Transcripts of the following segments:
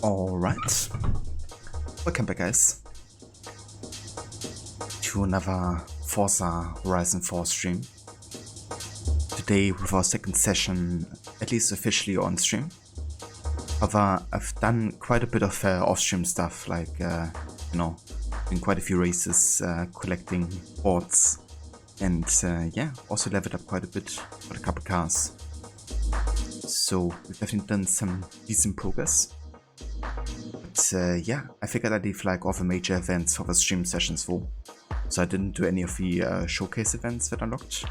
Alright, welcome back guys to another Forza Horizon 4 stream. Today with our second session, at least officially on stream. However, I've done quite a bit of off-stream stuff, like, doing quite a few races, collecting boards, and yeah, also leveled up quite a bit for a couple cars. So we've definitely done some decent progress. But yeah, I figured I'd leave like all the major events for the stream sessions full. So I didn't do any of the showcase events that unlocked.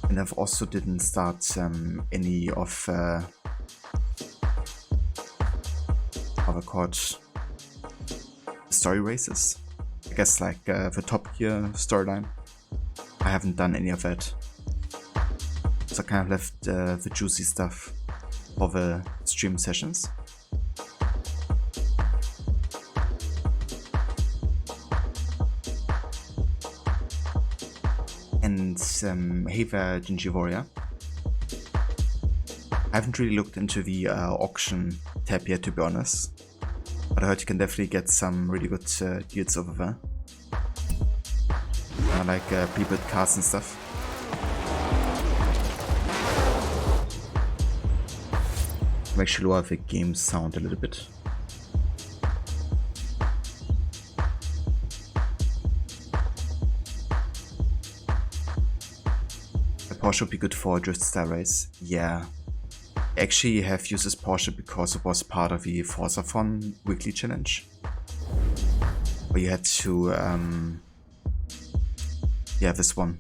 And I've also didn't start any of how they're called, story races. I guess like the top gear storyline. I haven't done any of that. So I kind of left the juicy stuff for the stream sessions. And hey there, Gingy Warrior. I haven't really looked into the auction tab yet, to be honest. But I heard you can definitely get some really good deals over there. Like pre-built cars and stuff. I'm actually lower the game sound a little bit. Porsche would be good for a drift style race. Yeah. I actually have used this Porsche because it was part of the Forza Fun weekly challenge. Where you had to, yeah, this one.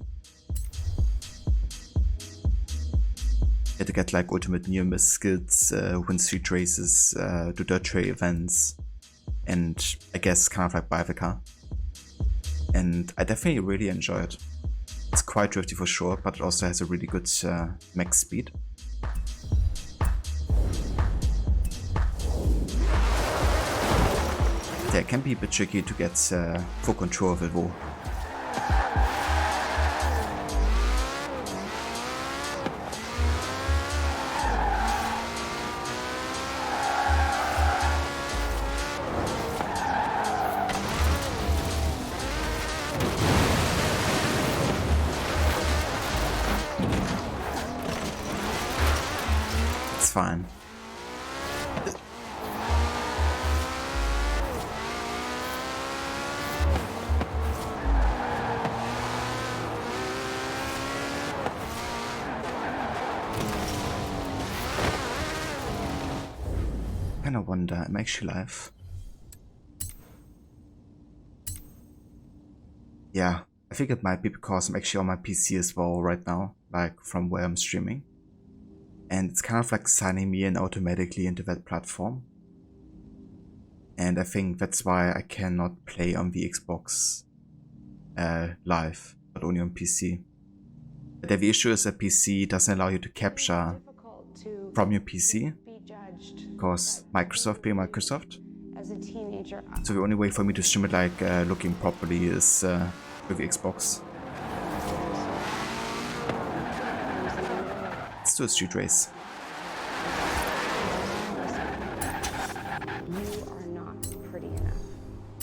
You had to get like ultimate near miss skills, win street races, do dirt trail events, and I guess kind of like buy the car. And I definitely really enjoy it. It's quite drifty for sure, but it also has a really good max speed. Yeah, it can be a bit tricky to get full control of it though. It's fine. kinda wonder, am I actually live? Yeah, I think it might be because I'm actually on my PC as well right now, like from where I'm streaming. And it's kind of like signing me in automatically into that platform. And I think that's why I cannot play on the Xbox live, but only on PC. But the issue is that PC doesn't allow you to capture from your PC, because Microsoft being Microsoft. So the only way for me to stream it like looking properly is with Xbox. Let's do a street race. You are not pretty enough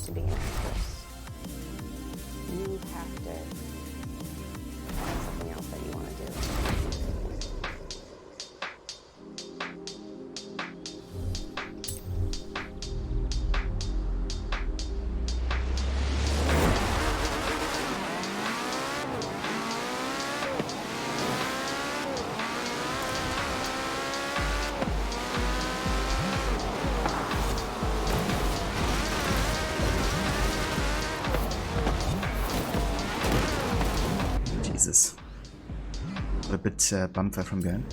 to be an actress. You have to find something else that you want to do. Jesus. A bit bumped from behind.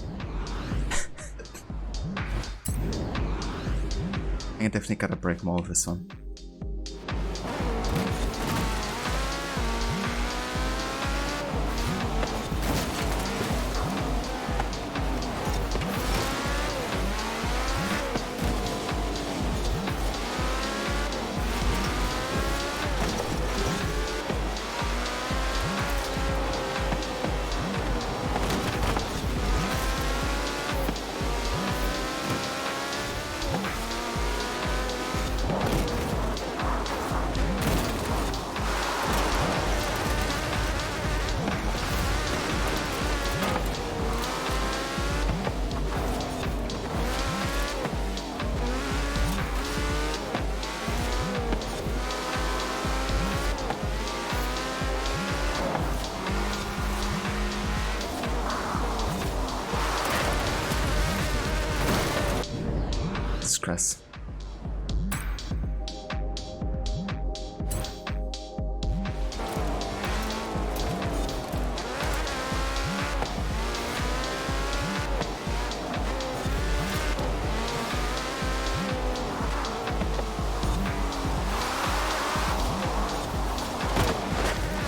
I definitely gotta break more of this one. Stress.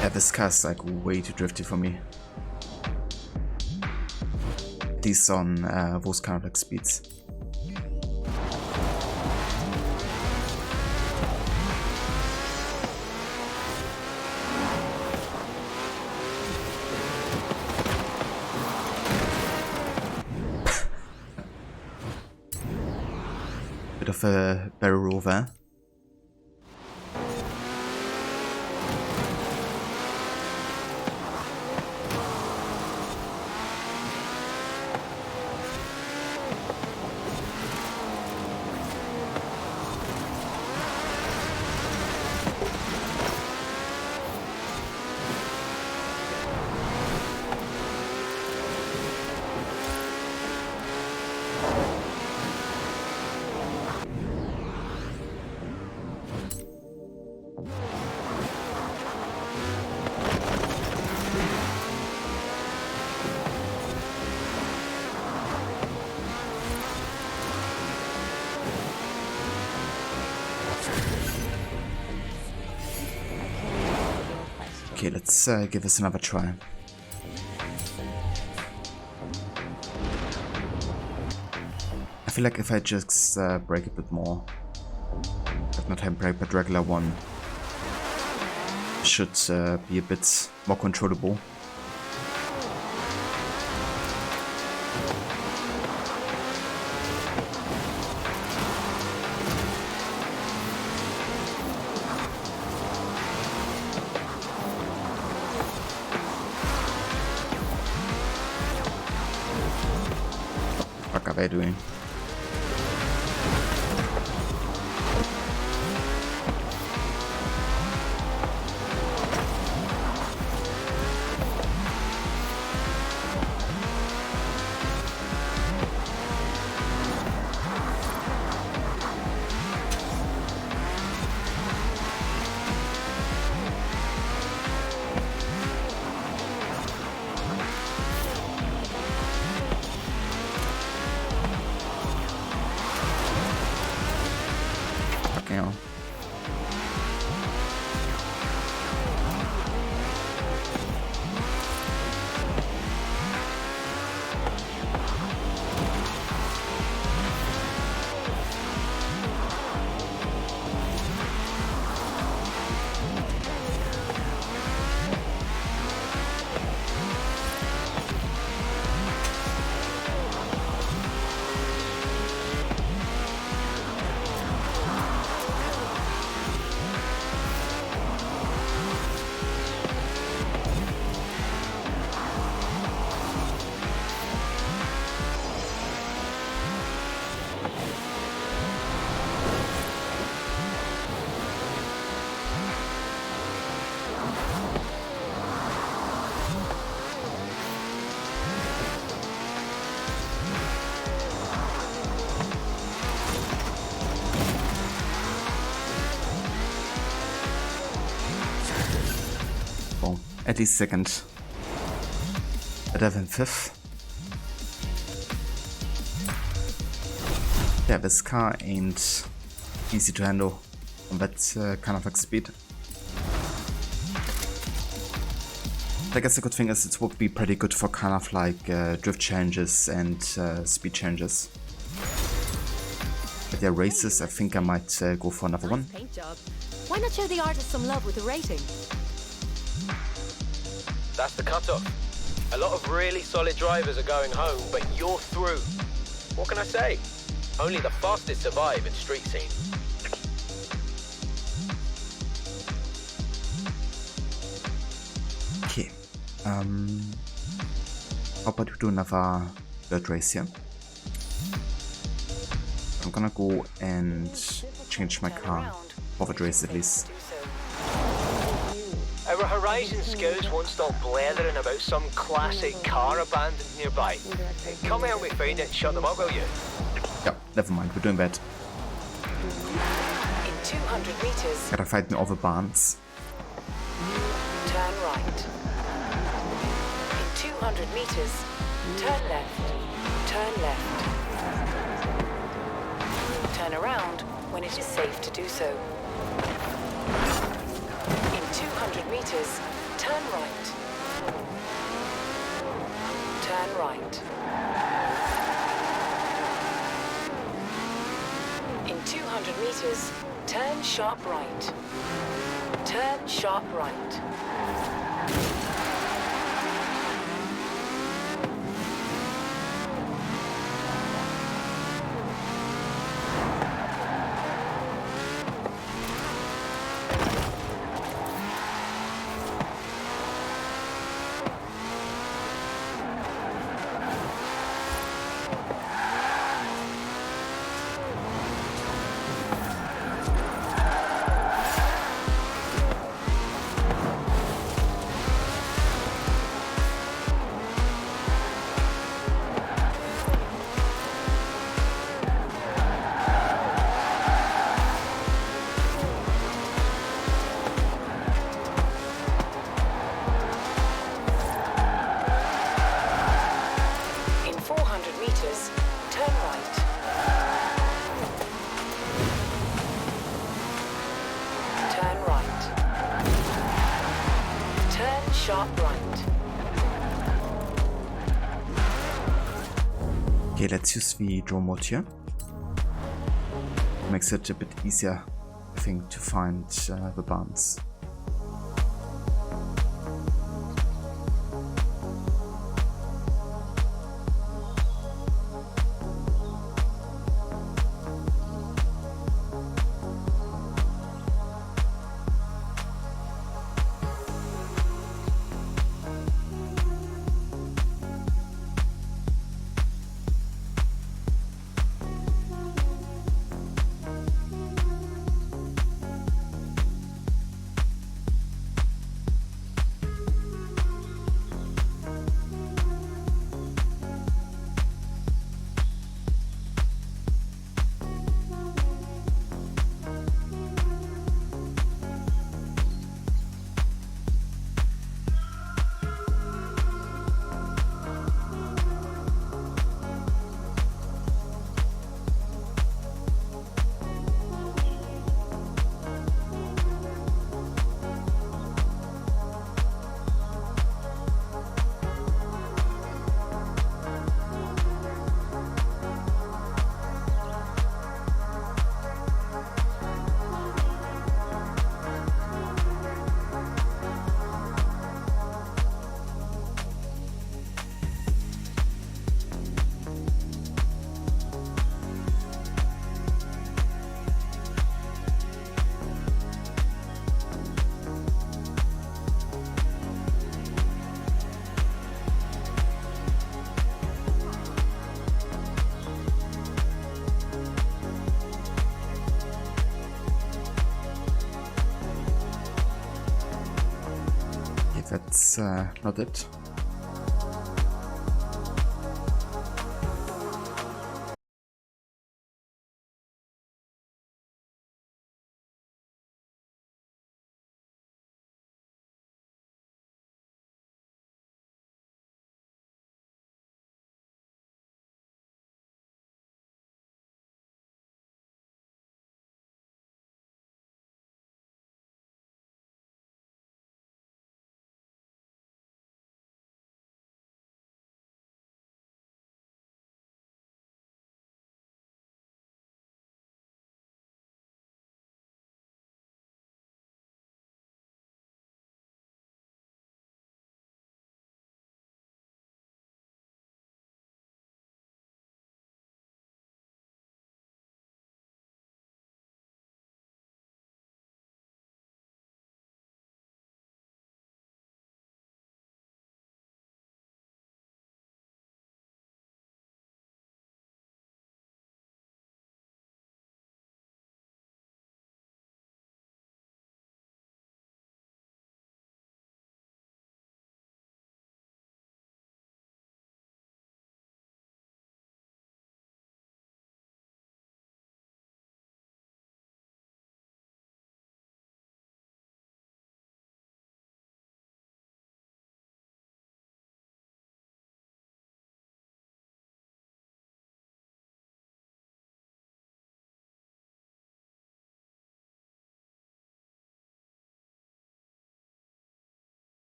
Yeah, this car's like way too drifty for me. At least on those kind of like speeds. Bit of a barrel roll there. Okay, let's give this another try. I feel like if I just brake a bit more, if not handbrake but regular one, should be a bit more controllable. What are they doing? Well, at least second. Better than fifth. Yeah, this car ain't easy to handle on that kind of like speed. I guess the good thing is it would be pretty good for kind of like drift changes and speed changes. But yeah, races, I think I might go for another one. Paint job. Why not show the artist some love with a rating? That's the cutoff. A lot of really solid drivers are going home, but you're through. What can I say? Only the fastest survive in street scene. Okay. How about we do another dirt race here? I'm gonna go and change my car for the race at least. Our Horizon scouts won't stop blethering about some classic car abandoned nearby. Come help me find it and shut them up, will you? Yeah, never mind, we're doing that. In 200 meters, Gotta fight me over barns. turn right. In 200 meters, turn left. Turn left. Turn around when it is safe to do so. In 200 meters, turn right. Turn right. In 200 meters, turn sharp right. Turn sharp right. In 400 meters, turn right. Turn right. Turn sharp right. Okay, let's use the draw mode here. Makes it a bit easier, I think, to find the barns. that's not it.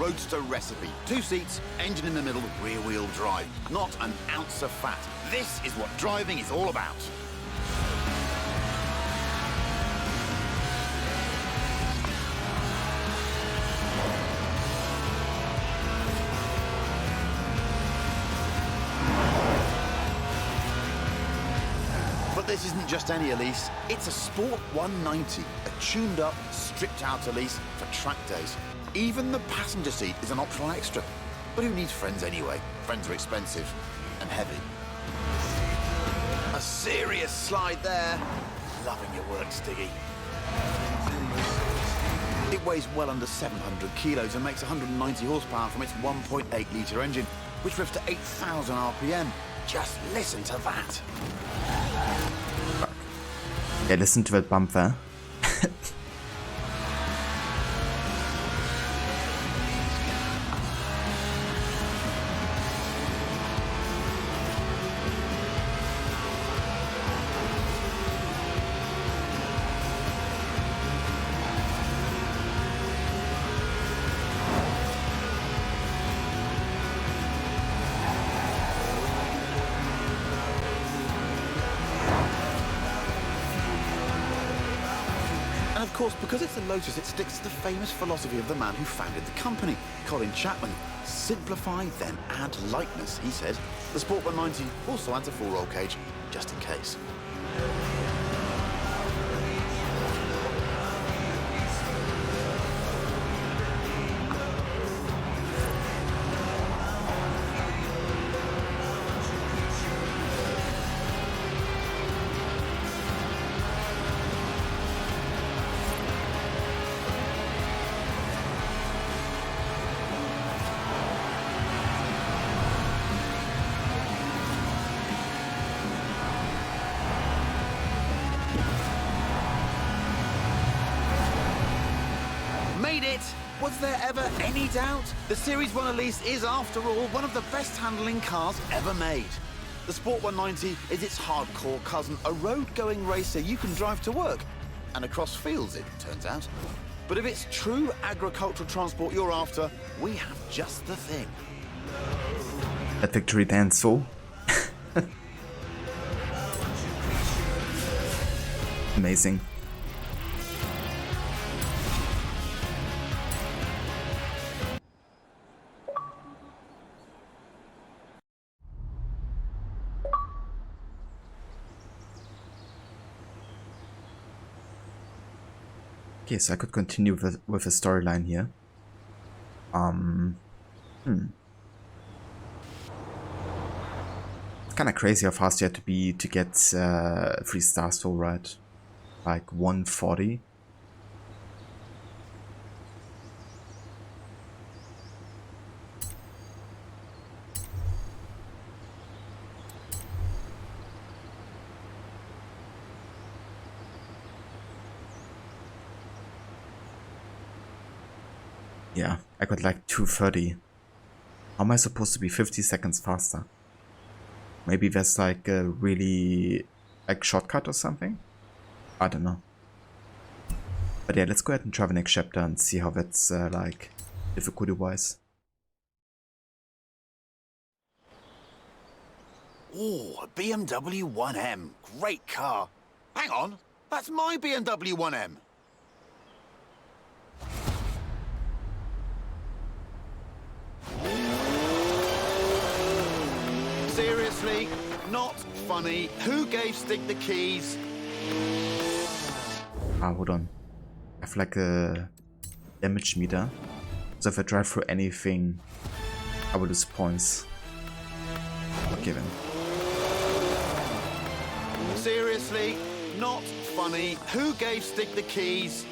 roadster recipe. 2 seats, engine in the middle, rear-wheel drive. Not an ounce of fat. This is what driving is all about. But this isn't just any Elise, it's a Sport 190, a tuned-up, stripped-out Elise for track days. Even the passenger seat is an optional extra. But who needs friends anyway? Friends are expensive and heavy. A serious slide there. Loving your work, Stiggy. It weighs well under 700 kilos and makes 190 horsepower from its 1.8-litre engine, which revs to 8,000 RPM. Just listen to that. Yeah, listen to that bump there. And of course, because it's a Lotus, it sticks to the famous philosophy of the man who founded the company, Colin Chapman. Simplify, then add lightness, he said. The Sport 190 also adds a full roll cage, just in case. Made it! Was there ever any doubt? The Series 1 Elise is, after all, one of the best handling cars ever made. The Sport 190 is its hardcore cousin, a road-going racer you can drive to work. And across fields, it turns out. But if it's true agricultural transport you're after, we have just the thing. That victory dance so. Amazing. Okay, so I could continue with the storyline here. It's kind of crazy how fast you had to be to get 3 stars full, right? Like 140. Yeah, I got like 230. How am I supposed to be 50 seconds faster? Maybe there's like a really like shortcut or something? I don't know. But yeah, let's go ahead and try the next chapter and see how that's like difficulty wise. Oh, a BMW 1M. Great car. Hang on, that's my BMW 1M. Seriously? Not funny. Who gave Stig the keys? Ah, hold on. I have like a damage meter. So if I drive through anything, I will lose points. Okay then. Seriously? Not funny. Who gave Stig the keys?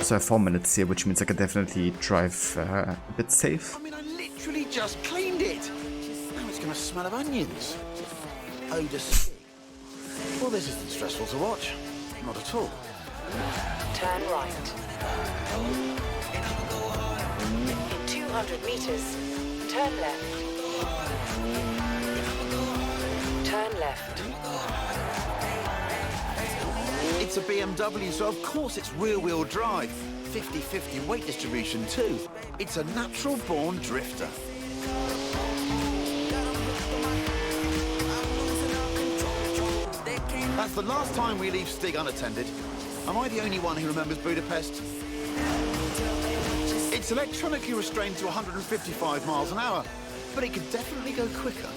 So I have 4 minutes here, which means I can definitely drive a bit safe. I mean, I literally just cleaned it. Now it's going to smell of onions. Odour Stig. Well, this isn't stressful to watch. Not at all. Turn right. In 200 meters, turn left. Turn left. left. It's a BMW, so of course it's rear-wheel drive. 50-50 weight distribution too. It's a natural-born drifter. That's the last time we leave Stig unattended. Am I the only one who remembers Budapest? It's electronically restrained to 155 miles an hour, but it could definitely go quicker.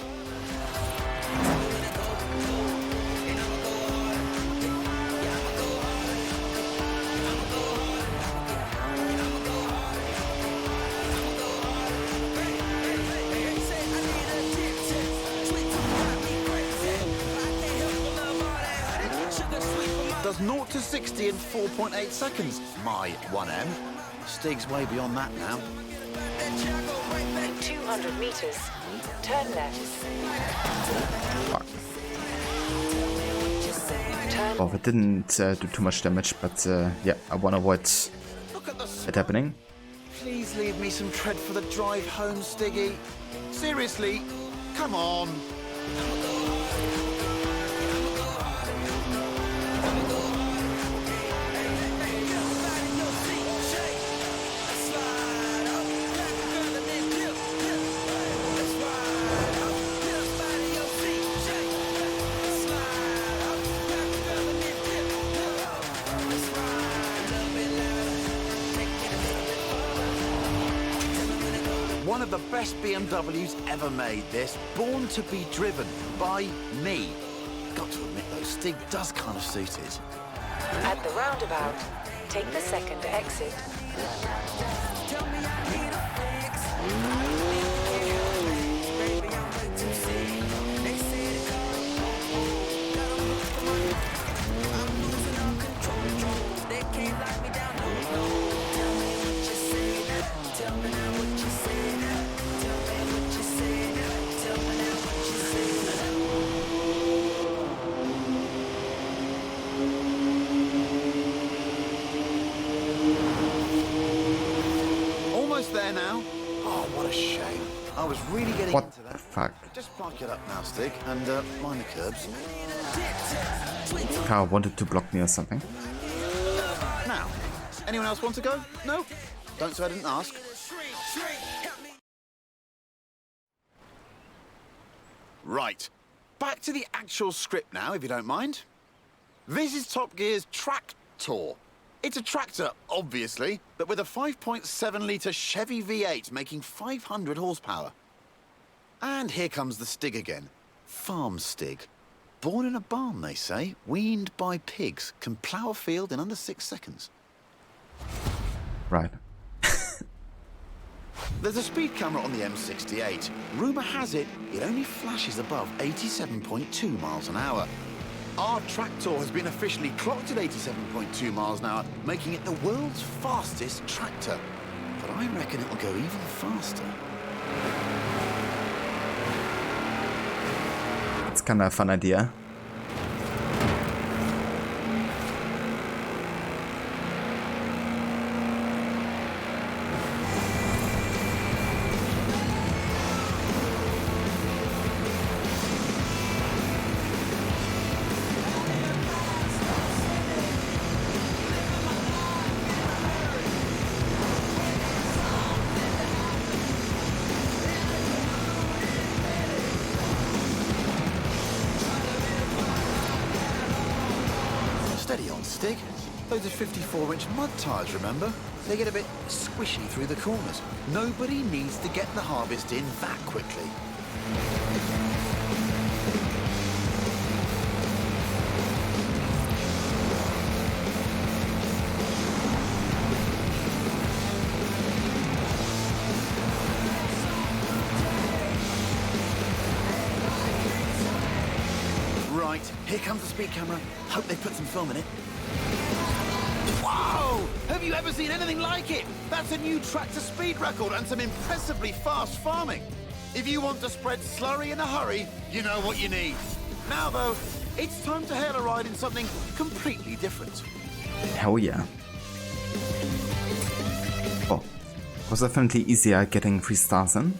Does 0 to 60 in 4.8 seconds. My 1M. Stig's way beyond that now. 200 meters. Turn left. Fuck. Turn Oh, it didn't do too much damage, but yeah, I want to avoid Look at the it happening. Please leave me some tread for the drive home, Stiggy. Seriously, come on. One of the best BMWs ever made, this. Born to be driven by me. Got to admit though, Stig does kind of suit it. at the roundabout. Take the second exit. There now. Oh, what a shame. I was really getting What into the that. fuck? Just park it up now, Stig, and mind the curbs. Car wanted to block me or something. Now, anyone else want to go? No? Don't say I didn't ask. Right. Back to the actual script now, if you don't mind. This is Top Gear's Tractor. It's a tractor, obviously, but with a 5.7-litre Chevy V8 making 500 horsepower. And here comes the Stig again. Farm Stig. Born in a barn, they say, weaned by pigs, can plough a field in under 6 seconds. Right. There's a speed camera on the M68. Rumour has it, it only flashes above 87.2 miles an hour. Our tractor has been officially clocked at 87.2 miles an hour, making it the world's fastest tractor. But I reckon it'll go even faster. It's kind of a fun idea. Steady on, Stig. Those are 54-inch mud tyres, remember? They get a bit squishy through the corners. Nobody needs to get the harvest in that quickly. Right, here comes the speed camera. Hope they put some film in it. Whoa! Have you ever seen anything like it? That's a new tractor speed record and some impressively fast farming. If you want to spread slurry in a hurry, you know what you need. Now, though, it's time to hail a ride in something completely different. Hell yeah. Oh, was definitely easier getting 3 stars in.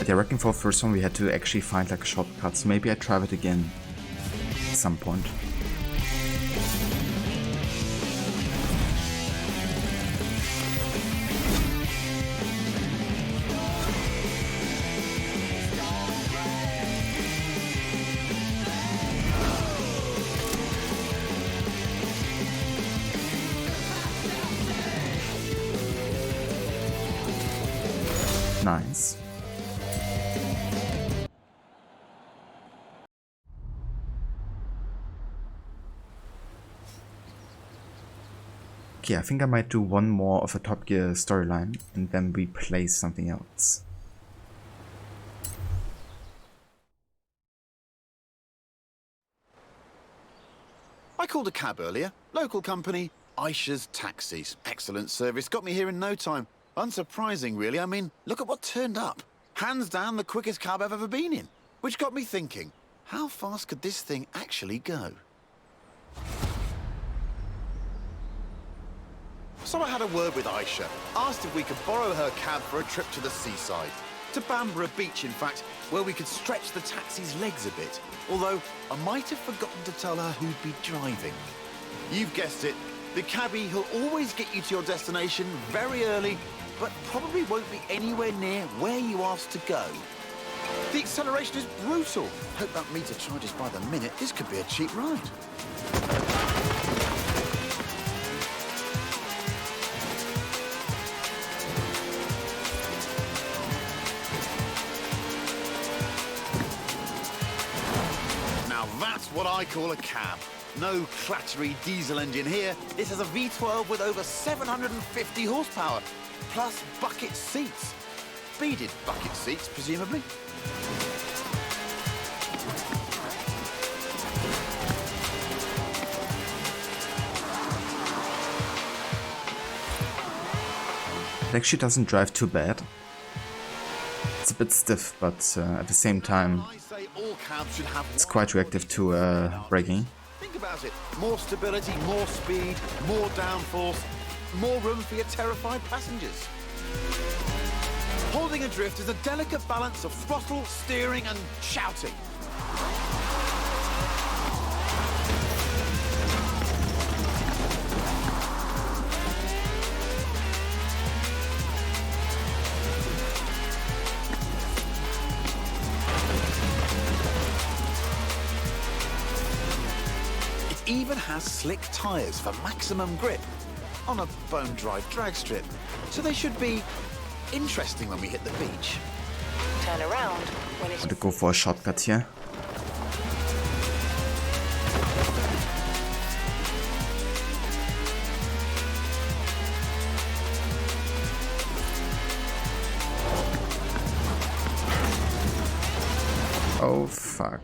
But I reckon for the first one we had to actually find like a shortcut, so maybe I try it again at some point. Nice. Okay, I think I might do one more of a Top Gear storyline and then we play something else. I called a cab earlier. Local company, Aisha's Taxis. Excellent service. Got me here in no time. Unsurprising, really. I mean, look at what turned up. Hands down the quickest cab I've ever been in. Which got me thinking, how fast could this thing actually go? So I had a word with Aisha. Asked if we could borrow her cab for a trip to the seaside. To Bamborough Beach, in fact, where we could stretch the taxi's legs a bit. Although, I might have forgotten to tell her who'd be driving. You've guessed it. The cabbie who'll always get you to your destination very early, but probably won't be anywhere near where you asked to go. The acceleration is brutal. Hope that meter charges by the minute. This could be a cheap ride. Now that's what I call a cab. No clattery diesel engine here. This has a V12 with over 750 horsepower, plus bucket seats. Beaded bucket seats, presumably. It actually doesn't drive too bad. It's a bit stiff, but at the same time, I say all cabs should have it's quite reactive to braking. Think about it. More stability, more speed, more downforce, more room for your terrified passengers. Holding adrift is a delicate balance of throttle, steering, and shouting. It even has slick tyres for maximum grip on a bone-dry drag strip, so they should be interesting when we hit the beach. Turn around when I want to go for a shortcut here. Oh fuck.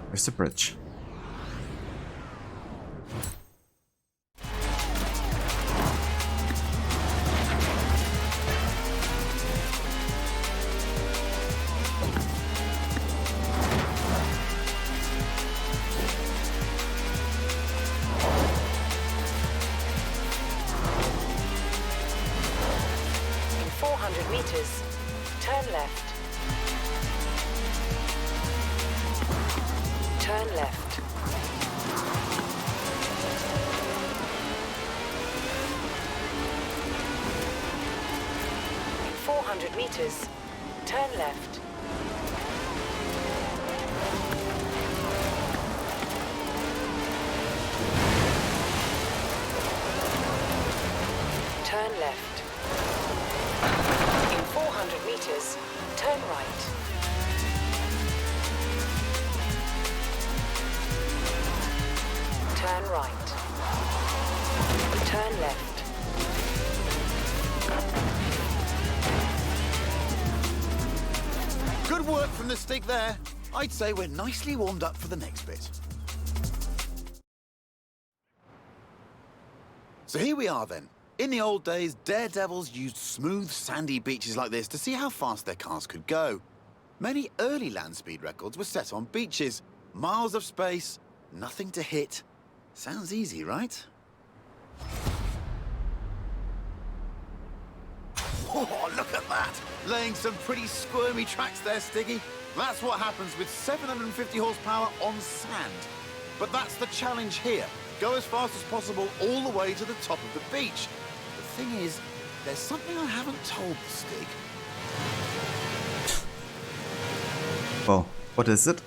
Where's the bridge? In 400 meters, turn left. Turn left. In 400 meters, turn left. Turn left. In 400 meters, turn right. Turn right. Turn left. Good work from the stick there. I'd say we're nicely warmed up for the next bit. So here we are then. In the old days, daredevils used smooth, sandy beaches like this to see how fast their cars could go. Many early land speed records were set on beaches. Miles of space, nothing to hit. Sounds easy, right? Oh, look at that! Laying some pretty squirmy tracks there, Stiggy. That's what happens with 750 horsepower on sand. But that's the challenge here. Go as fast as possible all the way to the top of the beach. The thing is, there's something I haven't told the Stig. Well, what is it?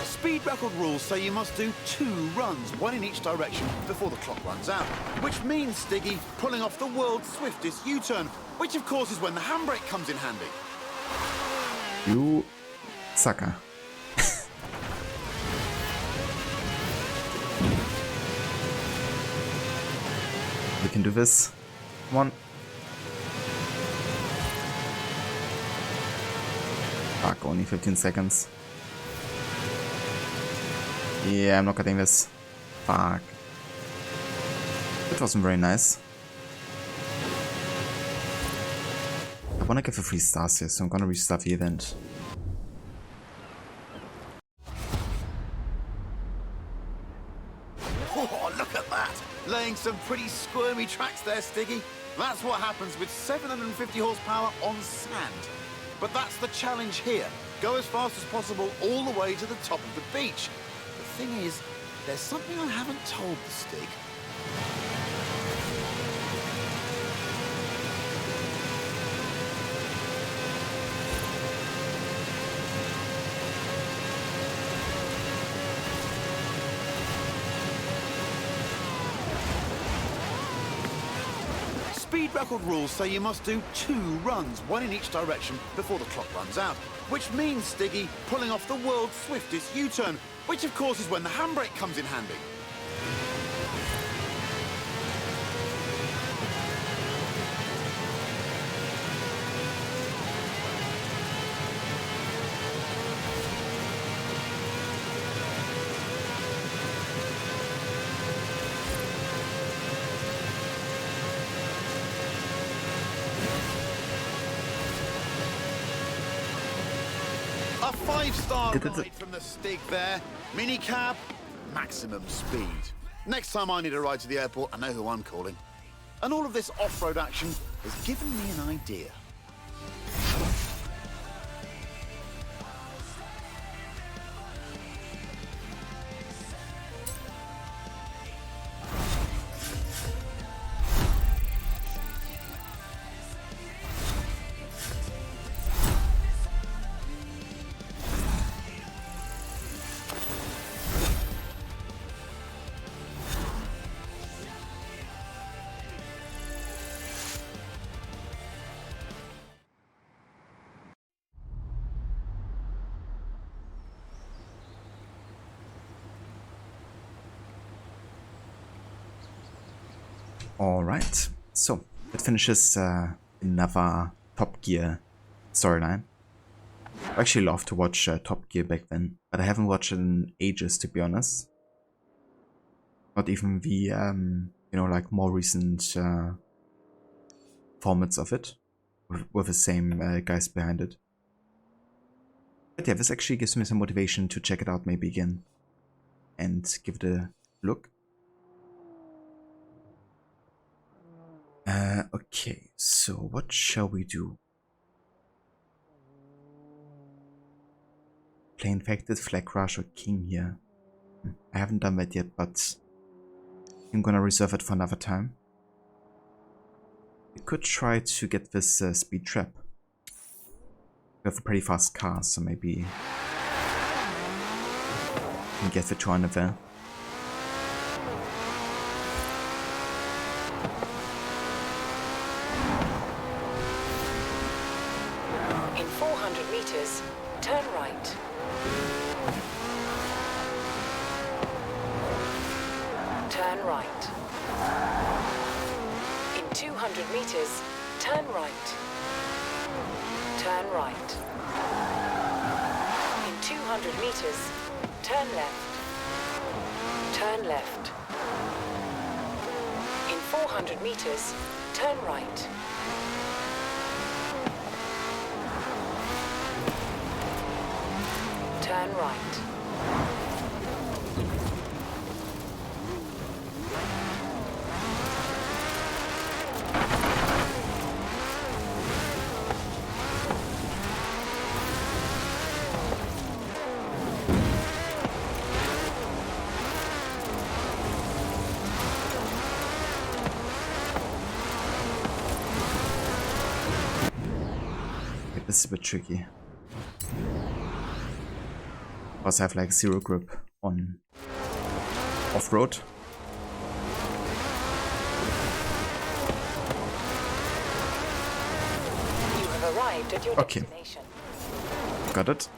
Speed record rules say you must do 2 runs, 1 in each direction, before the clock runs out. Which means, Stiggy, pulling off the world's swiftest U-turn, which of course is when the handbrake comes in handy. You sucker. We can do this. Come on. Fuck, only 15 seconds. Yeah, I'm not getting this. Fuck. That wasn't very nice. I wanna get the 3 stars here, so I'm gonna restart the event. Oh, look at that! Laying some pretty squirmy tracks there, Stiggy. That's what happens with 750 horsepower on sand. But that's the challenge here. Go as fast as possible all the way to the top of the beach. The thing is, there's something I haven't told the Stig. Speed record rules say you must do 2 runs, 1 in each direction, before the clock runs out. Which means, Stiggy, pulling off the world's swiftest U-turn, which of course is when the handbrake comes in handy. A 5-star ride from the Stig there. Minicab, maximum speed. Next time I need a ride to the airport, I know who I'm calling. And all of this off-road action has given me an idea. Alright, so that finishes another Top Gear storyline. I actually loved to watch Top Gear back then, but I haven't watched it in ages, to be honest. Not even the, you know, like more recent formats of it, with the same guys behind it. But yeah, this actually gives me some motivation to check it out maybe again and give it a look. Okay, so what shall we do? Play Infected, Flag Rush, or King here? I haven't done that yet, but I'm gonna reserve it for another time. We could try to get this Speed Trap. We have a pretty fast car, so maybe we can get the 200 there. In 400 meters, turn right. Turn right. In 200 meters, turn right. Turn right. In 200 meters, turn left. Turn left. In 400 meters, turn right. turn right. This is a bit tricky. Because I have like zero grip on off-road. You have arrived at your Okay. destination. Got it.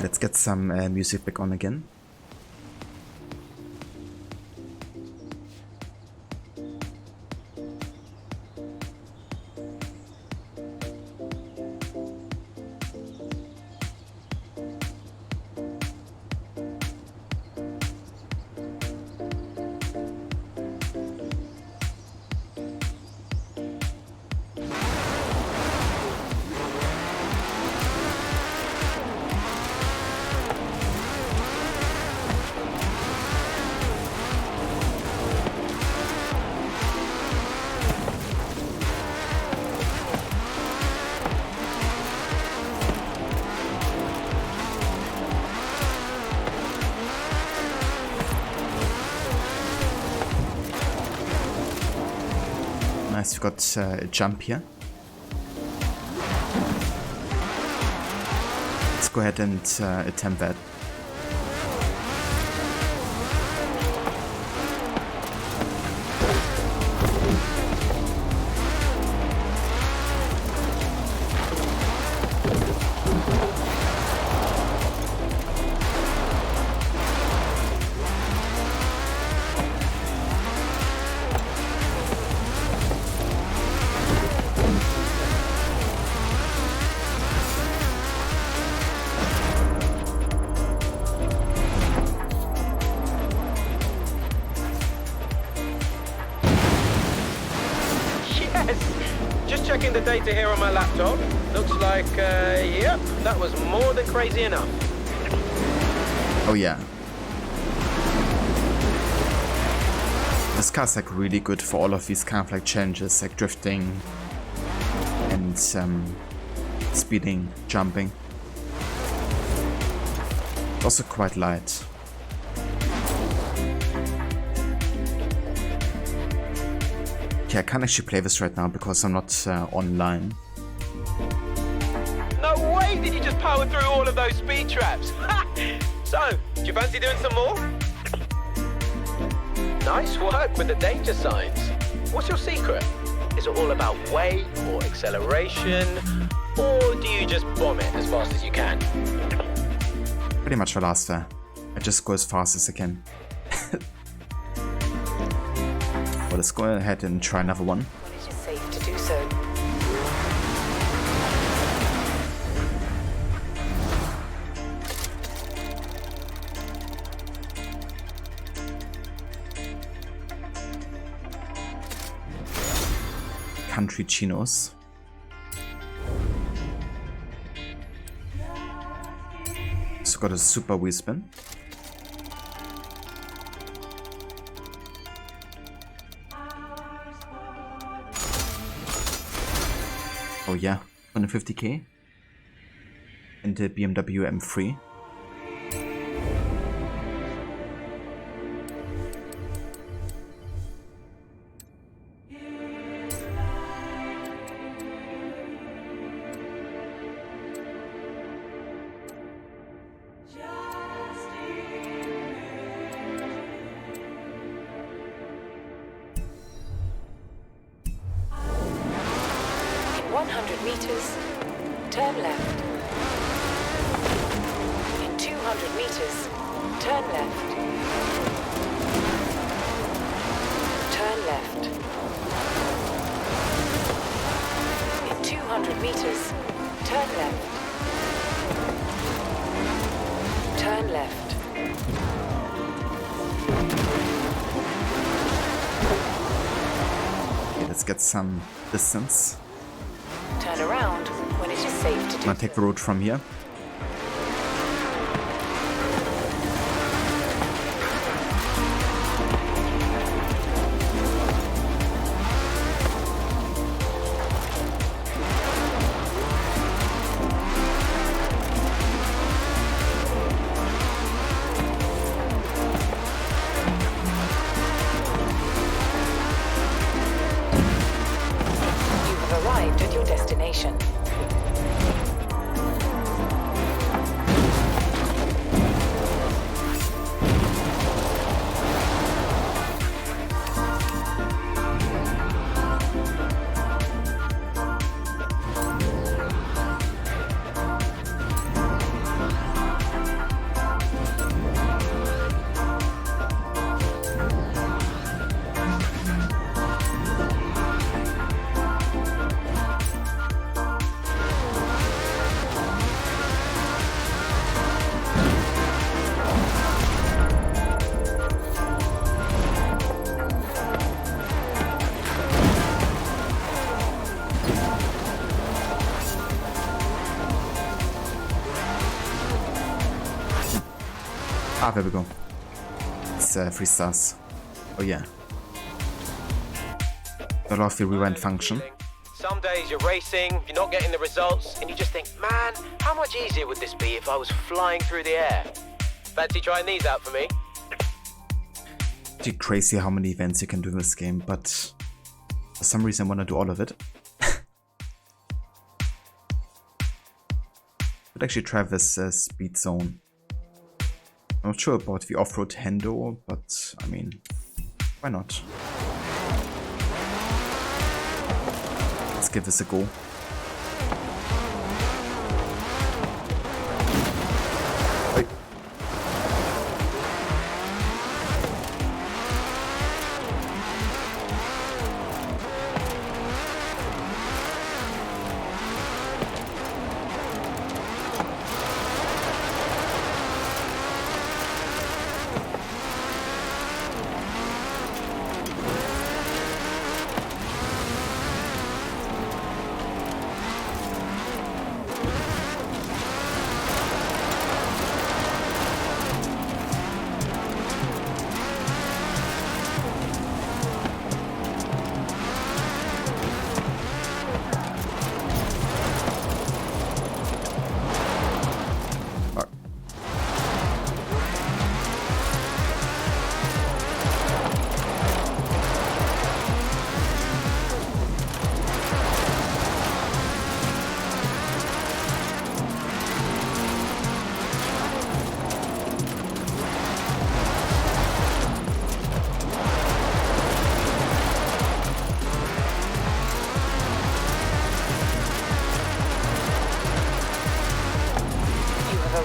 Let's get some music back on again. Nice, we got a jump here. Let's go ahead and attempt that. Just checking the data here on my laptop. Looks like, yep, that was more than crazy enough. Oh yeah. This car's like really good for all of these kind of like challenges, like drifting and speeding, jumping. Also quite light. Okay, I can't actually play this right now because I'm not online. No way did you just power through all of those speed traps. So, do you fancy doing some more? Nice work with the danger signs. What's your secret? Is it all about weight or acceleration? Or do you just bomb it as fast as you can? Pretty much the last there. I just go as fast as I can. Well, let's go ahead and try another one. When it is safe to do so. Country chinos. So got a super wheel spin. Oh yeah, 150k. And the BMW M3. 100 meters, turn left. In 200 meters, turn left. Turn left. In 200 meters, turn left. Turn left. Okay, let's get some distance. Turn around when it is safe to I'm do gonna take the road from here. arrived at your destination. Ah, there we go. It's 3 stars. Oh yeah. The lofty rewind function. Some days you're racing, you're not getting the results, and you just think, man, how much easier would this be if I was flying through the air? Fancy trying these out for me? It's crazy how many events you can do in this game, but for some reason I want to do all of it. Could actually try this speed zone. I'm not sure about the off-road Hendo, but I mean, why not? Let's give this a go. Wait.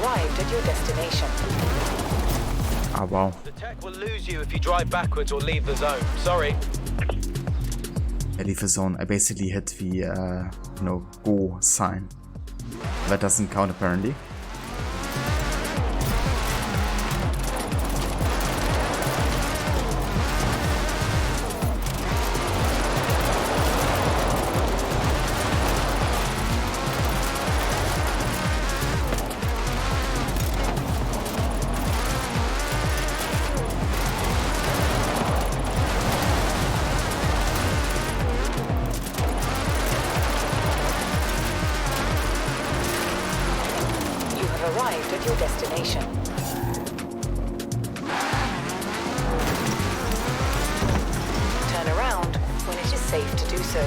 Arrived at your destination. Ah, wow. The tech will lose you if you drive backwards or leave the zone. Sorry. I leave the zone. I basically hit the, go sign. That doesn't count apparently. Arrived at your destination. Turn around when it is safe to do so.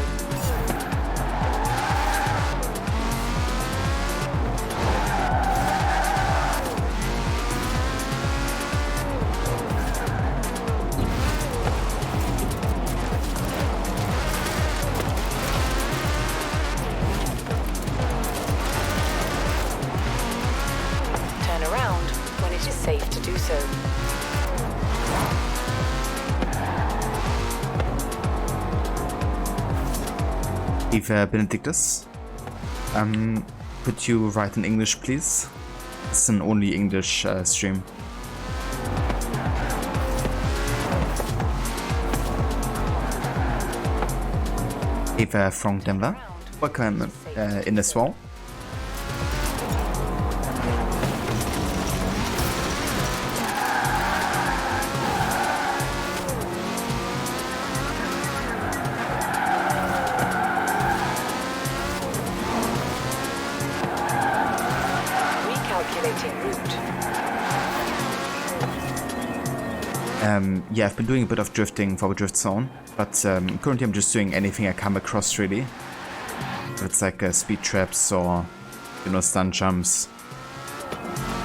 Eva Benedictus, could you write in English, please? It's an only English stream. Eva from Denver, welcome in as well. Yeah, I've been doing a bit of drifting for the drift zone, but currently I'm just doing anything I come across really. It's like speed traps or, you know, stunt jumps.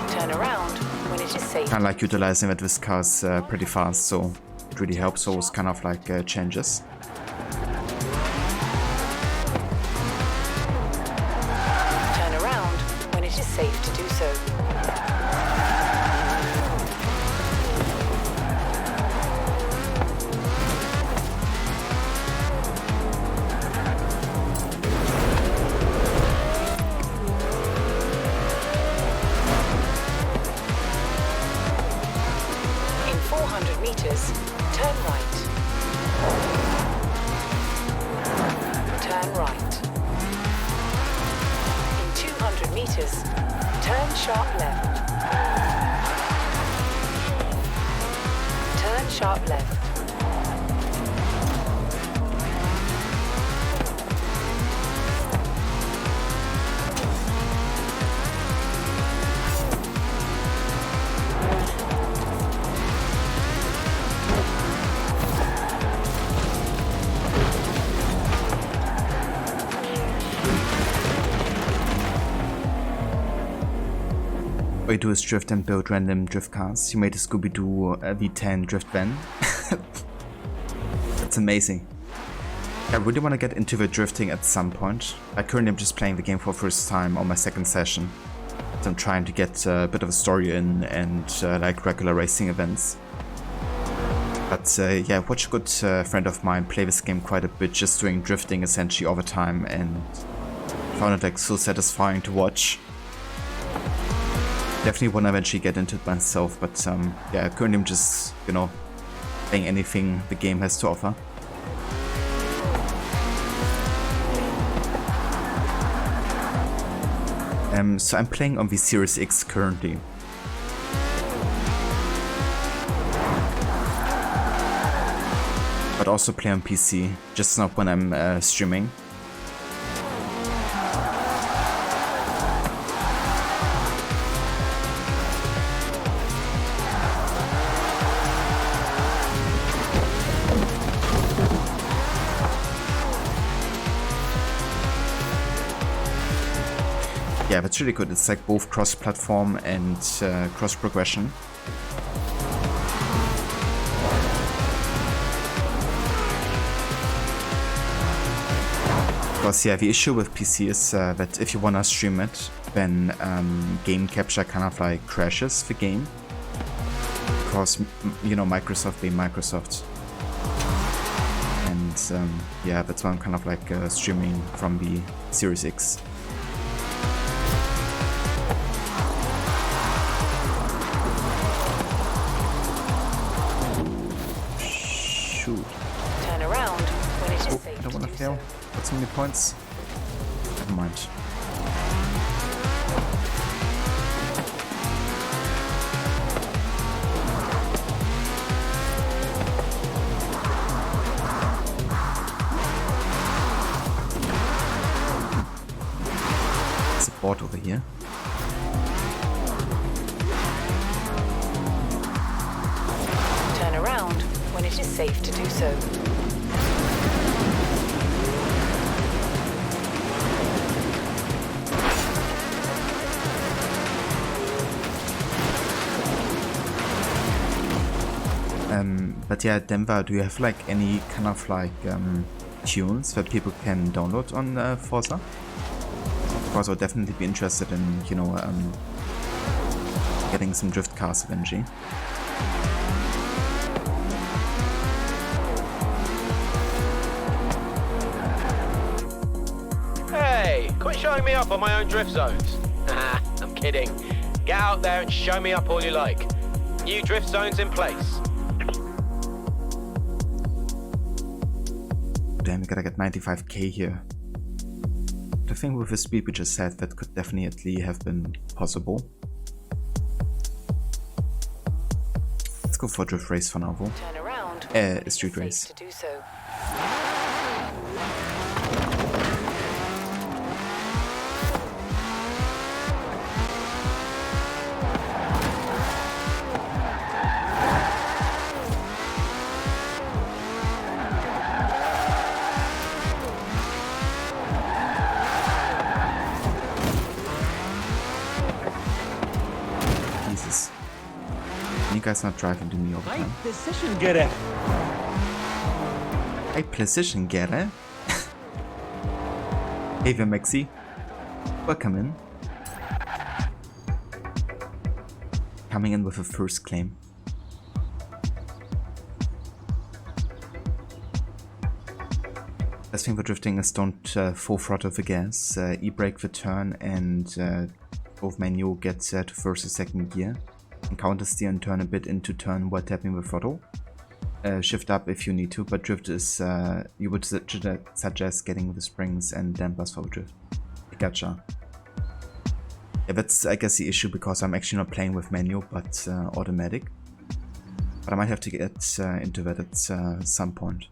Turn around when it is safe. Kind of like utilizing it with cars pretty fast, so it really helps those kind of like changes. Turn around when it is safe to do so. Turn right. Turn right. In 200 meters, turn sharp left. Turn sharp left. What you do is drift and build random drift cars. You made a Scooby-Doo V10 drift van. That's amazing. I really want to get into the drifting at some point. Currently I'm just playing the game for the first time on my second session. So I'm trying to get a bit of a story in and like regular racing events. But yeah, I watched a good friend of mine play this game quite a bit, just doing drifting essentially all the time, and found it like so satisfying to watch. Definitely want to eventually get into it myself, but yeah, currently I'm just, you know, playing anything the game has to offer. So I'm playing on the Series X currently. But also play on PC, just not when I'm streaming. Yeah, that's really good. It's like both cross-platform and cross-progression. Because yeah, the issue with PC is that if you wanna stream it, then game capture kind of like crashes the game. Because, you know, Microsoft being Microsoft. And yeah, that's why I'm kind of like streaming from the Series X. Turn around when it is safe I don't want to do fail. so. Got so many points. Never mind. There's a board over here. Turn around when it is safe to do so. But yeah, Denver, do you have like any kind of like tunes that people can download on Forza? Because I'll definitely be interested in, you know, getting some drift cars eventually. showing me up on my own drift zones? I'm kidding. Get out there and show me up all you like. New drift zones in place. Damn, we gotta get 95k here. I think with the speed we just had, that could definitely have been possible. Let's go for a drift race for now, though. Turn around. A street race. To do so. Jesus. Can you guys not drive into me all the time? Decision getter. Hey, precision getter. Hey there, Maxi. Welcome in. Coming in with a first claim. Best thing for drifting is don't full throttle the gas, e-brake the turn, and both menu get to first or second gear. And counter steer and turn a bit into turn while tapping the throttle. Shift up if you need to, but drift is, you would suggest getting the springs and dampers for the drift. Gotcha. Yeah, that's I guess the issue because I'm actually not playing with manual but automatic. But I might have to get into that at some point.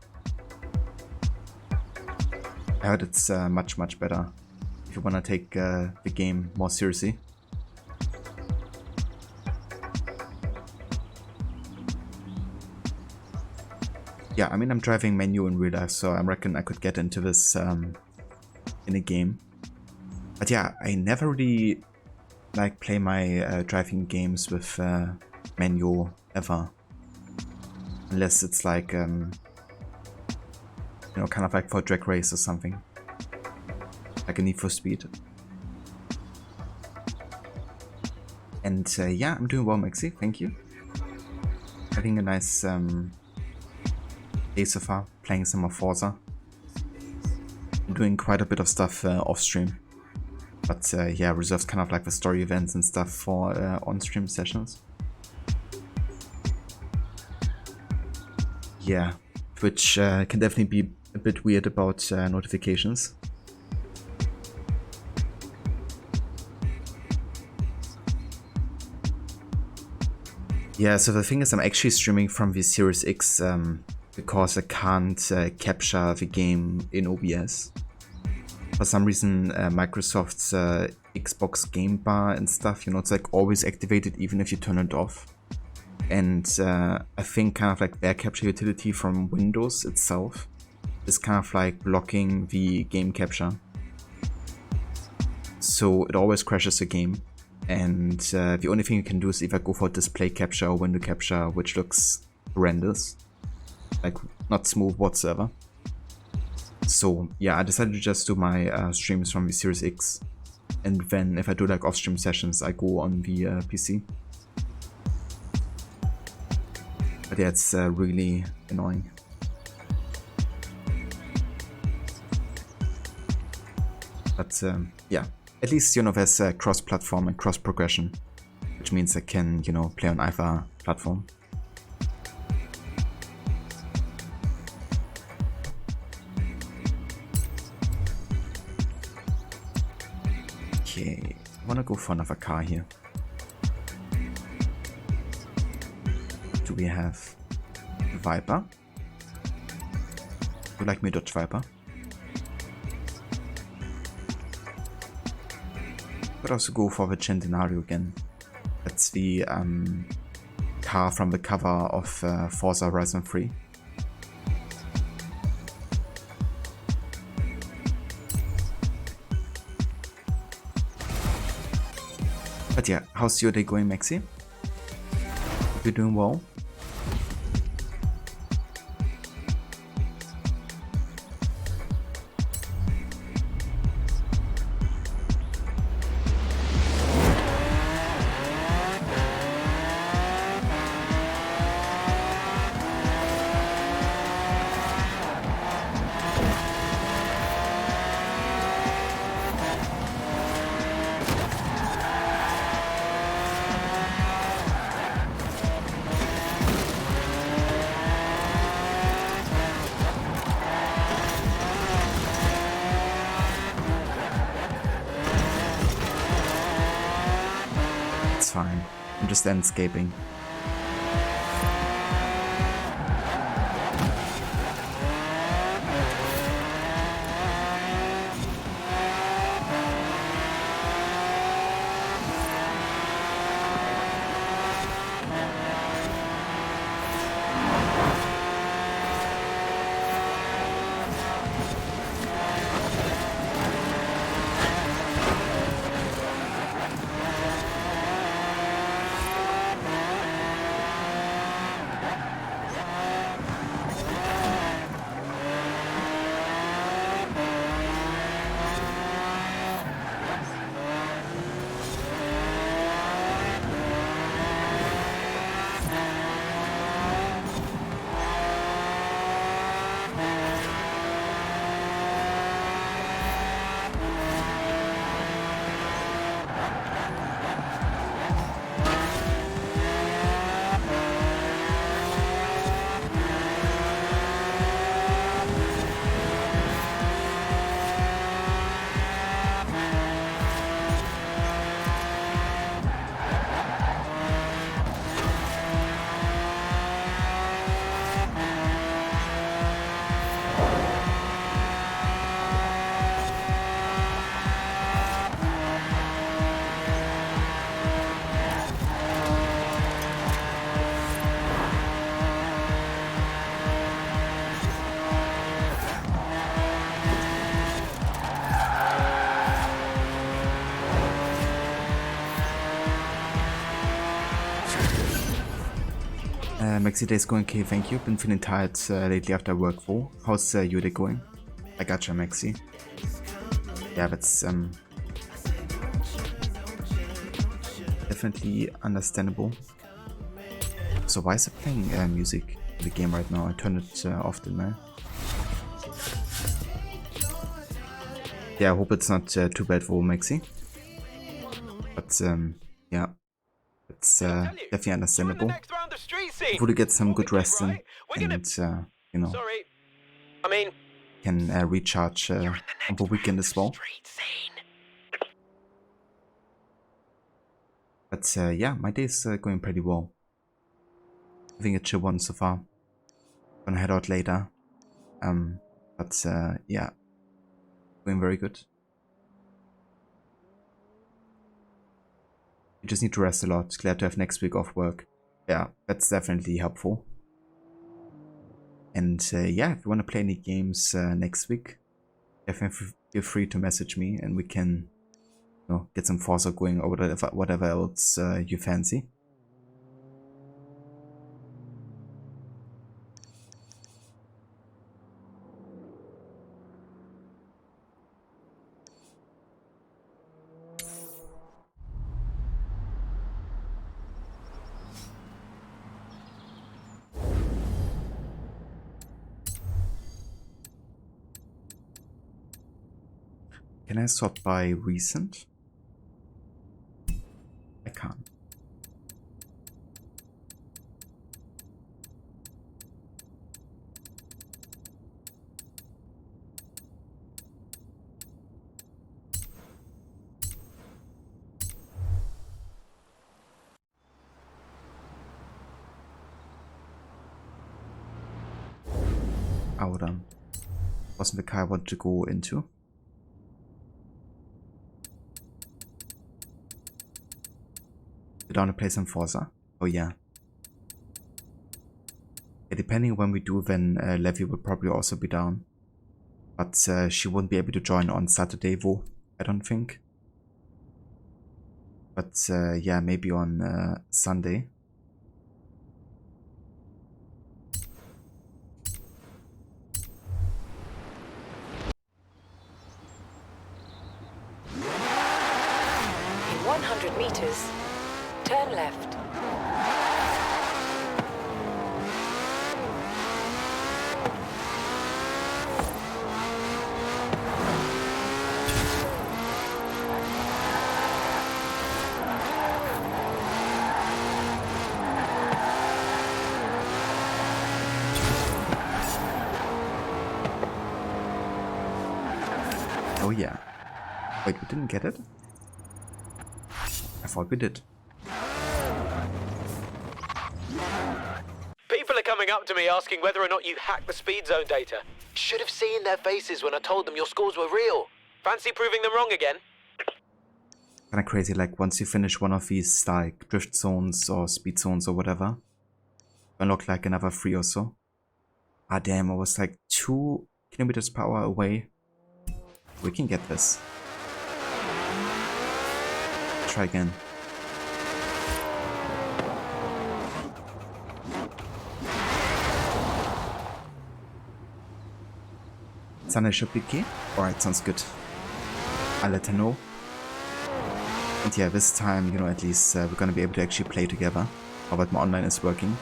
I heard it's much better if you wanna take the game more seriously. Yeah, I mean I'm driving manual in real life, so I reckon I could get into this in a game. But yeah, I never really like play my driving games with manual ever, unless it's like you know, kind of like for drag race or something, like a Need for Speed. And yeah, I'm doing well, Maxi. Thank you. Having a nice day so far, playing some more Forza. I'm doing quite a bit of stuff off stream. But yeah, reserves kind of like the story events and stuff for on-stream sessions. Yeah, which can definitely be a bit weird about notifications. Yeah, so the thing is I'm actually streaming from the Series X because I can't capture the game in OBS. For some reason, Microsoft's Xbox Game Bar and stuff, you know, it's like always activated even if you turn it off. And I think kind of like their capture utility from Windows itself is kind of like blocking the game capture. So it always crashes the game. And the only thing you can do is either go for display capture or window capture, which looks horrendous. Like not smooth whatsoever. So yeah, I decided to just do my streams from the Series X, and then if I do like off-stream sessions, I go on the PC. But yeah, it's really annoying. But yeah, at least, you know, there's cross-platform and cross-progression, which means I can, you know, play on either platform. Okay, I wanna go for another car here. Do we have a Viper? You like me Dodge Viper? Could also go for the Centenario again. That's the car from the cover of Forza Horizon 3. But yeah, how's your day going, Maxi? Hope you're doing well. It's fine. I'm just landscaping. Maxi Day's going okay, thank you. Been feeling tired lately after work though. How's your day going? I gotcha, Maxi. Yeah, that's definitely understandable. So why is it playing music in the game right now? I turn it off, didn't I? Yeah, I hope it's not too bad for Maxi. But yeah, it's definitely understandable. Hopefully get some good rest in, and you know, Sorry. I mean, can recharge on the weekend as well. But yeah, my day is going pretty well. Having a chill one so far. Gonna head out later. But yeah, going very good. You just need to rest a lot. Glad to have next week off work. Yeah, that's definitely helpful. And yeah, if you want to play any games next week, definitely feel free to message me and we can, you know, get some Forza going or whatever else you fancy. Can I sort by recent? I can't. Ahora, wasn't the car I wanted to go into? You don't want to play some Forza? Oh yeah. Yeah, depending on when we do, then Levy will probably also be down. But she won't be able to join on Saturday though, I don't think. But yeah, maybe on Sunday. In 100 meters, turn left. Oh yeah. Wait, we didn't get it? I thought we did. to me asking whether or not you hacked the speed zone data. Should have seen their faces when I told them your scores were real. Fancy proving them wrong again? Kinda crazy, like once you finish one of these like drift zones or speed zones or whatever, unlock like another 3 or so. Ah damn, I was like 2 kilometers per hour away. We can get this. Try again. Sunday should be key. Alright, sounds good. I'll let her know. And yeah, this time, you know, at least we're gonna be able to actually play together. How about my online is working?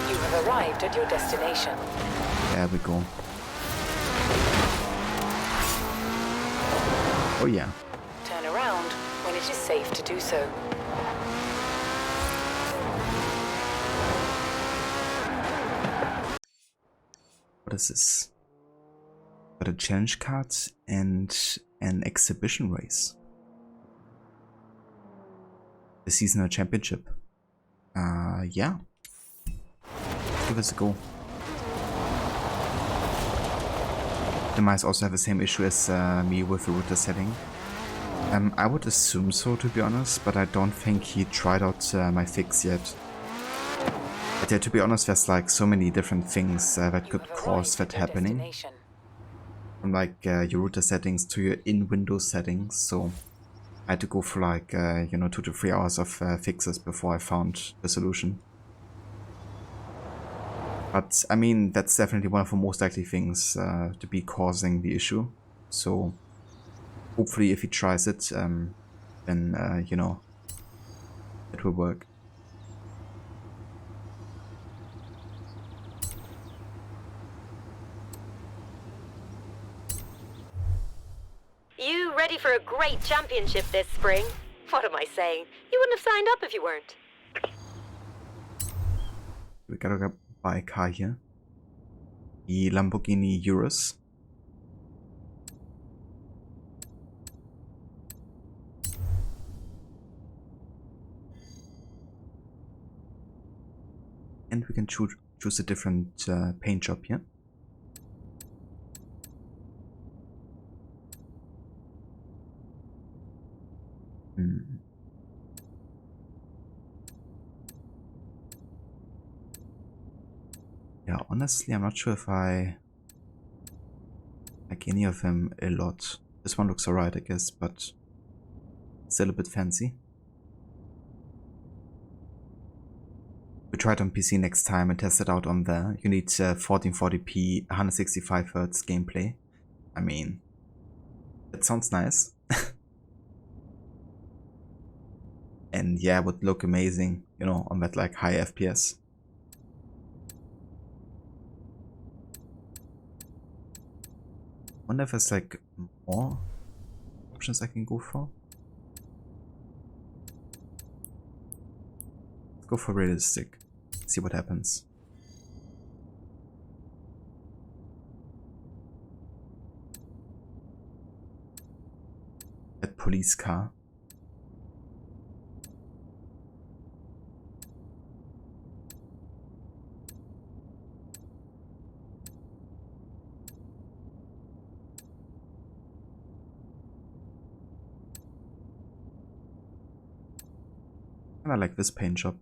You have arrived at your destination. There we go. Oh yeah. Turn around when it is safe to do so. What is this? Got a challenge card and an exhibition race. The seasonal championship. Yeah. Let's give this a go. The mice also have the same issue as me with the router setting. I would assume so, to be honest, but I don't think he tried out my fix yet. But yeah, to be honest, there's like so many different things that could cause that happening. From like your router settings to your in-Windows settings, so I had to go for like, you know, 2 to 3 hours of fixes before I found the solution. But I mean, that's definitely one of the most likely things to be causing the issue. So hopefully if he tries it, then, you know, it will work. You ready for a great championship this spring? What am I saying? You wouldn't have signed up if you weren't. We gotta buy a car here. The Lamborghini Urus. And we can choose a different paint job here. Yeah, honestly, I'm not sure if I like any of them a lot. This one looks alright, I guess, but still a bit fancy. We try it on PC next time and test it out on there. You need 1440p 165Hz gameplay. I mean, that sounds nice. And yeah, it would look amazing, you know, on that like high FPS. Wonder if there's like more options I can go for. Let's go for realistic. See what happens. That police car. And I like this paint job.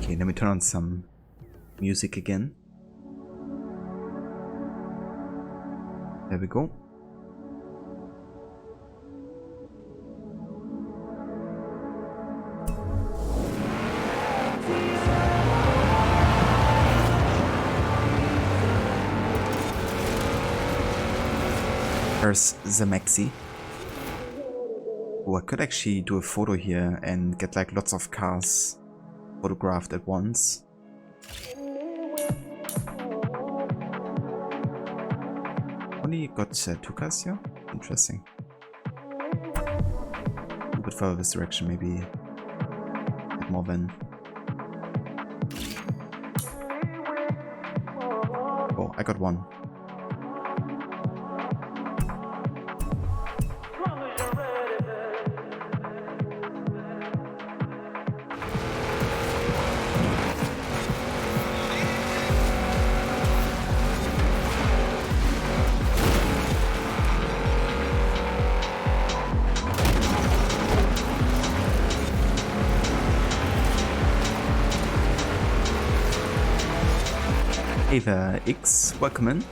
Okay, let me turn on some music again. There we go. There's the Maxi. Oh, I could actually do a photo here and get like lots of cars photographed at once. Only got 2 cars here? Interesting. A bit further this direction, maybe a bit more than. Oh, I got 1. Hey there, X, welcome in.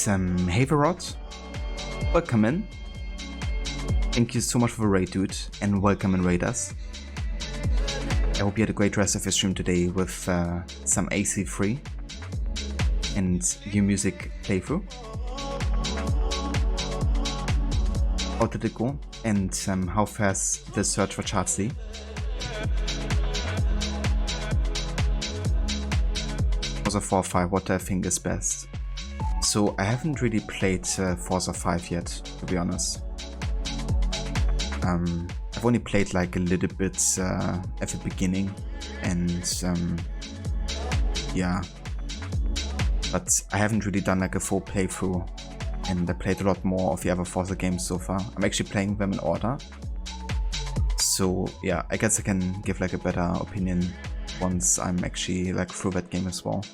And hey Verrot, welcome in. Thank you so much for the raid, dude, and welcome in raiders. I hope you had a great rest of your stream today with some AC3 and new music playthrough. How did it go? And how fast the search for Chartsley? Forza 4 or 5, what do I think is best? So I haven't really played Forza 5 yet, to be honest. I've only played like a little bit at the beginning, and yeah, but I haven't really done like a full playthrough, and I played a lot more of the other Forza games so far. I'm actually playing them in order, so yeah, I guess I can give like a better opinion once I'm actually like through that game as well.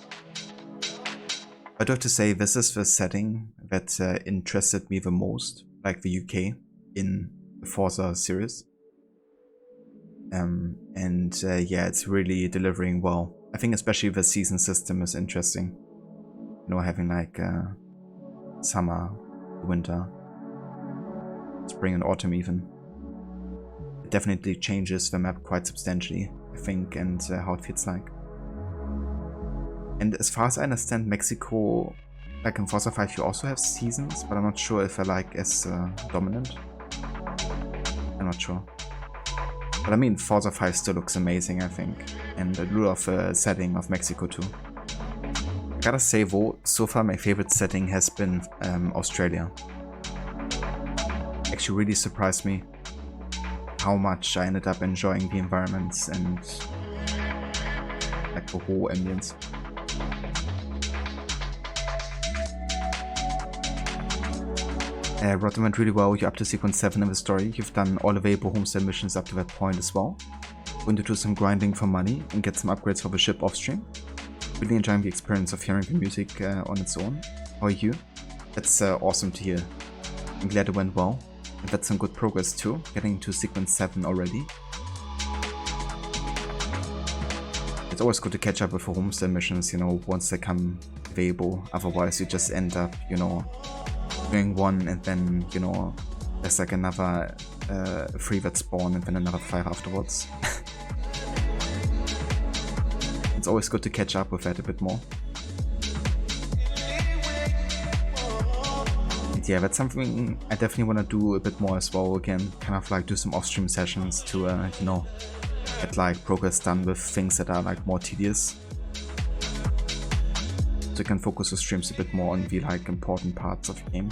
I do have to say, this is the setting that interested me the most, like the UK in the Forza series. Yeah, it's really delivering well. I think especially the season system is interesting. You know, having like summer, winter, spring and autumn even. It definitely changes the map quite substantially, I think, and how it feels like. And as far as I understand, Mexico, like in Forza 5, you also have seasons, but I'm not sure if they're like as dominant. I'm not sure. But I mean, Forza 5 still looks amazing, I think. And I do love the setting of Mexico too. I gotta say though, so far my favorite setting has been Australia. Actually really surprised me how much I ended up enjoying the environments and like the whole ambience. Rotten went really well. You're up to sequence 7 in the story. You've done all available homestead missions up to that point as well. Going to do some grinding for money and get some upgrades for the ship off stream. Really enjoying the experience of hearing the music on its own. How are you? That's awesome to hear. I'm glad it went well. And that's some good progress too, getting to sequence 7 already. It's always good to catch up with the homestead missions, you know, once they come available. Otherwise you just end up, you know, doing one and then, you know, there's like another 3 that spawn and then another 5 afterwards. It's always good to catch up with that a bit more. And yeah, that's something I definitely want to do a bit more as well again, kind of like do some off-stream sessions to, you know, get like progress done with things that are like more tedious. So you can focus your streams a bit more on the like important parts of the game.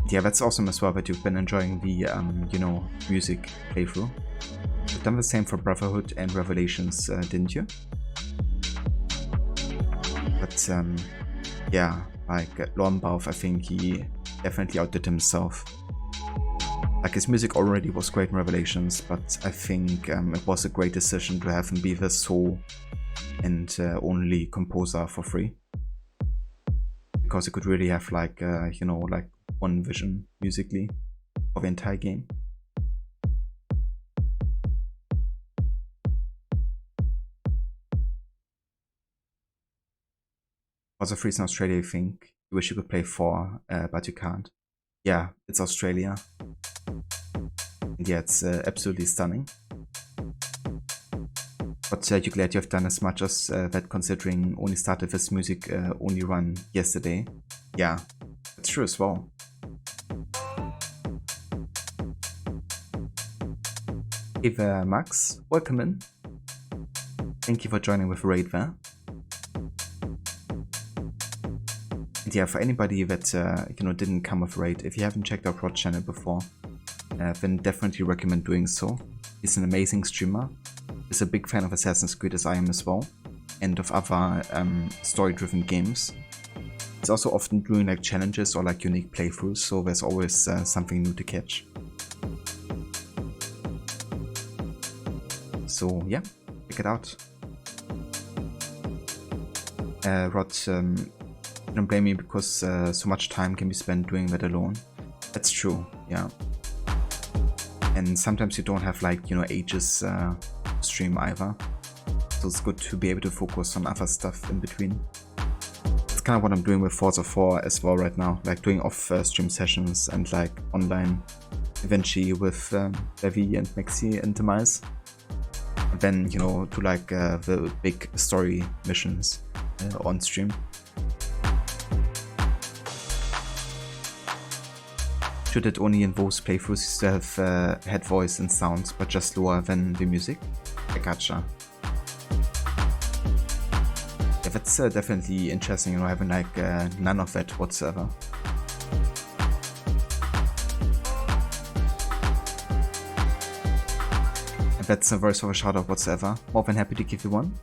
Yeah, that's awesome as well that you've been enjoying the you know, music playthrough. You've done the same for Brotherhood and Revelations, didn't you? But yeah, Like Lornbaugh, I think he definitely outdid himself. Like his music already was great in Revelations, but I think it was a great decision to have him be the sole and only composer for free. Because he could really have like, you know, like one vision musically for the entire game. Also free in Australia, I think. You wish you could play 4, but you can't. Yeah, it's Australia. And yeah, it's absolutely stunning. But you're glad you have done as much as that, considering only started this music only run yesterday. Yeah, that's true as well. Hey there, Max. Welcome in. Thank you for joining with Raid there. And yeah, for anybody that you know, didn't come with Raid, if you haven't checked out Rod's channel before, then definitely recommend doing so. He's an amazing streamer. He's a big fan of Assassin's Creed, as I am as well, and of other story-driven games. He's also often doing like challenges or like unique playthroughs, so there's always something new to catch. So yeah, check it out. Rod, don't blame me because so much time can be spent doing that alone. That's true, yeah. And sometimes you don't have like, you know, ages to stream either. So it's good to be able to focus on other stuff in between. It's kind of what I'm doing with Forza 4 as well right now, like doing off stream sessions and like online eventually with Levi and Maxi and Demise. And then, you know, do like the big story missions on stream. Should it only in those playthroughs used to have head voice and sounds, but just lower than the music? I gotcha. Yeah, that's definitely interesting, you know, having like none of that whatsoever. And that's a voice of a shout out whatsoever. More than happy to give you one.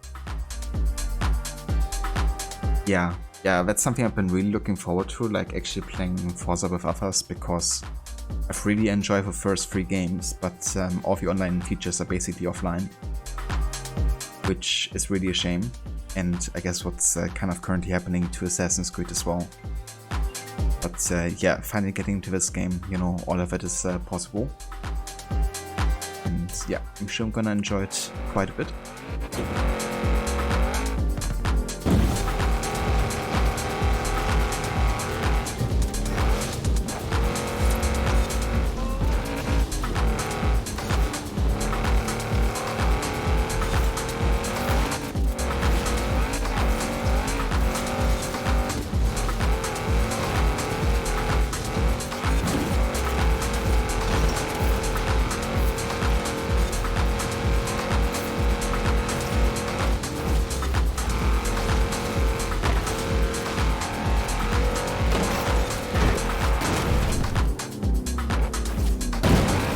Yeah, that's something I've been really looking forward to, like actually playing Forza with others, because I've really enjoyed the first 3 games, but all the online features are basically offline, which is really a shame, and I guess what's kind of currently happening to Assassin's Creed as well. But yeah, finally getting into this game, you know, all of it is possible, and yeah, I'm sure I'm gonna enjoy it quite a bit.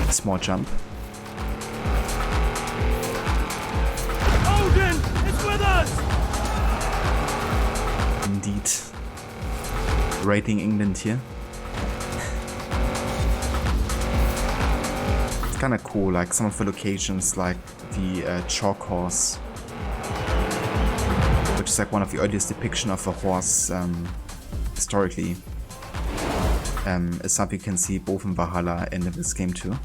Small jump. Odin, it's with us! Indeed. Raiding England here. It's kind of cool, like some of the locations, like the chalk horse, which is like one of the earliest depiction of a horse historically, is something you can see both in Valhalla and in this game too.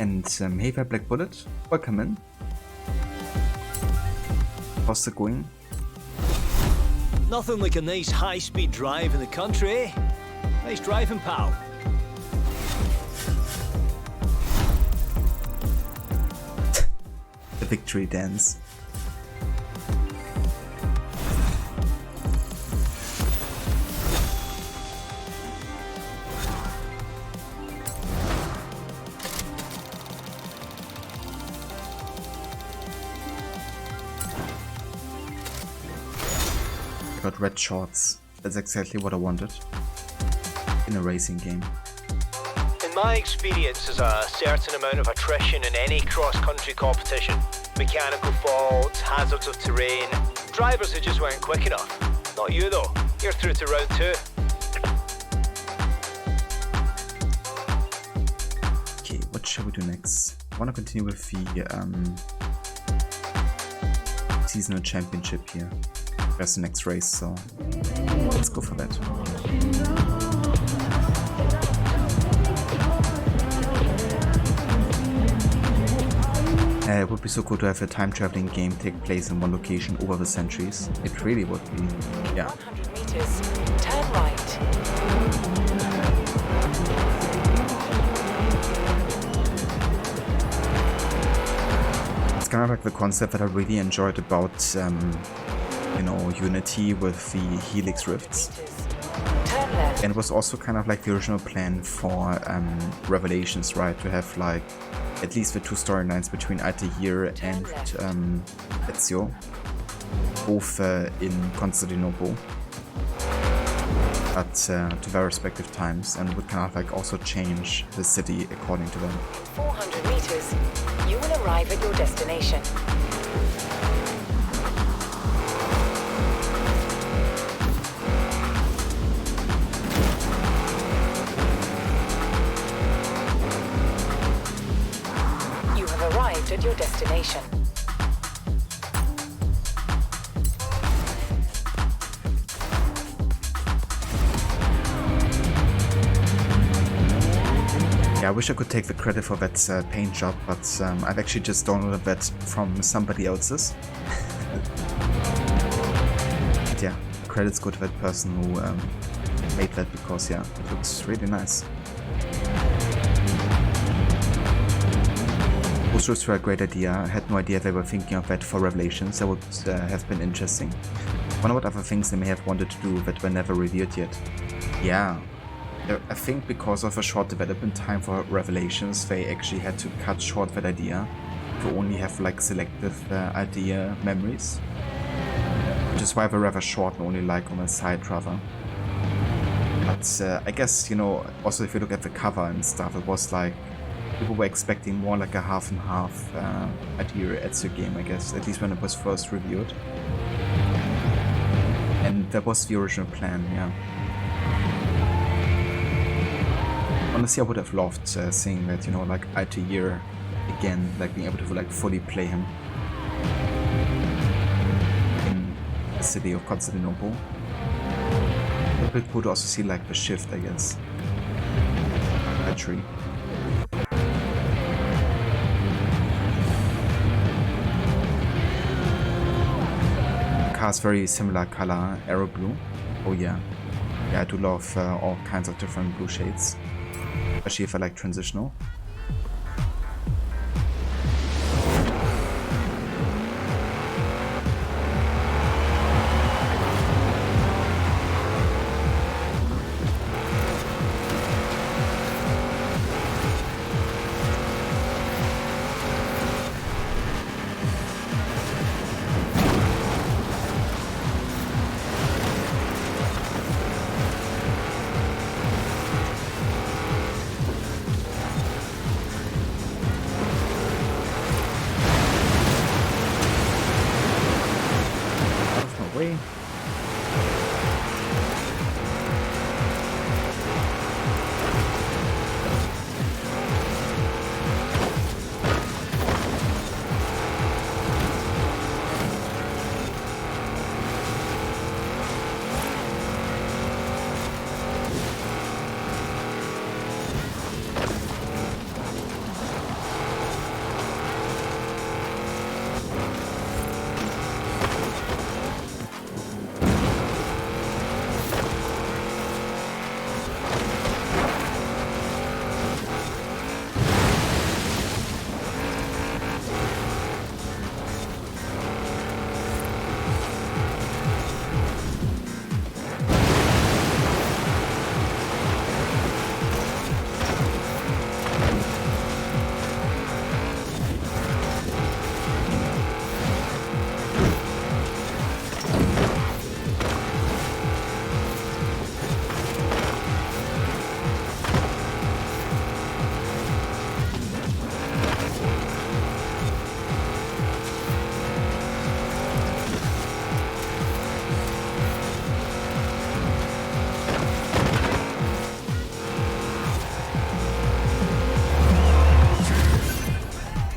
And hey there, Black Bullet, welcome in. How's it going? Nothing like a nice high-speed drive in the country, eh? Nice driving, pal. The victory dance. Got red shorts. That's exactly what I wanted in a racing game. In my experience, there's a certain amount of attrition in any cross-country competition. Mechanical faults, hazards of terrain, drivers who just weren't quick enough. Not you though, you're through to round 2. Okay, what shall we do next? I want to continue with the seasonal championship here. That's the next race, so let's go for that. It would be so cool to have a time-traveling game take place in one location over the centuries. It really would be, yeah. 100 meters, turn right. It's kind of like the concept that I really enjoyed about, you know, Unity with the Helix Rifts. Turn left. And it was also kind of like the original plan for Revelations, right? To have like at least the 2 storylines between Altair and Ezio, both in Constantinople, at to their respective times, and would kind of like also change the city according to them. 400 meters, you will arrive at your destination. You have arrived at your destination. Yeah, I wish I could take the credit for that paint job, but I've actually just downloaded that from somebody else's. But yeah, credits go to that person who made that, because yeah, it looks really nice. Those roofs were a great idea. I had no idea they were thinking of that for Revelations. That would have been interesting. Wonder what other things they may have wanted to do that were never revealed yet. Yeah. I think because of a short development time for Revelations, they actually had to cut short that idea to only have like selective idea memories. Which is why they're rather short and only like on the side rather. But I guess, you know, also if you look at the cover and stuff, it was like people were expecting more like a half and half idea Ezio game, I guess, at least when it was first reviewed. And that was the original plan, yeah. Honestly, I would have loved seeing that, you know, like Altair again, like being able to like fully play him in the city of Constantinople. It would be cool to also see like the shift, I guess. Battery. The car's very similar color, arrow blue. Oh yeah. Yeah, I do love all kinds of different blue shades. Especially if I like transitional.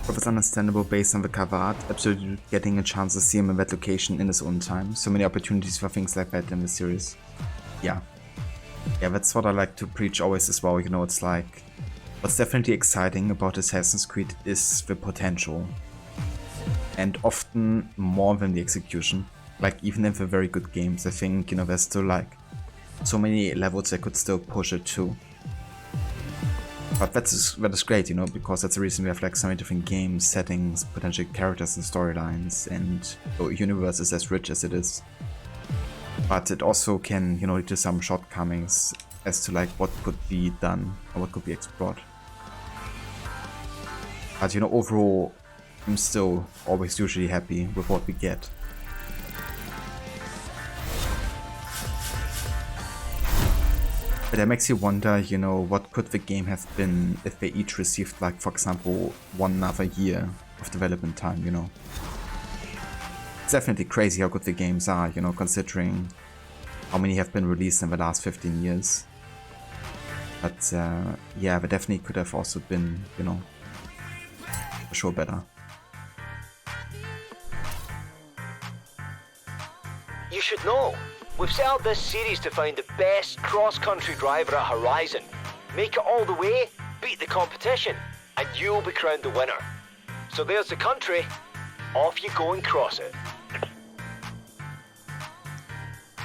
But it's understandable based on the cover art, absolutely getting a chance to see him in that location in his own time. So many opportunities for things like that in the series. Yeah. Yeah, that's what I like to preach always as well, you know, it's like... What's definitely exciting about Assassin's Creed is the potential. And often more than the execution. Like, even in the very good games, I think, you know, there's still like... so many levels I could still push it to. But that is great, you know, because that's the reason we have like so many different games, settings, potential characters and storylines, and the universe is as rich as it is. But it also can, you know, lead to some shortcomings as to like what could be done or what could be explored. But you know, overall, I'm still always usually happy with what we get. But that makes you wonder, you know, what could the game have been if they each received, like, for example, one another year of development time, you know. It's definitely crazy how good the games are, you know, considering how many have been released in the last 15 years. But, yeah, they definitely could have also been, you know, for sure better. You should know. We've set up this series to find the best cross-country driver at Horizon. Make it all the way, beat the competition, and you'll be crowned the winner. So there's the country. Off you go and cross it.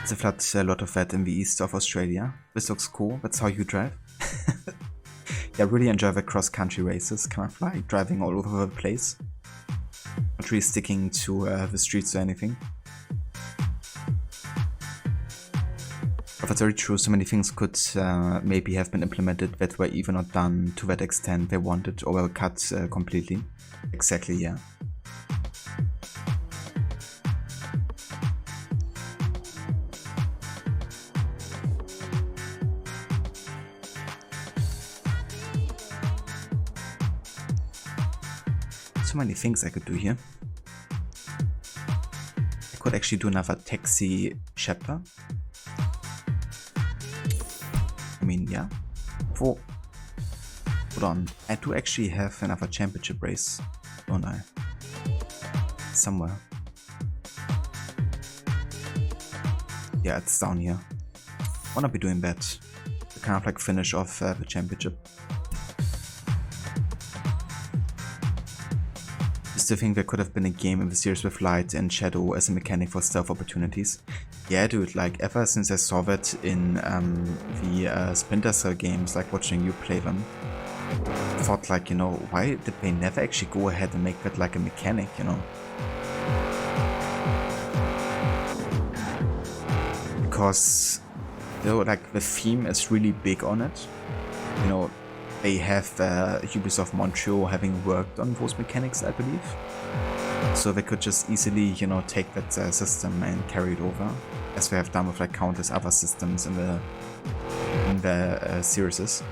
There's a lot of that in the east of Australia. This looks cool. That's how you drive. Yeah, I really enjoy the cross-country races, kind of like driving all over the place. Not really sticking to the streets or anything. But that's very true, so many things could maybe have been implemented that were even not done to that extent they wanted, or were cut completely. Exactly, yeah. So many things I could do here. I could actually do another taxi chapter. I mean, yeah. Hold on. I do actually have another championship race, don't I? Somewhere. Yeah, it's down here. Wanna be doing that. To kind of like finish off the championship. I still think there could have been a game in the series with light and shadow as a mechanic for stealth opportunities. Yeah, dude, like ever since I saw that in the Splinter Cell games, like watching you play them, I thought like, you know, why did they never actually go ahead and make that like a mechanic, you know? Because, you know, like the theme is really big on it. You know, they have Ubisoft Montreal having worked on those mechanics, I believe. So they could just easily, you know, take that system and carry it over, as they have done with like countless other systems in the series.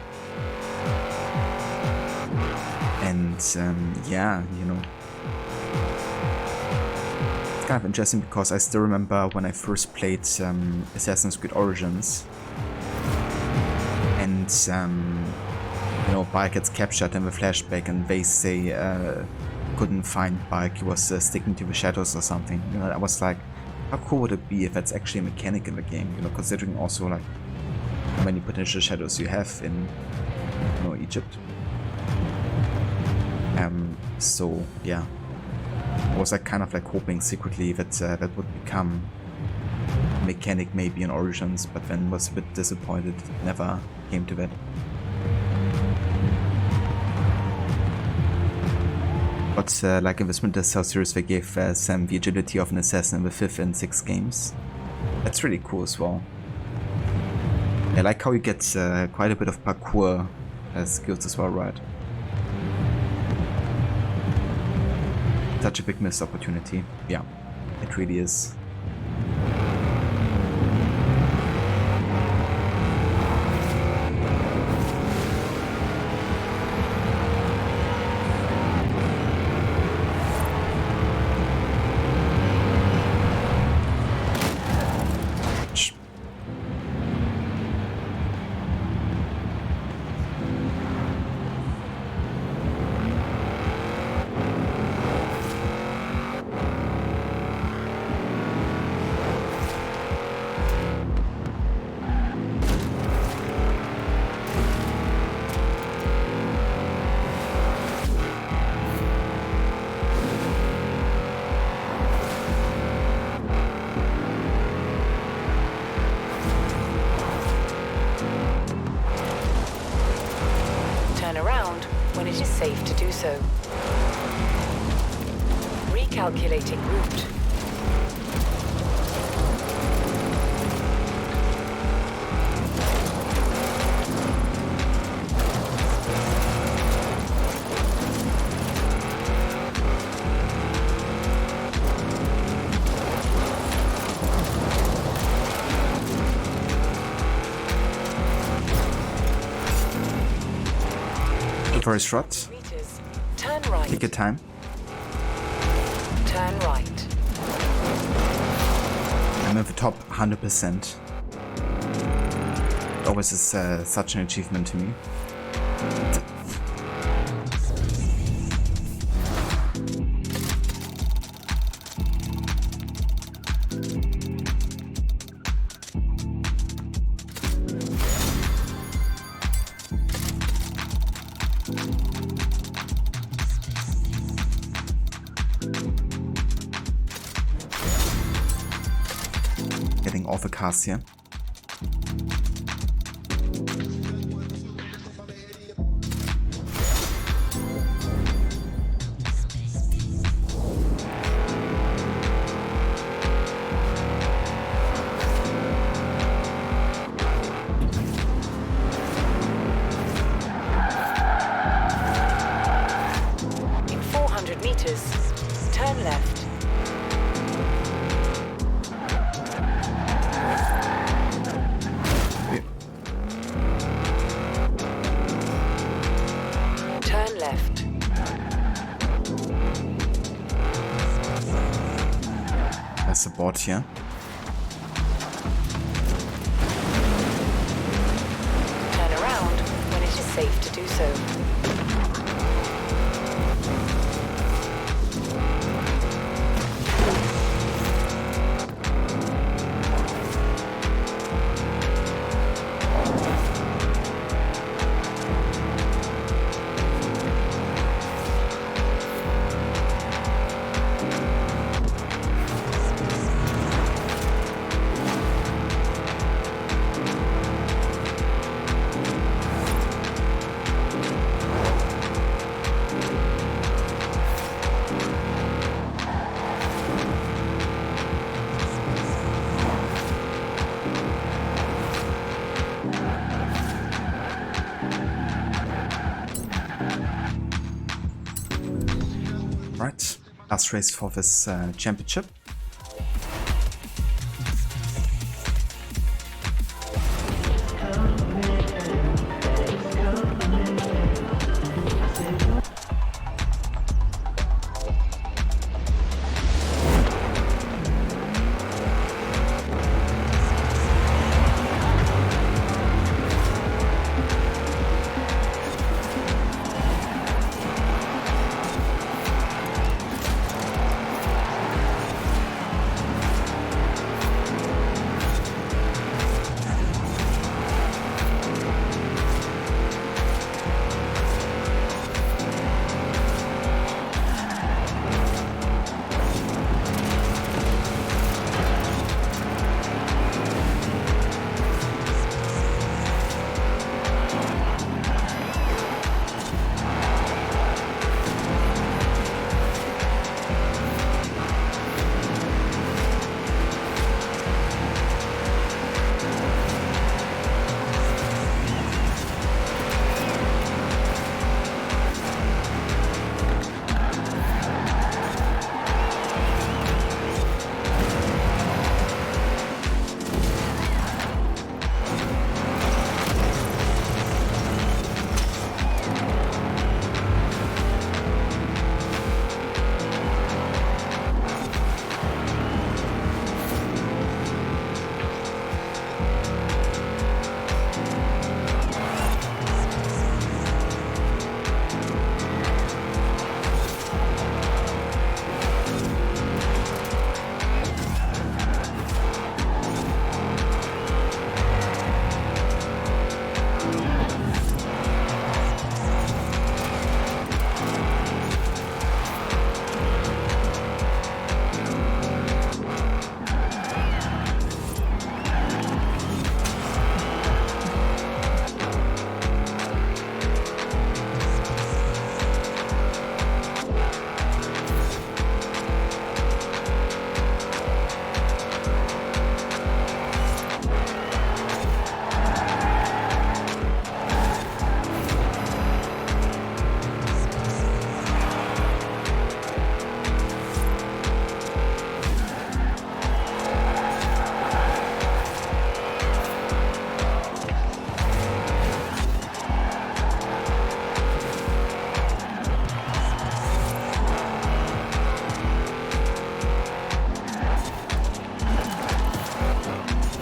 And yeah, you know, it's kind of interesting because I still remember when I first played Assassin's Creed Origins, and you know, Bayek gets captured in the flashback, and they say couldn't find Bayek, he was sticking to the shadows or something. You know, I was like, how cool would it be if that's actually a mechanic in the game? You know, considering also like how many potential shadows you have in, you know, Egypt. So yeah, I was like kind of like hoping secretly that that would become a mechanic maybe in Origins, but then was a bit disappointed it never came to that. But like in the Splinter Cell series, they gave Sam the agility of an assassin in the 5th and 6th games. That's really cool as well. I like how you get quite a bit of parkour skills as well, right? Such a big missed opportunity. Yeah, it really is. so. Recalculating route. First rot. Meters. Turn right. Take your time. Turn right. I'm at the top 100%. It always is such an achievement to me. Getting off the cars here. In 400 meters, turn left. Turn left. There's a board here. Turn around when it is safe to do so. Right. Last race for this championship.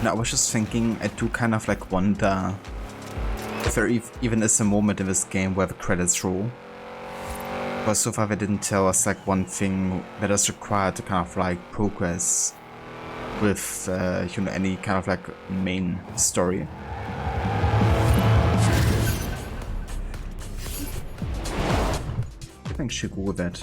No, I was just thinking, I do kind of like wonder if there even is a moment in this game where the credits roll. But so far they didn't tell us like one thing that is required to kind of like progress with you know, any kind of like main story. I think should go with that.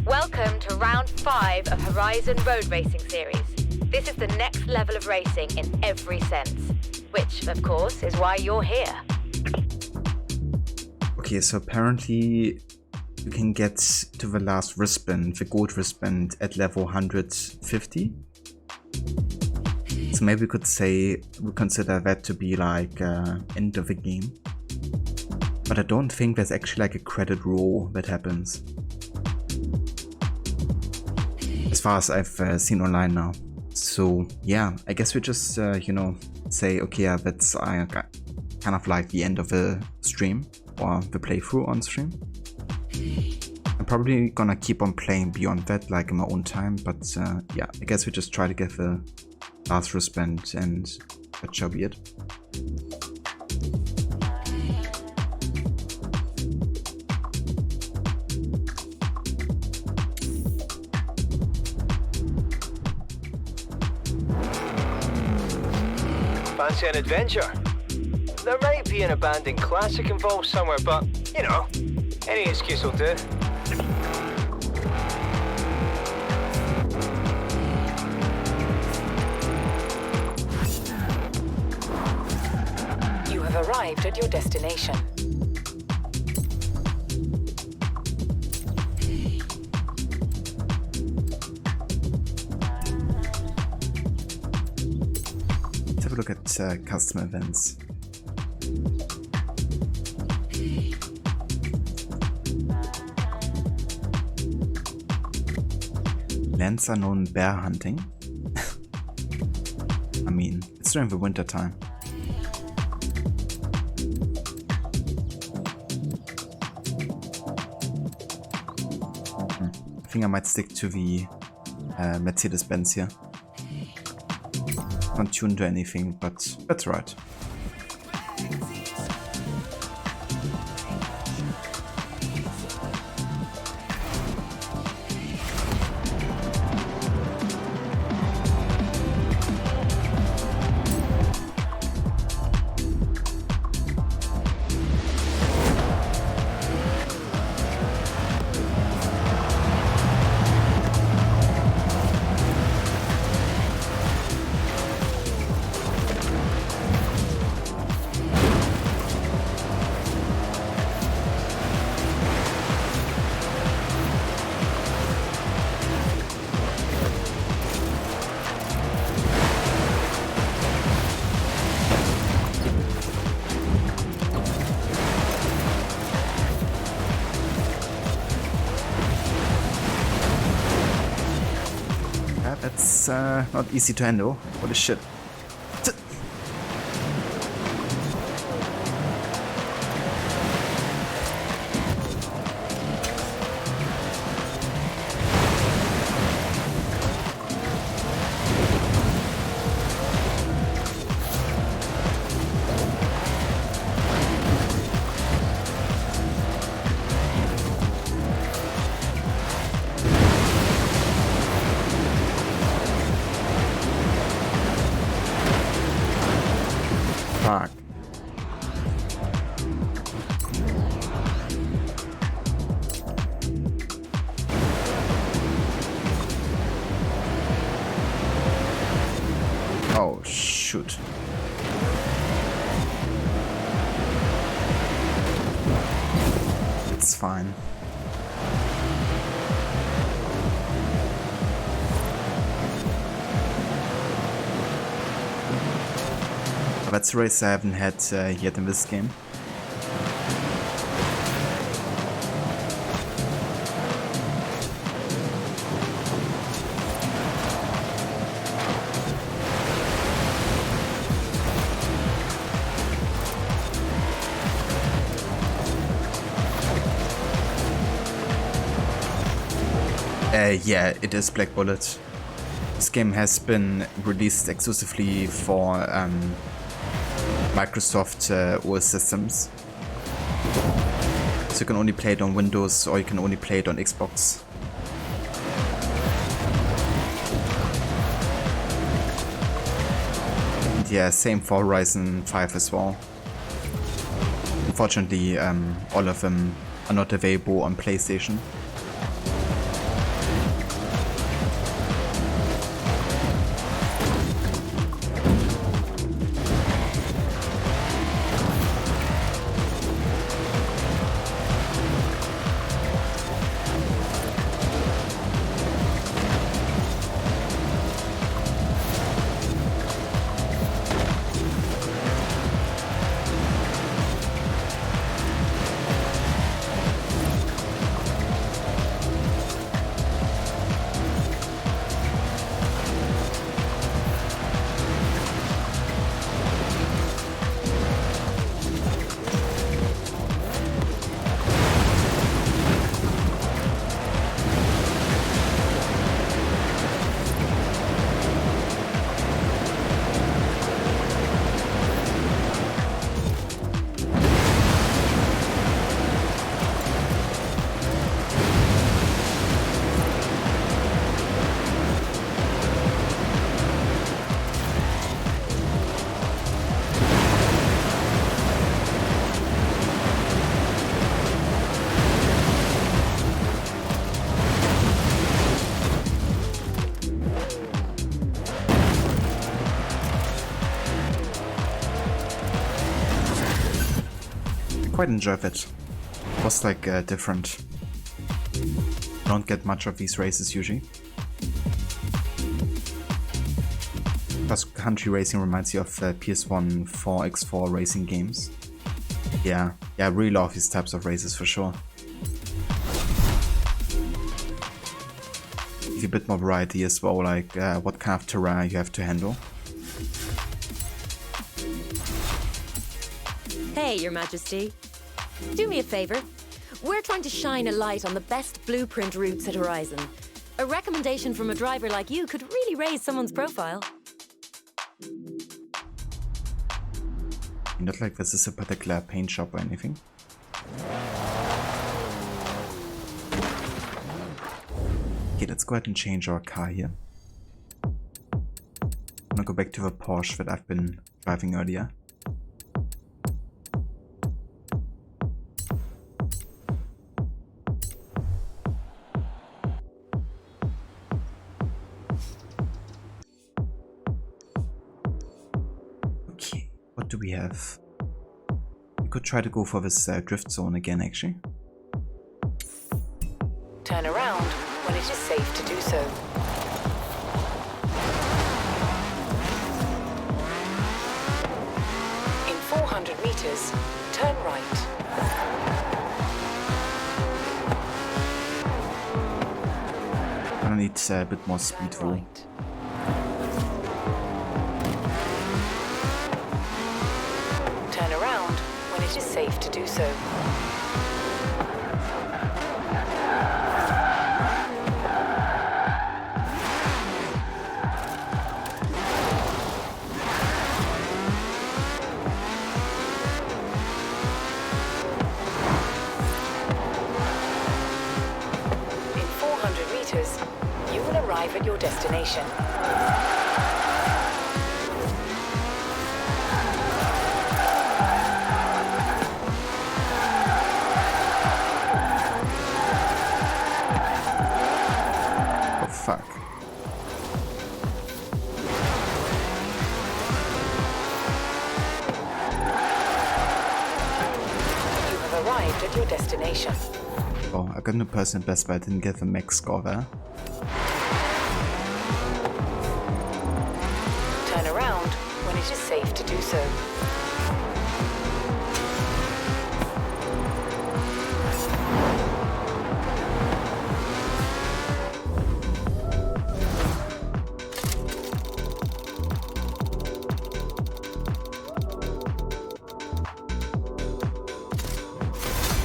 Welcome to round 5 of Horizon Road Racing Series. This is the next level of racing in every sense, which, of course, is why you're here. Okay, so apparently you can get to the last wristband, the gold wristband, at level 150. So maybe we could say we consider that to be like end of the game. But I don't think there's actually like a credit roll that happens, as far as I've seen online now. So yeah, I guess we just you know, say okay, yeah, that's kind of like the end of the stream or the playthrough on stream. I'm probably gonna keep on playing beyond that, like in my own time, but yeah, I guess we just try to get the last wristband and that shall be it. Fancy an adventure? There might be an abandoned classic involved somewhere, but, you know, any excuse will do. You have arrived at your destination. Let's have a look at custom events. Lands unknown bear hunting. I mean, it's during the winter time. I think I might stick to the Mercedes-Benz here. Not tuned to anything, but that's right. That's not easy to handle. Holy shit. Fuck. Oh, shoot. was fine. That's a race I haven't had yet in this game. Yeah, it is Black Bullet. This game has been released exclusively for Microsoft OS systems. So you can only play it on Windows or you can only play it on Xbox. And yeah, same for Horizon 5 as well. Unfortunately, all of them are not available on PlayStation. Quite enjoyed it. It was like different. Don't get much of these races usually. Plus country racing reminds you of PS1 4x4 racing games. Yeah, I really love these types of races for sure. Give you a bit more variety as well, like what kind of terrain you have to handle. Hey, Your Majesty. Do me a favor. We're trying to shine a light on the best blueprint routes at Horizon. A recommendation from a driver like you could really raise someone's profile. Not like this is a particular paint shop or anything. Okay, let's go ahead and change our car here. I'm gonna go back to the Porsche that I've been driving earlier. What do we have? We could try to go for this drift zone again, actually. Turn around when it is safe to do so. In 400 meters, turn right. I need a bit more speed though. Right. Turn around when it is safe to do so. In 400 meters, you will arrive at your destination. Fuck. You have arrived at your destination. Oh, I got no personal best, but I didn't get the max score there. Turn around when it is safe to do so.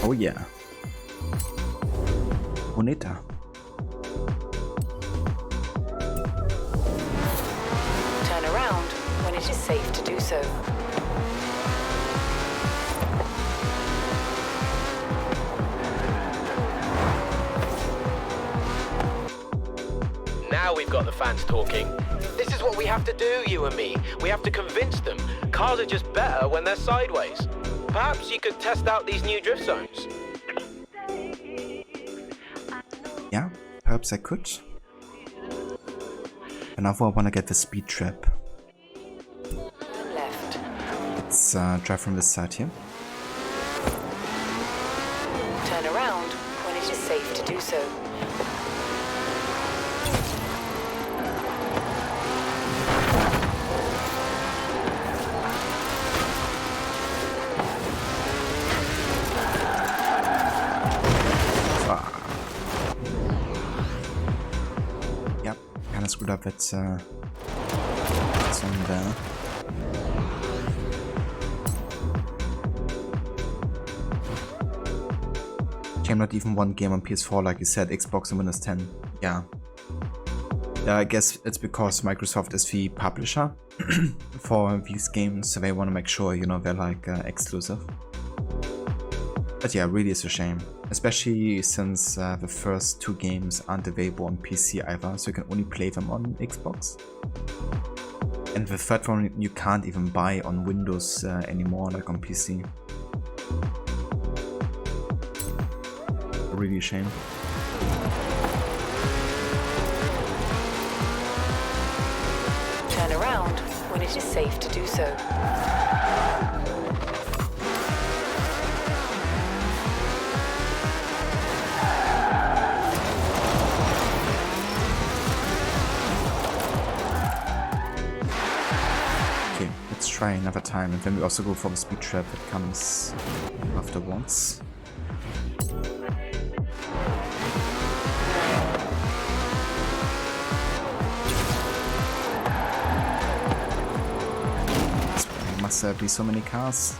Oh yeah. Bonita. Turn around when it is safe to do so. Now we've got the fans talking. This is what we have to do, you and me. We have to convince them. Cars are just better when they're sideways. Perhaps you could test out these new drift zones. Yeah, perhaps I could. And now I wanna get the speed trap. Turn left. Let's drive from this side here. Turn around when it is safe to do so. Yep, kinda screwed up that zone there. Came not even one game on PS4, like you said, Xbox and Windows 10. Yeah. Yeah, I guess it's because Microsoft is the publisher for these games, so they want to make sure, you know, they're like exclusive. But yeah, really is a shame. Especially since the first two games aren't available on PC either, so you can only play them on Xbox. And the third one you can't even buy on Windows anymore, like on PC. Really a shame. Turn around when it is safe to do so. Okay, let's try another time, and then we also go for the speed trap that comes afterwards. Must there be so many cars?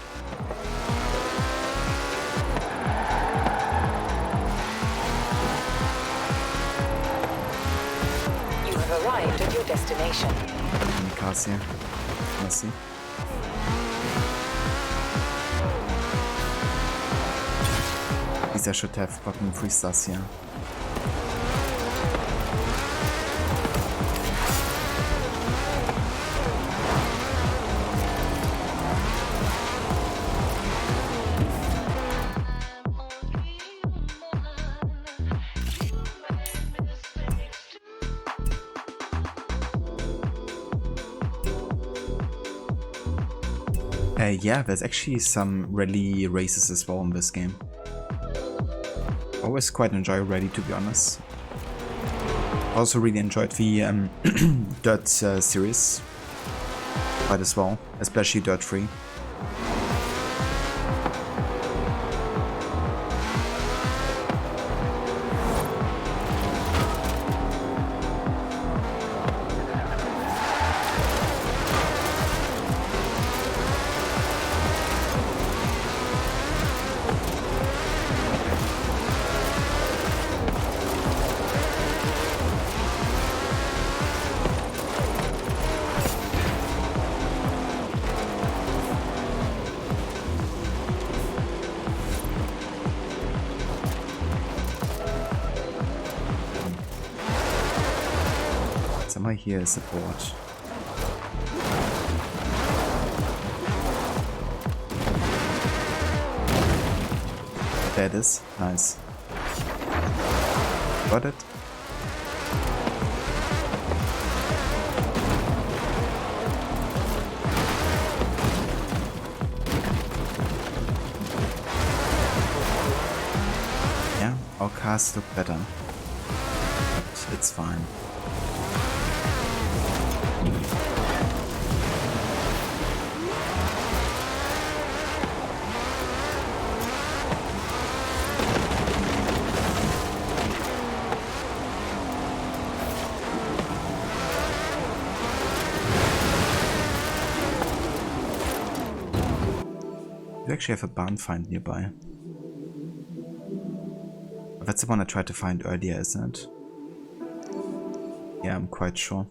You have arrived at your destination. Many cars here. Let's see. At least I should have gotten 3 stars here. Yeah, there's actually some rally races as well in this game. Always quite enjoy rally, to be honest. Also really enjoyed the Dirt series quite as well, especially Dirt 3. Somewhere here is a board. There it is. Nice. Got it. Yeah, cars look better, but it's fine. You actually have a barn find nearby. That's the one I tried to find earlier, isn't it? Yeah, I'm quite sure.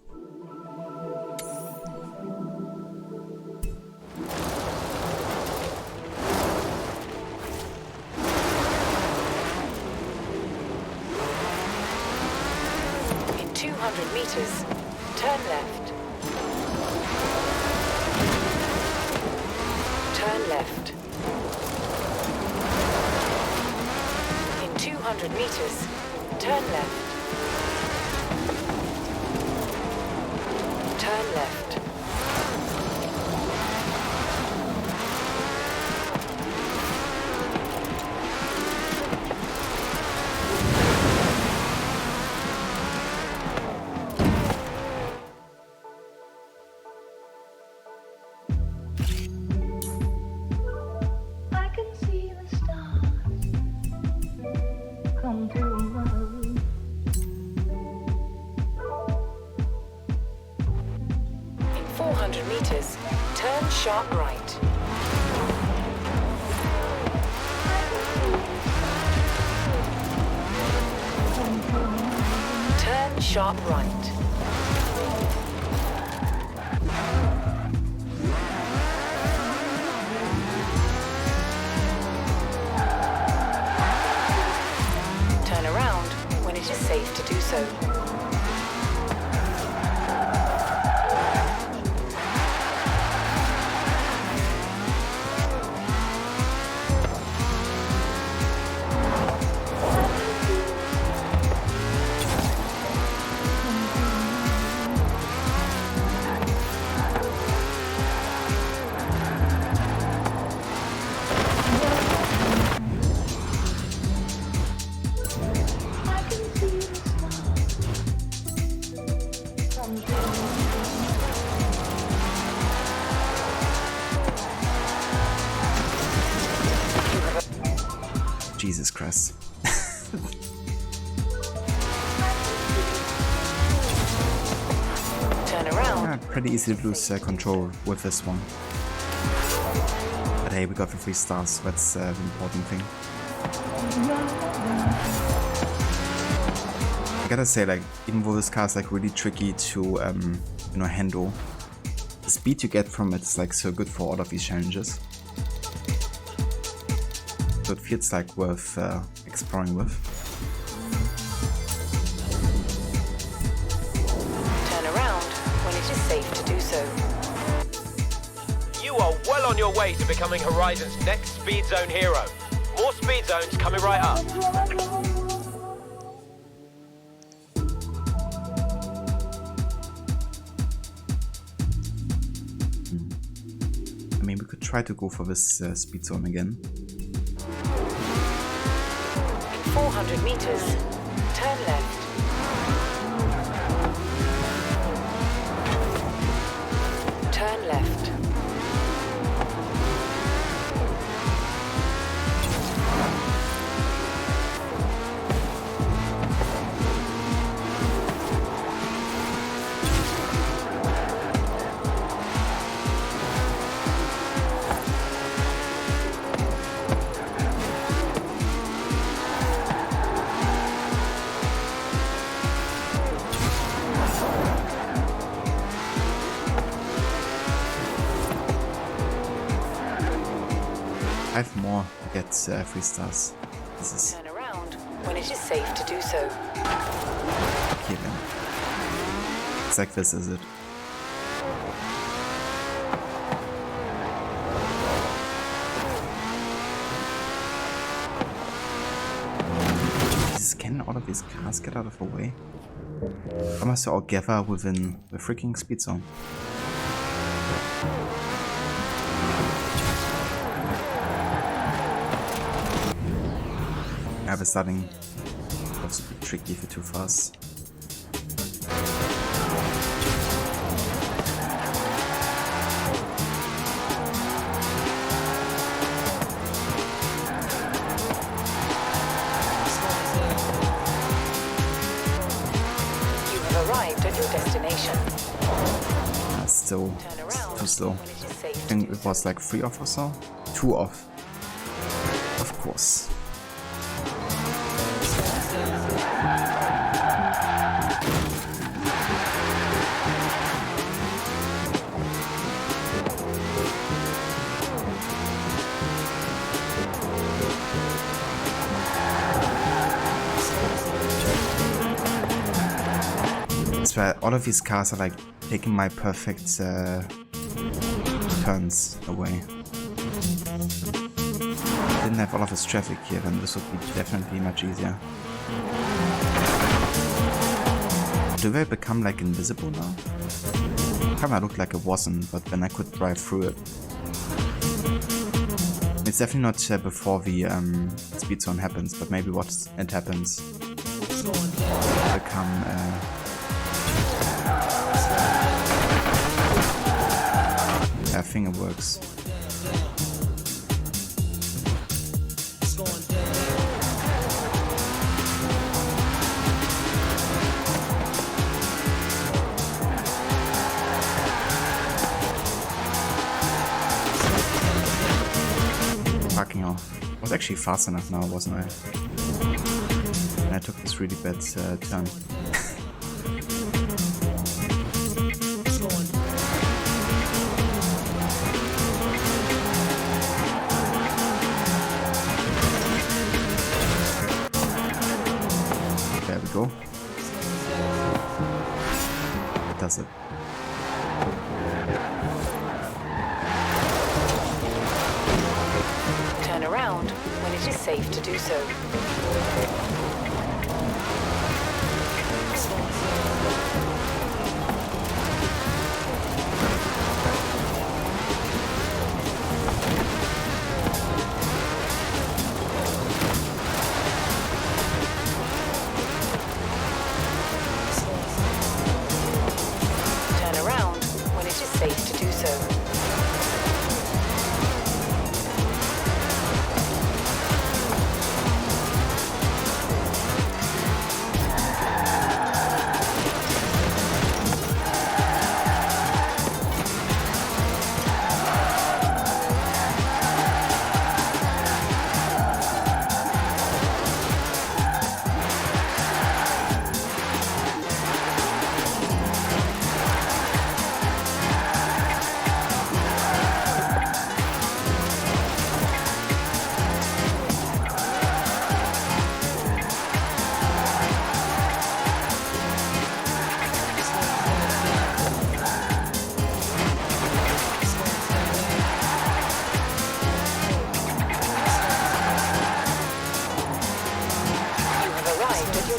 In 200 meters, turn left. Turn left. In 200 meters, turn left. Turn left. I can see the stars come through my room. In 400 meters, turn sharp right. Turn sharp right. Turn around when it is safe to do so. I can see the stars come through. Jesus Christ. Turn around. Yeah, pretty easy to lose control with this one. But hey, we got the 3 stars, that's the important thing. I gotta say, like, even though this car is like really tricky to, you know, handle, the speed you get from it is like so good for all of these challenges. So it feels like worth exploring with. Turn around when it is safe to do so. You are well on your way to becoming Horizon's next speed zone hero. More speed zones coming right up. I mean, we could try to go for this speed zone again. In 400 meters, turn left. Turn left. I have more to get 3 stars. This is Turn around when it is safe to do so. here then. It's like this, is it? Jesus, can all of these cars get out of the way? Why must they all gather within the freaking speed zone? Yeah, we're starting tricky if you're too fast. You have arrived at your destination. That's still Turn around too slow. when it is safe I to think do it was like 3 off or so. 2 off. Of course. I swear, all of these cars are like taking my perfect turns away. Didn't have all of this traffic here, then this would be definitely much easier. Do they become like invisible now? Kinda looked like it wasn't, but then I could drive through it. It's definitely not before the speed zone happens, but maybe once it happens, become I think it works. Fucking hell. I was actually fast enough now, wasn't I? And I took this really bad turn. There we go. That does it. turn around when it is safe to do so. Turn around when it is safe to do so.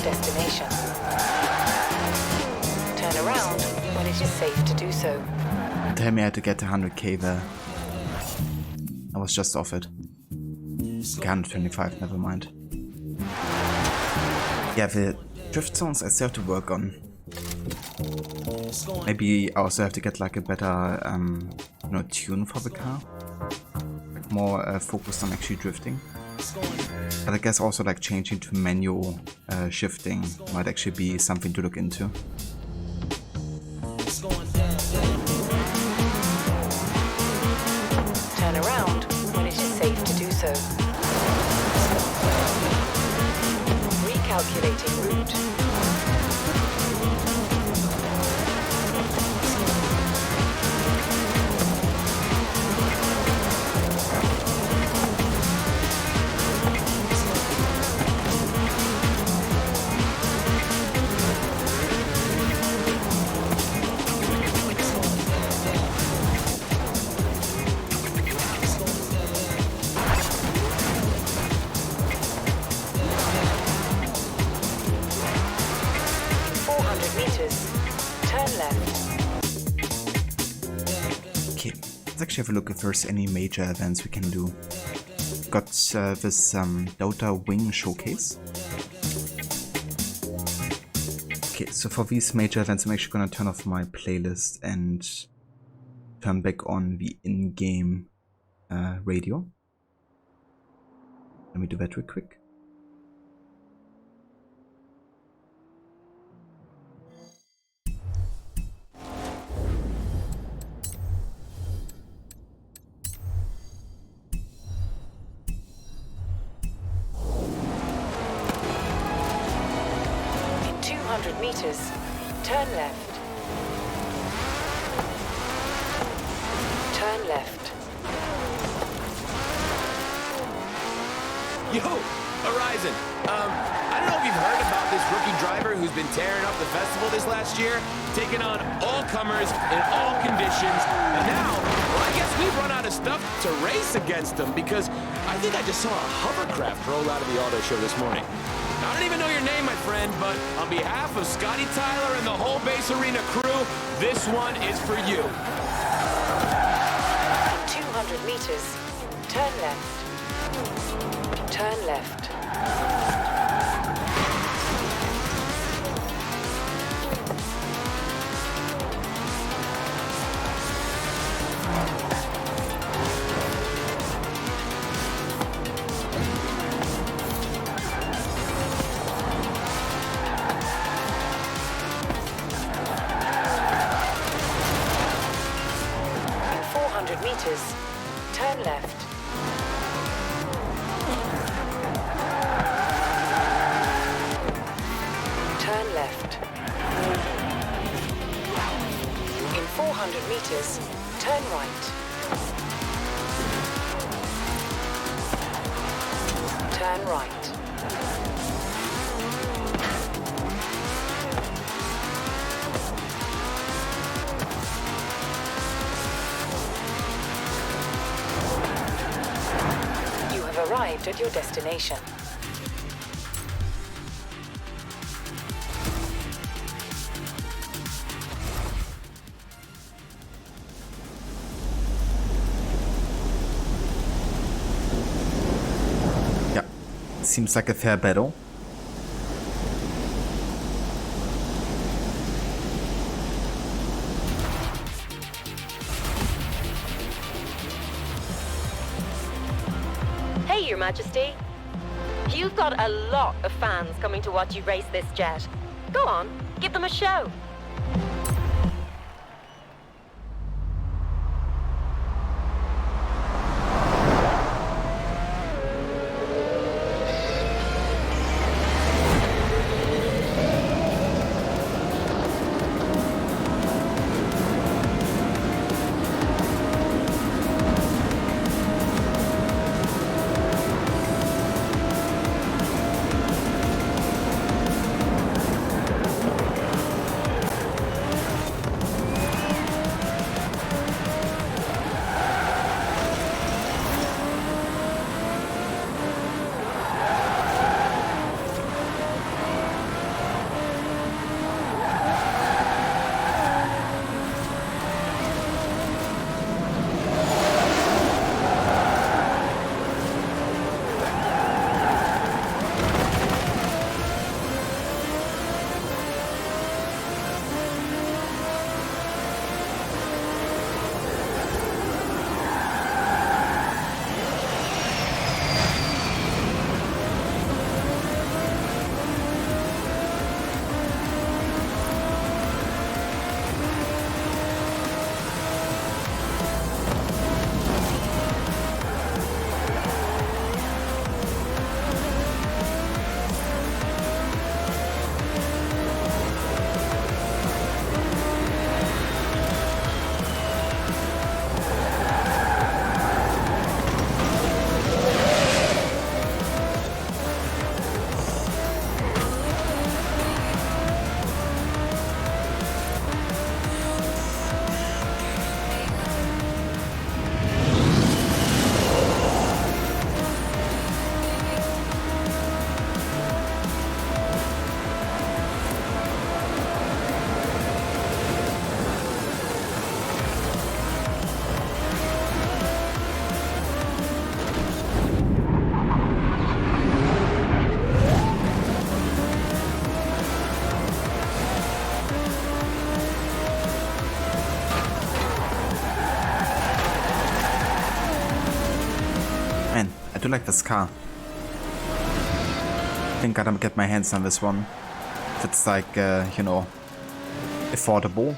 Destination. Turn around when it is safe to do so. Tell me I had to get to 100k there. I was just off it. Okay, 125, never mind. Yeah, the drift zones I still have to work on. Maybe I also have to get like a better tune for the car. Like more focused on actually drifting. But I guess also like changing to manual shifting might actually be something to look into. Turn around when it is safe to do so. Recalculating route. Let's actually have a look if there's any major events we can do. Got this Dota Wing Showcase. Okay, so for these major events, I'm actually gonna turn off my playlist and turn back on the in-game radio. Let me do that real quick. In 200 meters, turn left. Turn left. Yo, Horizon. I don't know if you've heard about this rookie driver who's been tearing up the festival this last year, taking on all comers in all conditions, and now, well, I guess we've run out of stuff to race against him because I think I just saw a hovercraft roll out of the auto show this morning. I don't even know your name, my friend, but on behalf of Scotty Tyler and the whole Base Arena crew, this one is for you. In 200 meters, turn left. Turn left. In 400 meters, turn left. Turn left. In 400 meters, turn right. Turn right. You have arrived at your destination. Seems like a fair battle. Hey, Your Majesty. You've got a lot of fans coming to watch you race this jet. Go on, give them a show. I do like this car. I think I'm gonna get my hands on this one. If it's like, you know, affordable.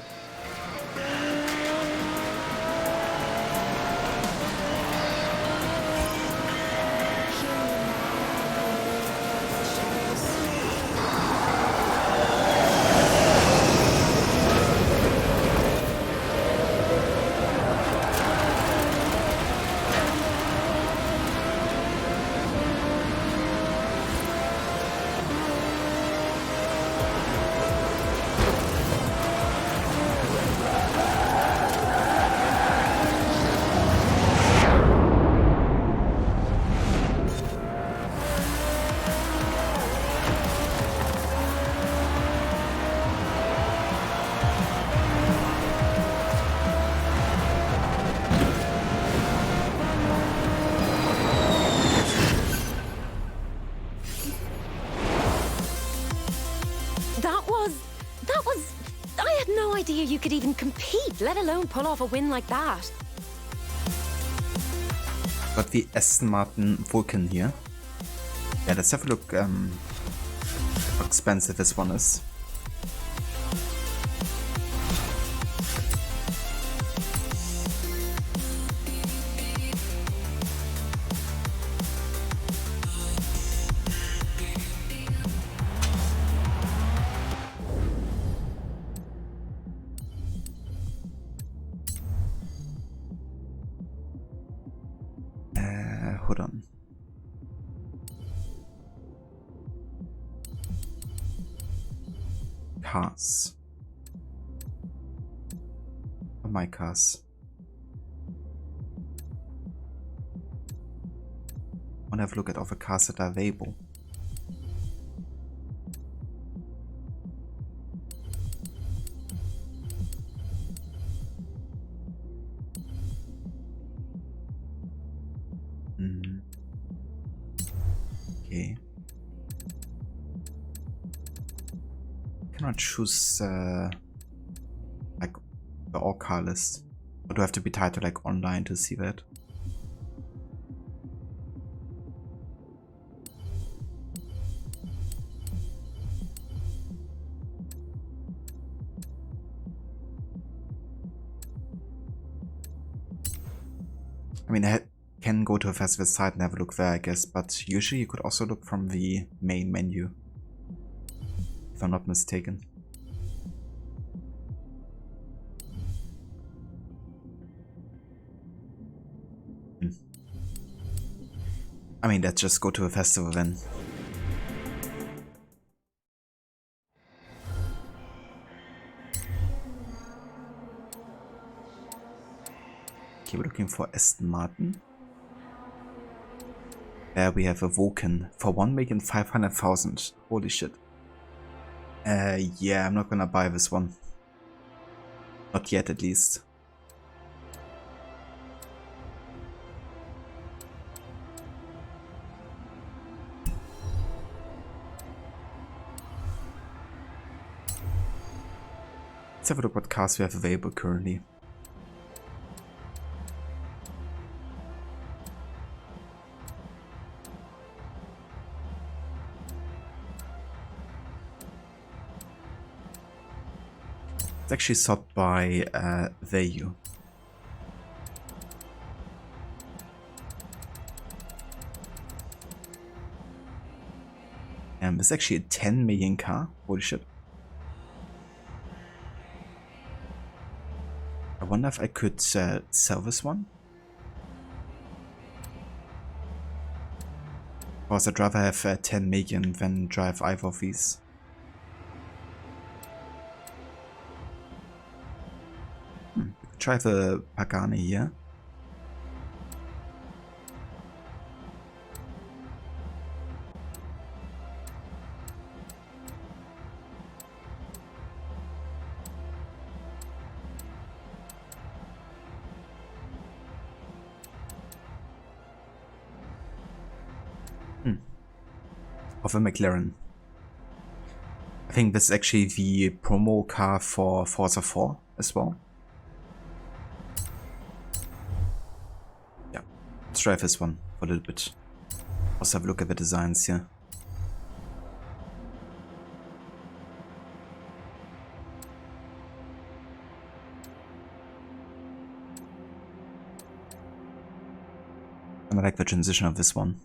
You could even compete, let alone pull off a win like that. Got the Aston Martin Vulcan here. Yeah, let's have a look how expensive this one is. Hold on. Cars. Oh, my cars. I want to have a look at all the cars that are available. Okay. Cannot choose like the all car list. Or do I have to be tied to like online to see that? I mean, I can go to a festival site and have a look there, I guess, but usually you could also look from the main menu, if I'm not mistaken. I mean, let's just go to a festival then. Okay, we're looking for Aston Martin. There we have a Vulcan for 1,500,000. Holy shit. Yeah, I'm not gonna buy this one. Not yet, at least. Let's have a look what cars we have available currently. It's actually sorted by value. It's actually a 10 million car. Holy shit. I wonder if I could sell this one. Because I'd rather have 10 million than drive either of these. Try the Pagani here. Of a McLaren. I think this is actually the promo car for Forza 4 as well. Yeah, let's drive this one for a little bit. Also have a look at the designs here. And I like the transition of this one.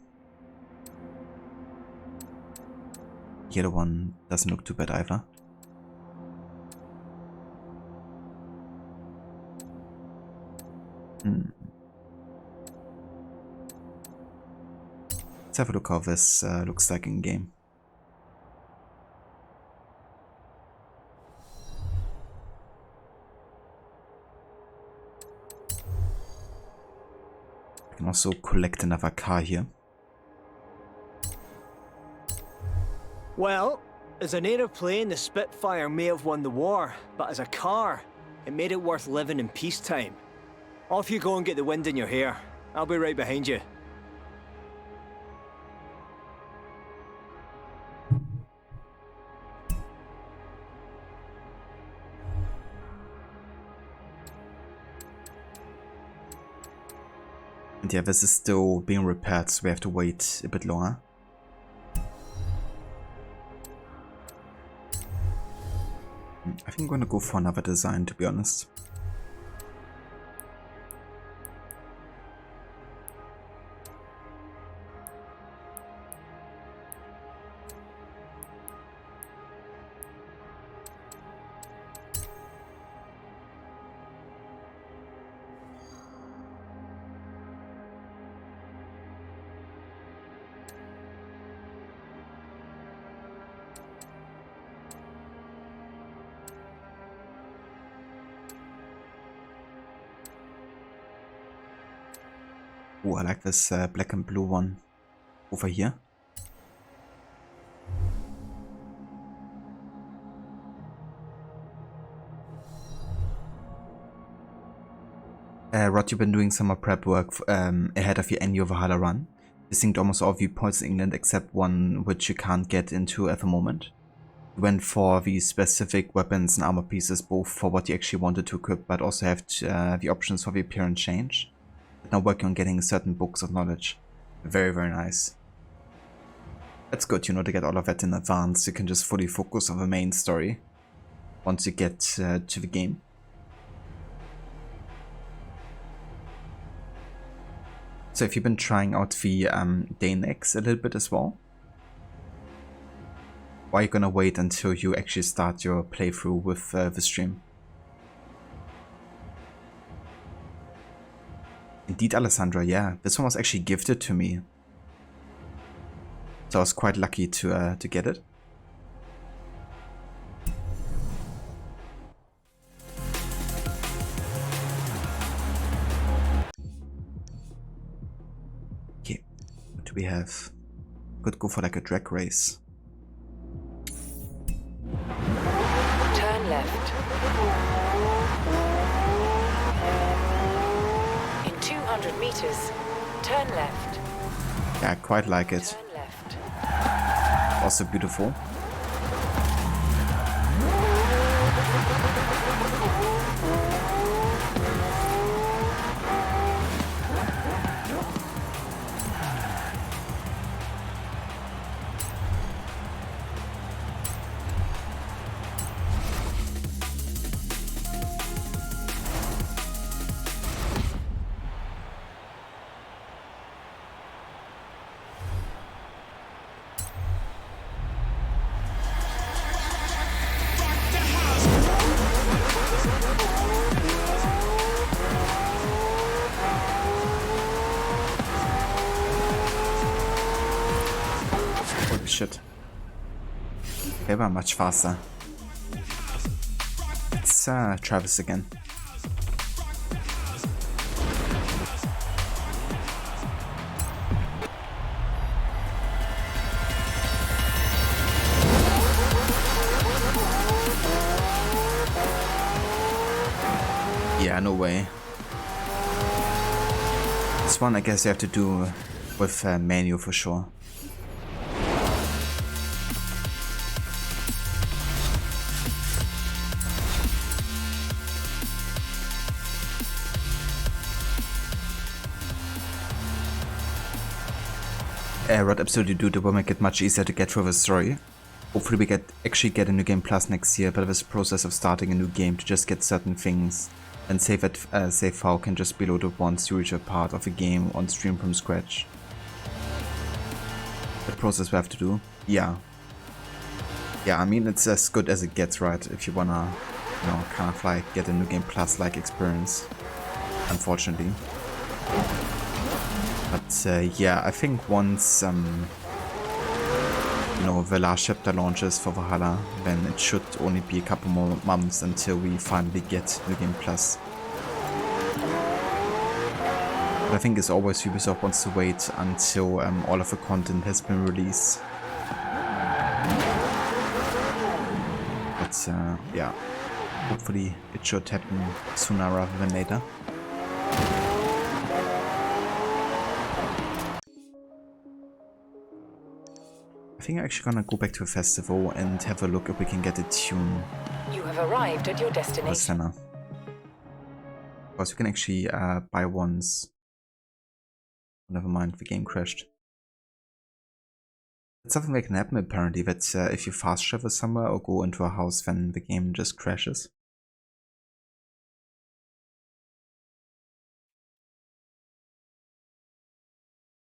The other one doesn't look too bad either. Let's have a look how this looks like in game. I can also collect another car here. Well, as an aeroplane, the Spitfire may have won the war, but as a car, it made it worth living in peacetime. Off you go and get the wind in your hair. I'll be right behind you. And yeah, this is still being repaired, so we have to wait a bit longer. I think I'm gonna go for another design, to be honest. Oh, I like this black and blue one over here. Rod, you've been doing summer prep work ahead of your annual Valhalla run. You synced almost all viewpoints in England except one which you can't get into at the moment. You went for the specific weapons and armor pieces, both for what you actually wanted to equip, but also have the options for the appearance change. Now working on getting certain books of knowledge. Very, very nice. That's good, you know, to get all of that in advance. You can just fully focus on the main story once you get to the game. So if you've been trying out the Danex a little bit as well, why are you gonna wait until you actually start your playthrough with the stream? Indeed, Alessandra, yeah. This one was actually gifted to me. So I was quite lucky to get it. Okay, what do we have? Could go for like a drag race. Turn left. In 200 meters, turn left. Yeah, I quite like it. Turn left. Also beautiful. Shit. They were much faster. Let's try this again. Yeah, no way. This one I guess you have to do with manual for sure. What absolutely do, they will make it much easier to get through the story. Hopefully we actually get a new game plus next year, but this process of starting a new game to just get certain things and save file can just be loaded once you reach a part of a game on stream from scratch. The process we have to do, yeah. Yeah, I mean it's as good as it gets, right? If you wanna, you know, kind of like get a new game plus like experience, unfortunately. But yeah, I think once you know, the last chapter launches for Valhalla, then it should only be a couple more months until we finally get New Game Plus. But I think as always Ubisoft wants to wait until all of the content has been released. But yeah, hopefully it should happen sooner rather than later. I think I'm actually gonna go back to a festival and have a look if we can get a tune. You have arrived at your destination. Senna. Because you can actually buy ones. Never mind, the game crashed. It's something that can happen apparently, that if you fast travel somewhere or go into a house, then the game just crashes.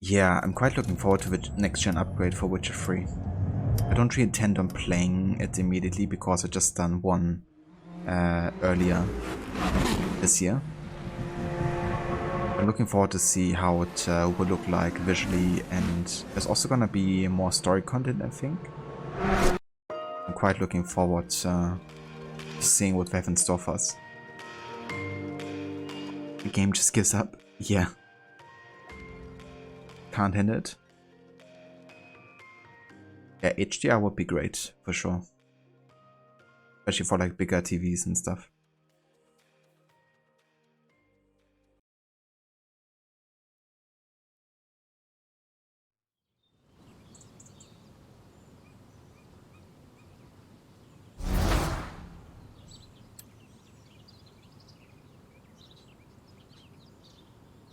Yeah, I'm quite looking forward to the next gen upgrade for Witcher 3. I don't really intend on playing it immediately because I just done one earlier this year. I'm looking forward to see how it will look like visually, and there's also gonna be more story content, I think. I'm quite looking forward to seeing what they have in store for us. The game just gives up. Yeah. Can't handle it. Yeah, HDR would be great, for sure. Especially for like bigger TVs and stuff.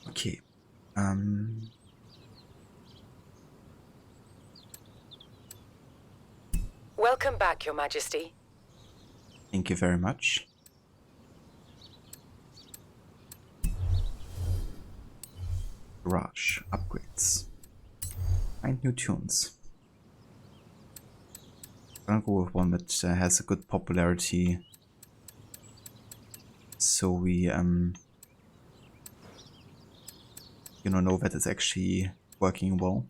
Okay. Welcome back, Your Majesty. Thank you very much. Garage upgrades. Find new tunes. I'm gonna go with one that has a good popularity, so we you know that it's actually working well.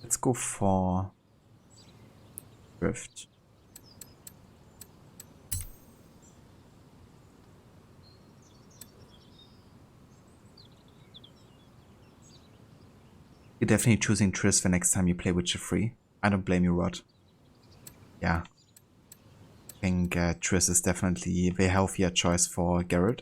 Let's go for Drift. You're definitely choosing Triss the next time you play Witcher 3. I don't blame you, Rod. Yeah. I think Triss is definitely the healthier choice for Geralt.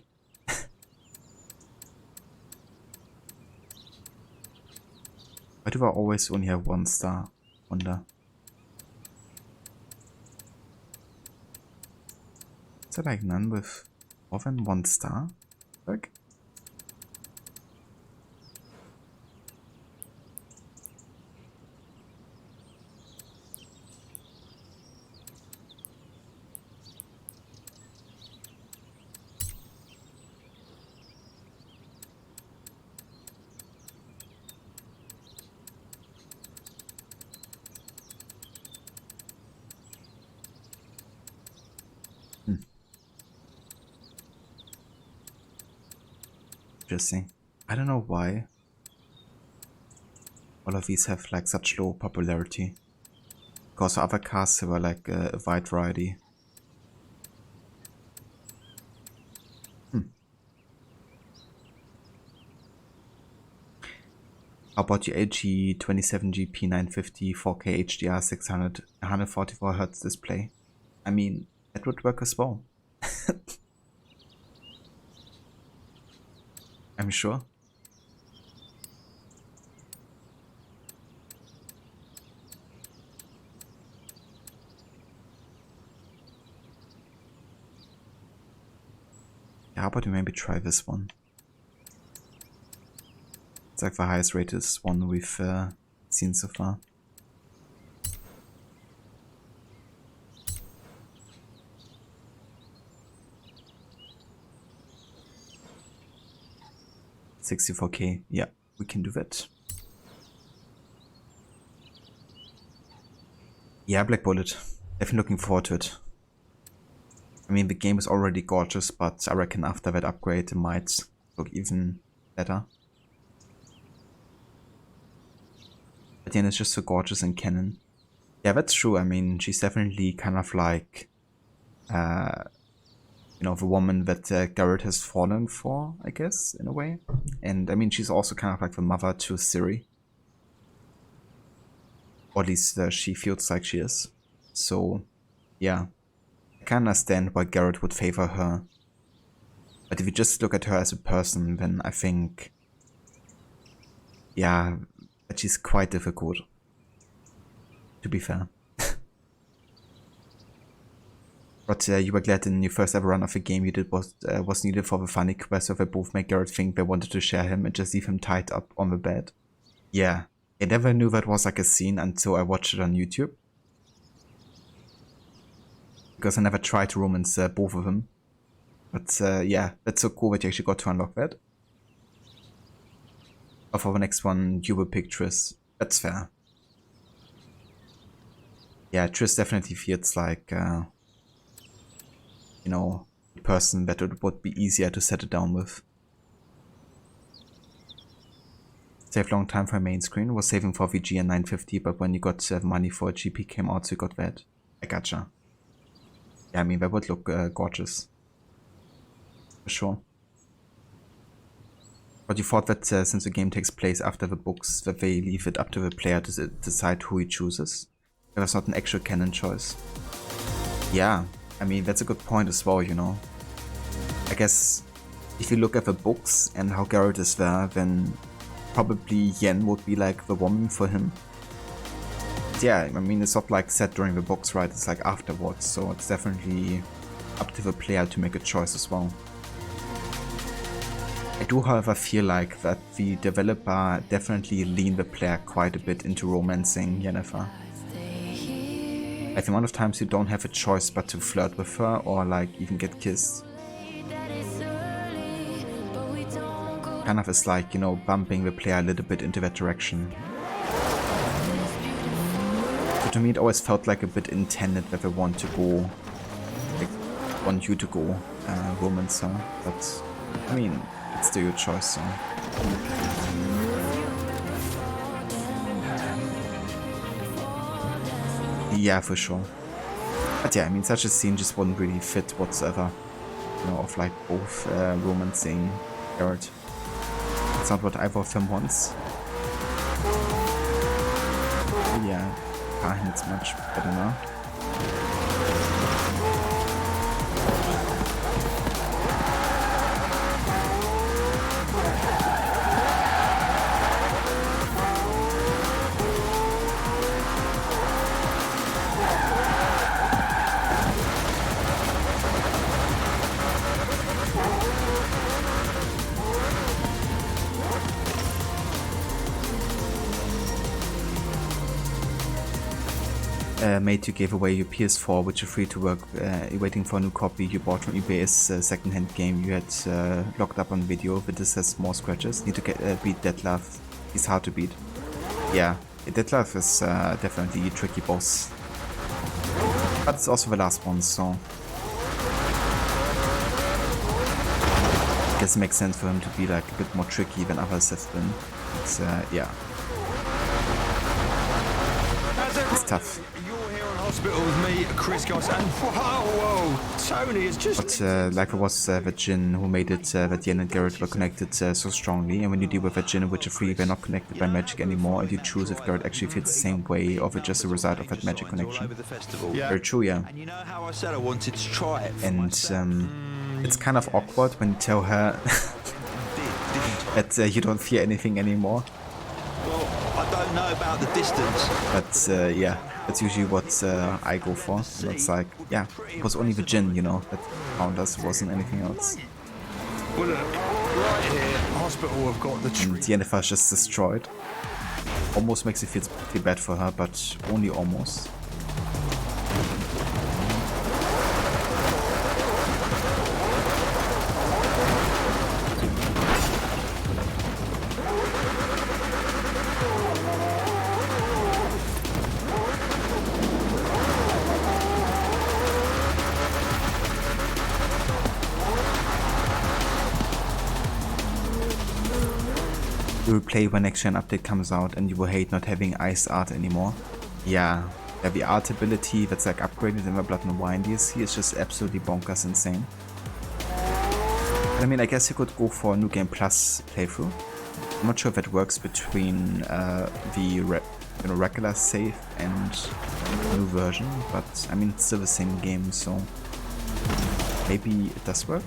Why do I always only have 1 star? Wonder. Is there like none with more than 1 star? Like? Interesting. I don't know why all of these have like such low popularity. Because other casts were like a wide variety. How about your LG 27GP 950 4K HDR 600 144Hz display? I mean, that would work as well. I'm sure. Yeah, how about you maybe try this one? It's like the highest rated one we've seen so far. $64K, yeah, we can do that. Yeah, Black Bullet. Definitely looking forward to it. I mean, the game is already gorgeous, but I reckon after that upgrade it might look even better. But yeah, it's just so gorgeous in canon. Yeah, that's true. I mean, she's definitely kind of like, you know, the woman that Garrett has fallen for, I guess, in a way. And I mean, she's also kind of like the mother to Ciri. Or at least she feels like she is. So, yeah. I can understand why Garrett would favor her. But if you just look at her as a person, then I think, yeah, that she's quite difficult. To be fair. But you were glad in your first ever run of a game you did was needed for the funny quest, so they both make Garrett think they wanted to share him and just leave him tied up on the bed. Yeah, I never knew that was like a scene until I watched it on YouTube. Because I never tried to romance both of them. But yeah, that's so cool that you actually got to unlock that. But for the next one, you will pick Triss. That's fair. Yeah, Triss definitely feels like, you know, a person that it would be easier to settle down with. Saved long time for a main screen, was saving for VG and 950, but when you got money for a GP came out, so you got that. I gotcha. Yeah, I mean, that would look gorgeous. For sure. But you thought that since the game takes place after the books, that they leave it up to the player to decide who he chooses. There was not an actual canon choice. Yeah, I mean, that's a good point as well, you know. I guess if you look at the books and how Garrett is there, then probably Yen would be like the woman for him. But yeah, I mean, it's not like set during the books, right? It's like afterwards, so it's definitely up to the player to make a choice as well. I do, however, feel like that the developer definitely leaned the player quite a bit into romancing Yennefer. Like the amount of times you don't have a choice but to flirt with her or like even get kissed. Kind of is like, you know, bumping the player a little bit into that direction. So to me it always felt like a bit intended that they want to go, like, want you to go romance her, but I mean, it's still your choice, so. Yeah, for sure. But yeah, I mean, such a scene just wouldn't really fit whatsoever. You know, of like both romancing Garrett. It's not what either of them wants. Yeah, Kahin's much better now. Mate, you gave away your PS4, which are free to work, waiting for a new copy you bought from eBay is a second-hand game you had locked up on video, but this has more scratches. Need to beat Detlef. He's hard to beat. Yeah, Detlef is definitely a tricky boss. But it's also the last one, so I guess it makes sense for him to be like a bit more tricky than others have been. It's yeah. It's tough. Hospital with me, Chris Goss, and whoa, Tony is just. But like it was the Jinn who made it that Yen and Garrett were connected so strongly, and when you deal with a Jinn in Witcher 3, they're not connected by magic anymore, and you choose if Garrett actually feels the same way, or if it's just a result of that magic connection. Yeah. Very true, yeah. And you know how I said I wanted to try it. And it's kind of awkward when you tell her that you don't fear anything anymore. Well, I don't know about the distance. But yeah. That's usually what I go for. And it's like, yeah, it was only the Jinn, you know, that found us, it wasn't anything else. Well, look, right here, hospital have got the And the Yennefer is just destroyed. Almost makes you feel bad for her, but only almost. You will play when next gen update comes out and you will hate not having ice art anymore. Yeah, the art ability that's like upgraded in the Blood and Wine DLC is just absolutely bonkers insane. I mean, I guess you could go for a New Game Plus playthrough. I'm not sure if it works between the regular save and new version, but I mean, it's still the same game, so maybe it does work.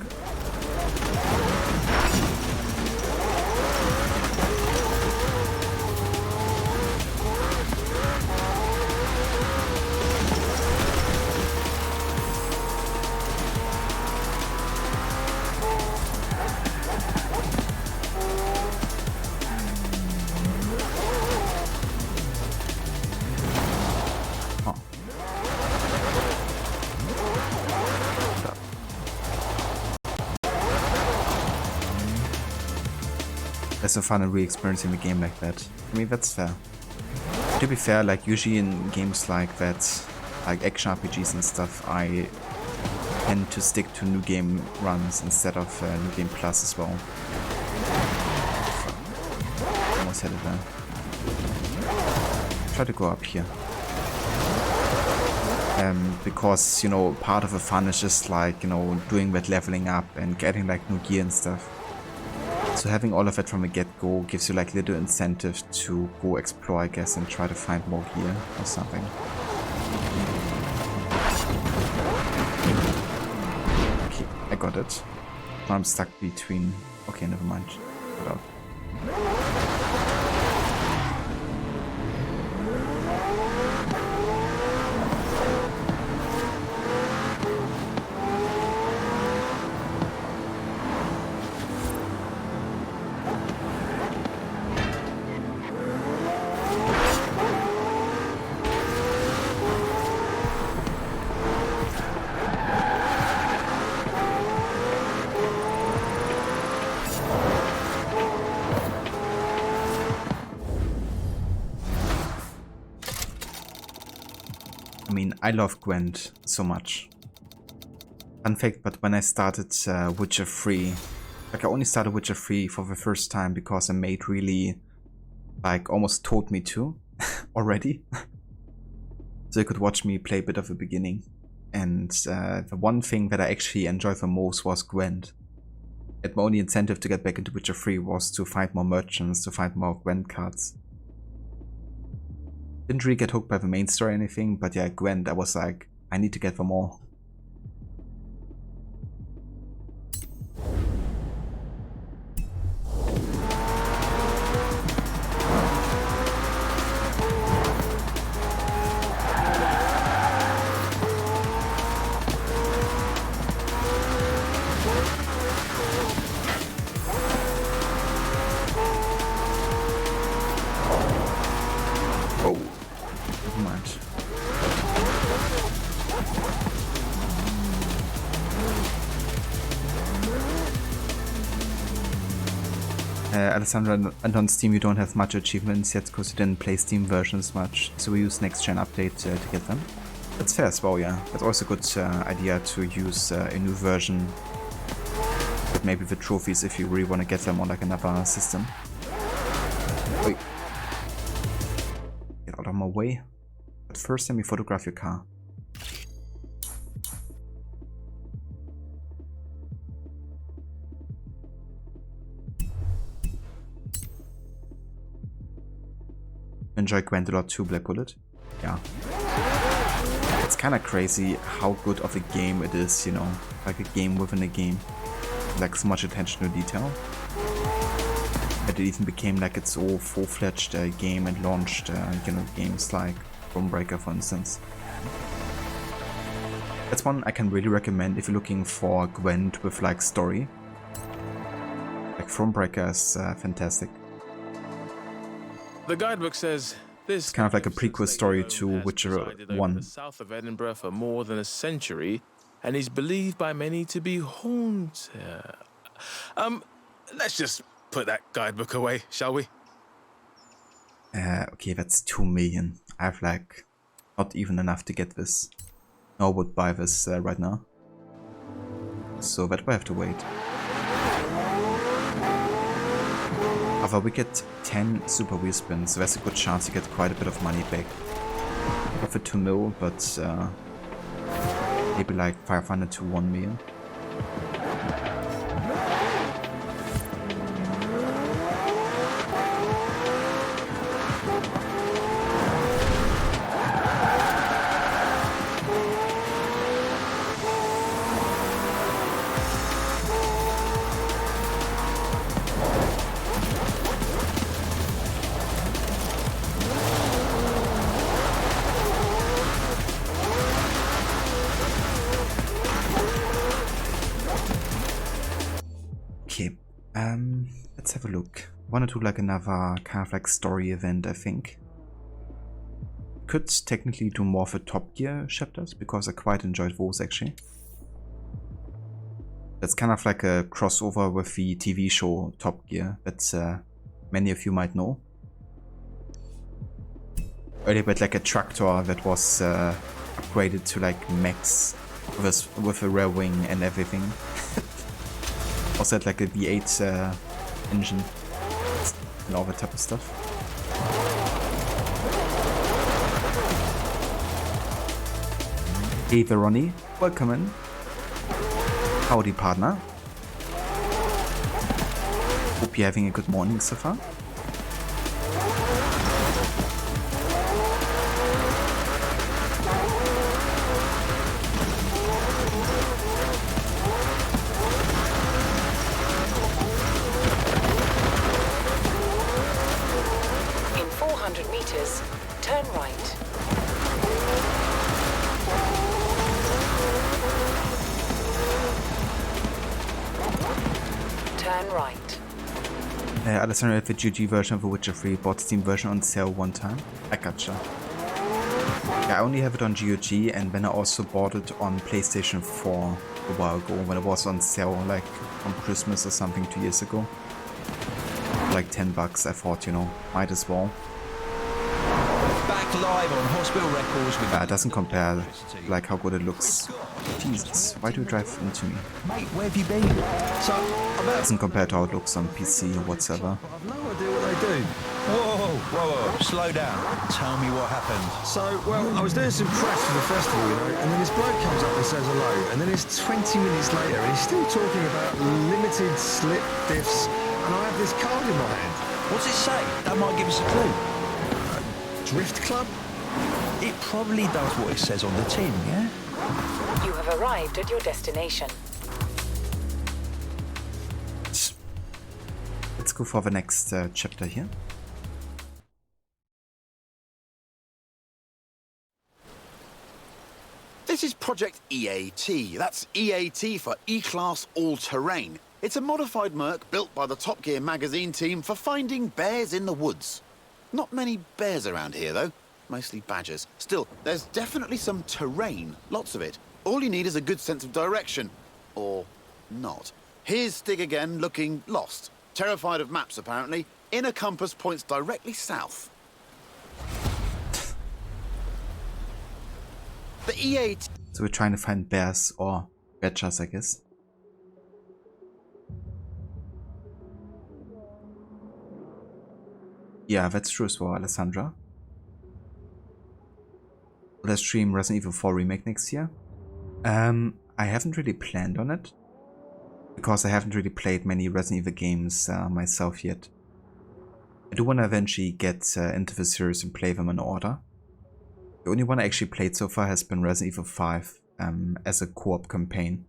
There's no fun in re-experiencing the game like that. I mean, that's fair. To be fair, like usually in games like that, like action RPGs and stuff, I tend to stick to new game runs instead of New Game Plus as well. Almost had it there. Try to go up here. Because, you know, part of the fun is just like, you know, doing that leveling up and getting like new gear and stuff. So having all of it from the get-go gives you like little incentive to go explore, I guess, and try to find more gear or something. Okay, I got it. Now I'm stuck between... Okay, never mind. Got out. I mean, I love Gwent so much. Fun fact, but when I started Witcher 3, like I only started Witcher 3 for the first time because a mate really, like, almost told me to already. So you could watch me play a bit of the beginning. And the one thing that I actually enjoyed the most was Gwent. And my only incentive to get back into Witcher 3 was to find more merchants, to find more Gwent cards. Didn't really get hooked by the main story or anything, but yeah, Gwent, I was like, I need to get them all. Alessandra, and on Steam you don't have much achievements yet because you didn't play Steam versions much, so we use next gen update to get them. That's fair as well, yeah. That's also a good idea to use a new version, but maybe the trophies if you really want to get them on like another system. Wait. Get out of my way. But first let me photograph your car. Enjoy Gwent a lot too, Black Bullet. Yeah. It's kind of crazy how good of a game it is, you know, like a game within a game. Like so much attention to detail. That it even became like its own full-fledged game and launched, you know, games like Thronebreaker, for instance. That's one I can really recommend if you're looking for Gwent with like story. Like Thronebreaker is fantastic. The guidebook says this It's kind of like a prequel story to Witcher presided over 1. the south of Edinburgh for more than a century, and is believed by many to be haunted. Let's just put that guidebook away, shall we? Okay, that's 2 million. I have like not even enough to get this. No, I would buy this right now. So that will have to wait. However, we get 10 super wheel spins, so there's a good chance you get quite a bit of money back. Not for 2 mil, but maybe like 500 to 1 million. Let's have a look. I want to do like another kind of like story event, I think. Could technically do more for Top Gear chapters, because I quite enjoyed those actually. That's kind of like a crossover with the TV show Top Gear that many of you might know. Earlier, but like a tractor that was upgraded to like max with a rear wing and everything. Also had like a V8 engine and all that type of stuff. Hey Veroni, welcome in. Howdy partner. Hope you're having a good morning so far. Meters, turn right. Turn right. Alessandro had the GOG version of The Witcher 3, bought the Steam version on sale one time. I gotcha. Yeah, I only have it on GOG, and then I also bought it on PlayStation 4 a while ago when it was on sale, like on Christmas or something 2 years ago. Like $10, I thought, you know, might as well. Back live on Hospital Records with Yeah, it doesn't compare like how good it looks. Jesus, why do you drive into me? Mate, where have you been? So, It doesn't compare to how it looks on PC or whatsoever. I've no idea what they do. Whoa, slow down. Tell me what happened. So, well, I was doing some press for the festival, you know, and then this bloke comes up and says hello, and then it's 20 minutes later, and he's still talking about limited slip diffs, and I have this card in my hand. What's it say? That might give us a clue. Drift Club? It probably does what it says on the tin, yeah? You have arrived at your destination. Let's go for the next chapter here. This is Project EAT. That's EAT for E-Class All-Terrain. It's a modified Merc built by the Top Gear magazine team for finding bears in the woods. Not many bears around here, though. Mostly badgers. Still, there's definitely some terrain. Lots of it. All you need is a good sense of direction. Or not. Here's Stig again, looking lost. Terrified of maps, apparently. Inner compass points directly south. The EAT... So we're trying to find bears or badgers, I guess. Yeah, that's true as well, Alessandra. Let's stream Resident Evil 4 Remake next year. I haven't really planned on it, because I haven't really played many Resident Evil games myself yet. I do want to eventually get into the series and play them in order. The only one I actually played so far has been Resident Evil 5 as a co-op campaign.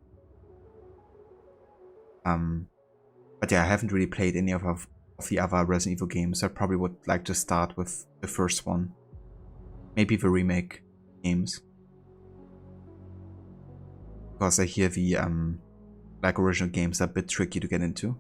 But yeah, I haven't really played any of the other Resident Evil games. I probably would like to start with the first one. Maybe the remake games. Because I hear the like original games are a bit tricky to get into.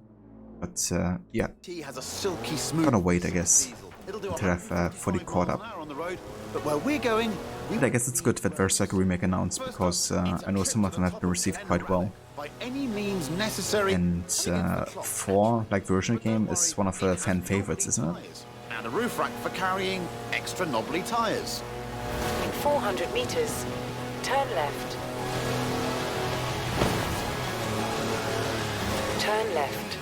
But yeah, Has a silky smooth. gonna wait, I guess, It'll do until I've fully caught up. on the road, but where we're going, But I guess it's good that there's like a remake announced, because I know some of them have been received quite well. by any means necessary. And 4, like the original game, is one of the fan favorites, isn't it? And a roof rack for carrying extra knobbly tyres. In 400 meters, turn left. Turn left.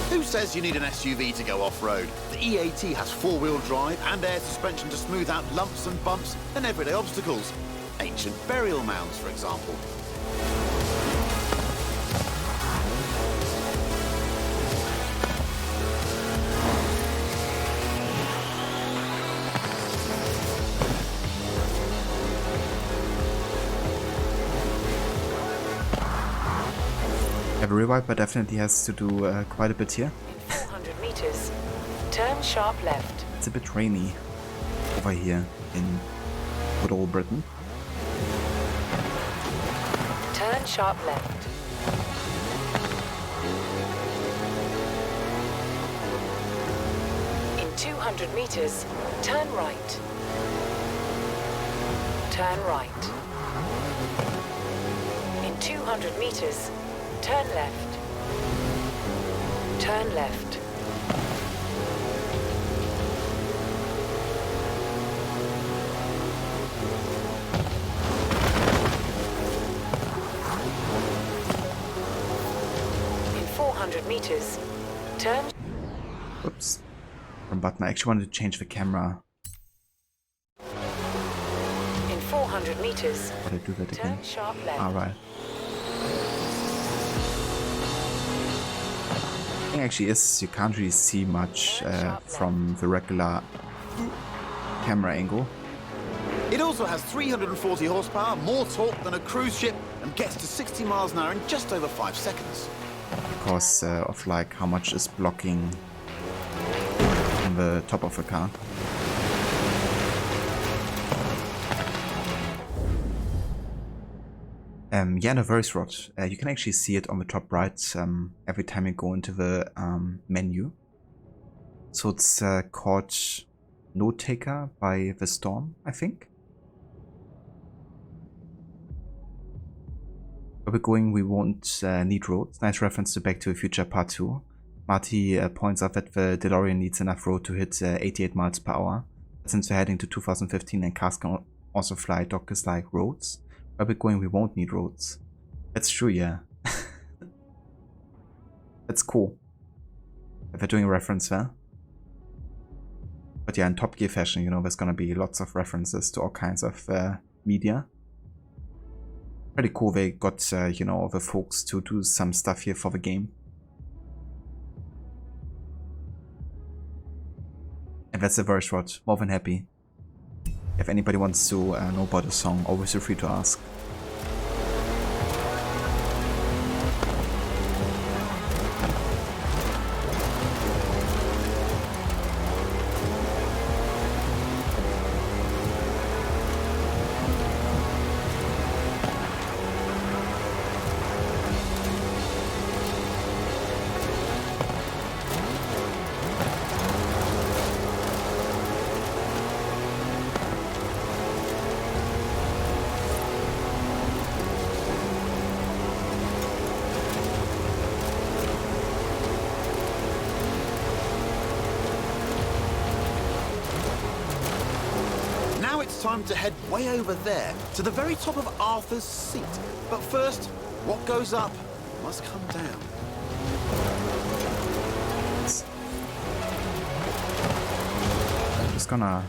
Who says you need an SUV to go off-road? The EAT has four-wheel drive and air suspension to smooth out lumps and bumps and everyday obstacles. Ancient burial mounds, for example. Every wiper definitely has to do quite a bit here. In 400 meters, turn sharp left. It's a bit rainy over here in good old Britain. Turn sharp left. In 200 meters, turn right. Turn right. In 200 meters, turn left. Turn left. In 400 meters, turn. Oops. Wrong button. I actually wanted to change the camera. In 400 meters, But I do that again. turn sharp left. Alright. The thing actually is, you can't really see much from the regular camera angle. It also has 340 horsepower, more torque than a cruise ship, and gets to 60 miles an hour in just over 5 seconds. Because of like how much is blocking on the top of the car. Yeah, the voice rod. You can actually see it on the top right every time you go into the menu. So it's called Note Taker by The Storm, I think. Where we're going, we won't need roads. Nice reference to Back to the Future Part 2. Marty points out that the DeLorean needs enough road to hit 88 miles per hour. Since we're heading to 2015 and cars can also fly, doctors like roads. Where we're going, we won't need roads. That's true, yeah. That's cool. If they're doing a reference there. But yeah, in Top Gear fashion, you know, there's gonna be lots of references to all kinds of media. Pretty cool they got, you know, the folks to do some stuff here for the game. And that's the verse rod. More than happy. If anybody wants to know about the song, always feel free to ask. Time to head way over there, to the very top of Arthur's Seat. But first, what goes up must come down. I'm just gonna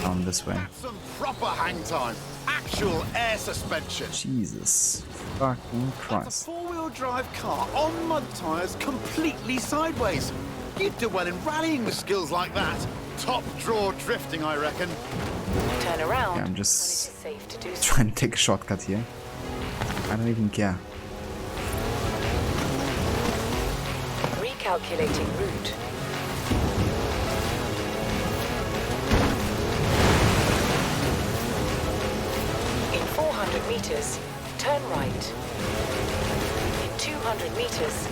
down this way. That's some proper hang time. Actual air suspension. Jesus fucking Christ. That's a four-wheel drive car on mud tyres completely sideways. You'd do well in rallying with skills like that. Top draw drifting, I reckon. Turn around. on I'm when it is just safe to do so. trying to take a shortcut here. I don't even care. Recalculating route. In 400 meters, turn right. In 200 meters,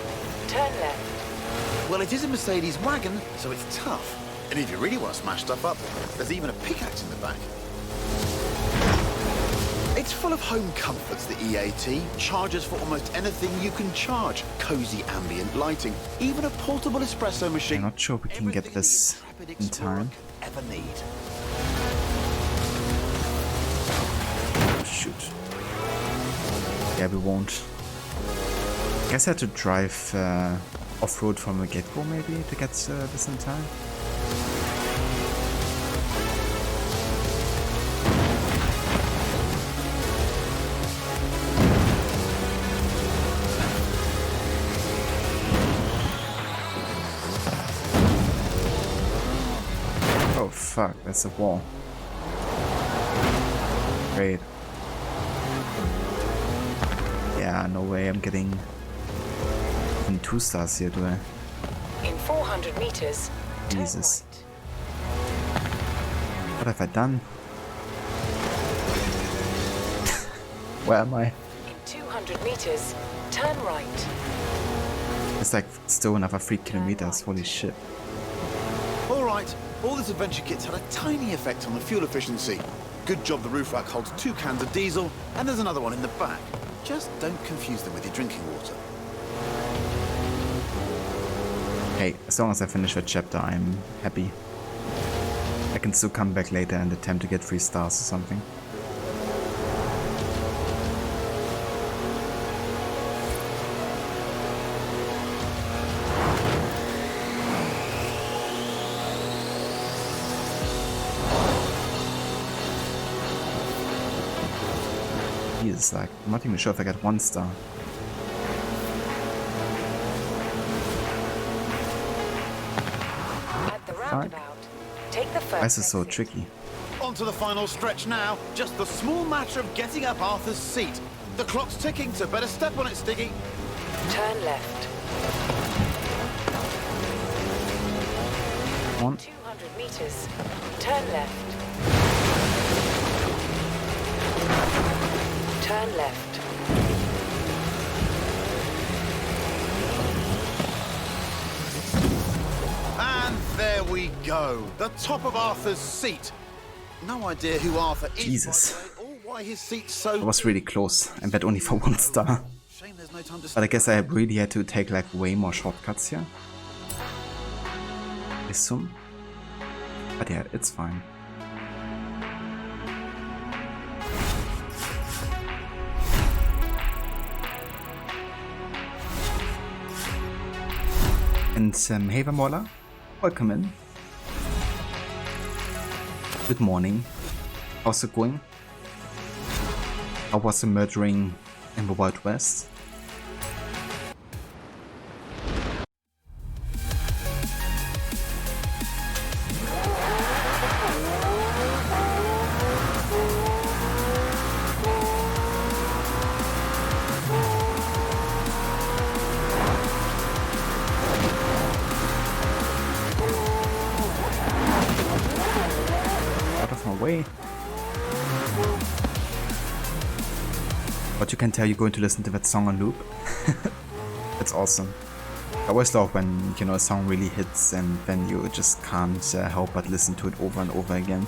turn left. Well, it is a Mercedes wagon, so it's tough. And if you really want to smash stuff up, there's even a pickaxe in the back. It's full of home comforts, the EAT. Charges for almost anything you can charge. Cozy ambient lighting. Even a portable espresso machine. I'm not sure we can get this in time. Ever need. Oh, shoot. Yeah, we won't. Guess I had to drive off-road from the get-go maybe to get this in time. Oh fuck, that's a wall. Great. Yeah, no way I'm getting even 2 stars here, do I? In 400 meters, turn Jesus. right. What have I done? Where am I? In 200 meters, turn right. It's like still another 3 kilometers, holy shit. Alright, all this adventure kit's had a tiny effect on the fuel efficiency. Good job the roof rack holds 2 cans of diesel, and there's another one in the back. Just don't confuse them with your drinking water. Hey, as long as I finish that chapter, I'm happy. I can still come back later and attempt to get 3 stars or something. Jesus, like, I'm not even sure if I got 1 star. At the roundabout, take the first. Why is this so exit. tricky? On to the final stretch now. Just the small matter of getting up Arthur's seat. The clock's ticking, so better step on it, Stiggy. Turn left. 1. 200 meters, turn left. Turn left. And there we go. The top of Arthur's seat. No idea who Arthur is, Jesus. by the way, or why his seat's so... That was really close, and that only for 1 star. Shame there's no time to... But I guess I really had to take like way more shortcuts here. Assume. But yeah, it's fine. And hey Vamola, welcome in. Good morning. How's it going? How was the murdering in the Wild West? Way. But you can tell you're going to listen to that song on loop. It's awesome. I always love when, you know, a song really hits and then you just can't help but listen to it over and over again.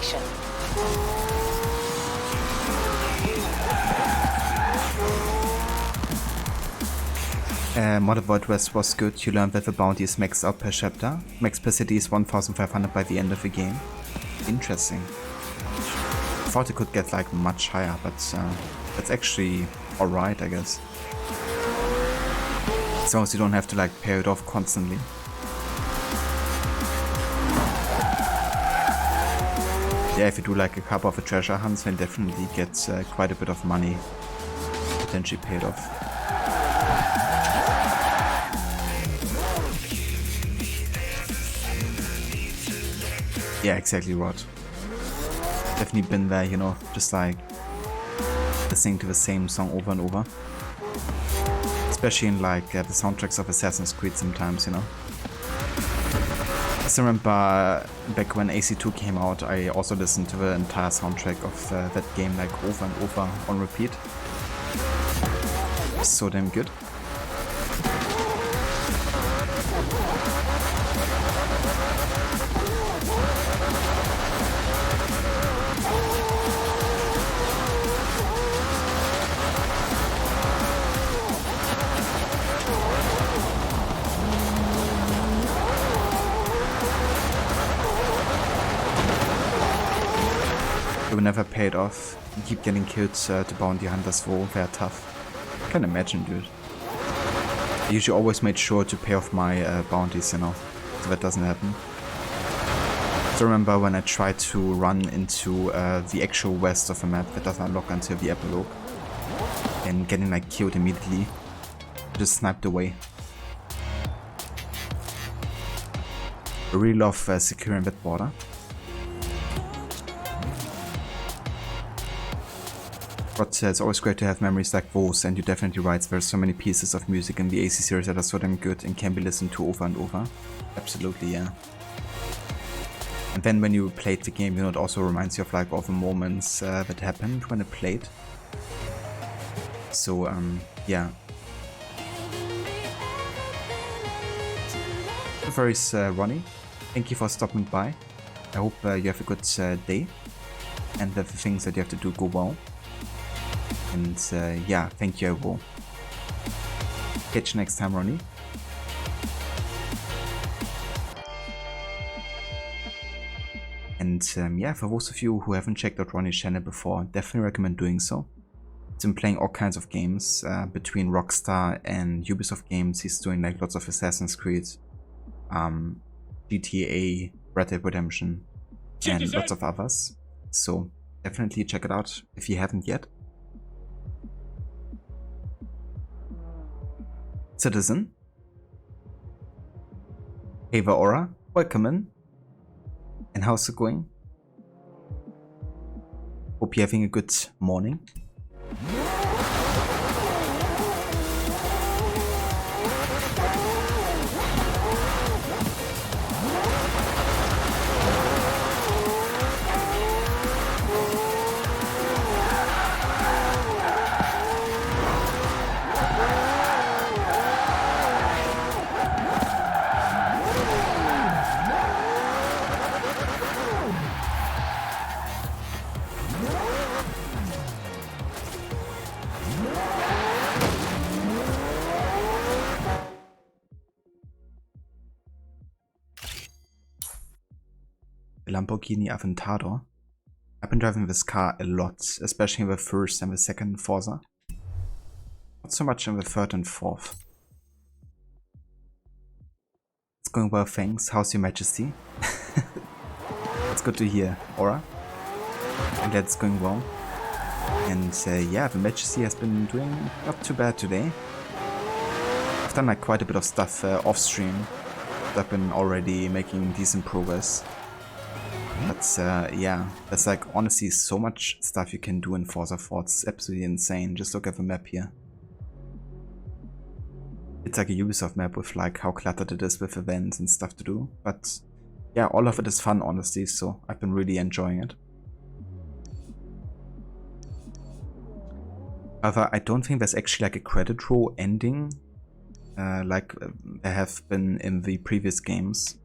destination. Mod Void West was good. You learned that the bounty is maxed out per chapter. Max per city is 1500 by the end of the game. Interesting. I thought it could get like much higher, but that's actually alright, I guess. As long as you don't have to like pay it off constantly. Yeah, if you do like a couple of treasure hunts, then definitely get quite a bit of money potentially paid off. Yeah, exactly, Rod. Definitely been there, you know, just like listening to the same song over and over. Especially in like the soundtracks of Assassin's Creed sometimes, you know. I still remember back when AC2 came out, I also listened to the entire soundtrack of that game like over and over on repeat. So damn good. You never paid off. You keep getting killed to bounty hunters, though they're tough. I can imagine, dude. I usually always made sure to pay off my bounties, you know, so that doesn't happen. So remember when I tried to run into the actual west of the map that doesn't unlock until the epilogue, and getting like killed immediately, just sniped away. I really love securing that border. But it's always great to have memories like those, and you're definitely right, there's so many pieces of music in the AC series that are so damn good and can be listened to over and over. Absolutely, yeah. And then when you played the game, you know, it also reminds you of like all the moments that happened when it played. So, yeah. There is Ronnie. Thank you for stopping by. I hope you have a good day, and that the things that you have to do go well. And yeah, thank you, I will. Catch you next time, Ronnie. And yeah, for those of you who haven't checked out Ronnie's channel before, definitely recommend doing so. He's been playing all kinds of games between Rockstar and Ubisoft games. He's doing like lots of Assassin's Creed, GTA, Red Dead Redemption, and lots of others. So definitely check it out if you haven't yet. Citizen. Hey Aura, welcome in. And how's it going? Hope you're having a good morning. Lamborghini Aventador. I've been driving this car a lot, especially in the first and the second Forza. Not so much in the third and fourth. It's going well, thanks. How's your majesty? It's good to hear, Aura. And that's going well. And yeah, the majesty has been doing not too bad today. I've done like quite a bit of stuff off stream. I've been already making decent progress. But yeah, there's like honestly so much stuff you can do in Forza 4, it's absolutely insane. Just look at the map here. It's like a Ubisoft map with like how cluttered it is with events and stuff to do. But yeah, all of it is fun honestly, so I've been really enjoying it. However, I don't think there's actually like a credit roll ending like there have been in the previous games.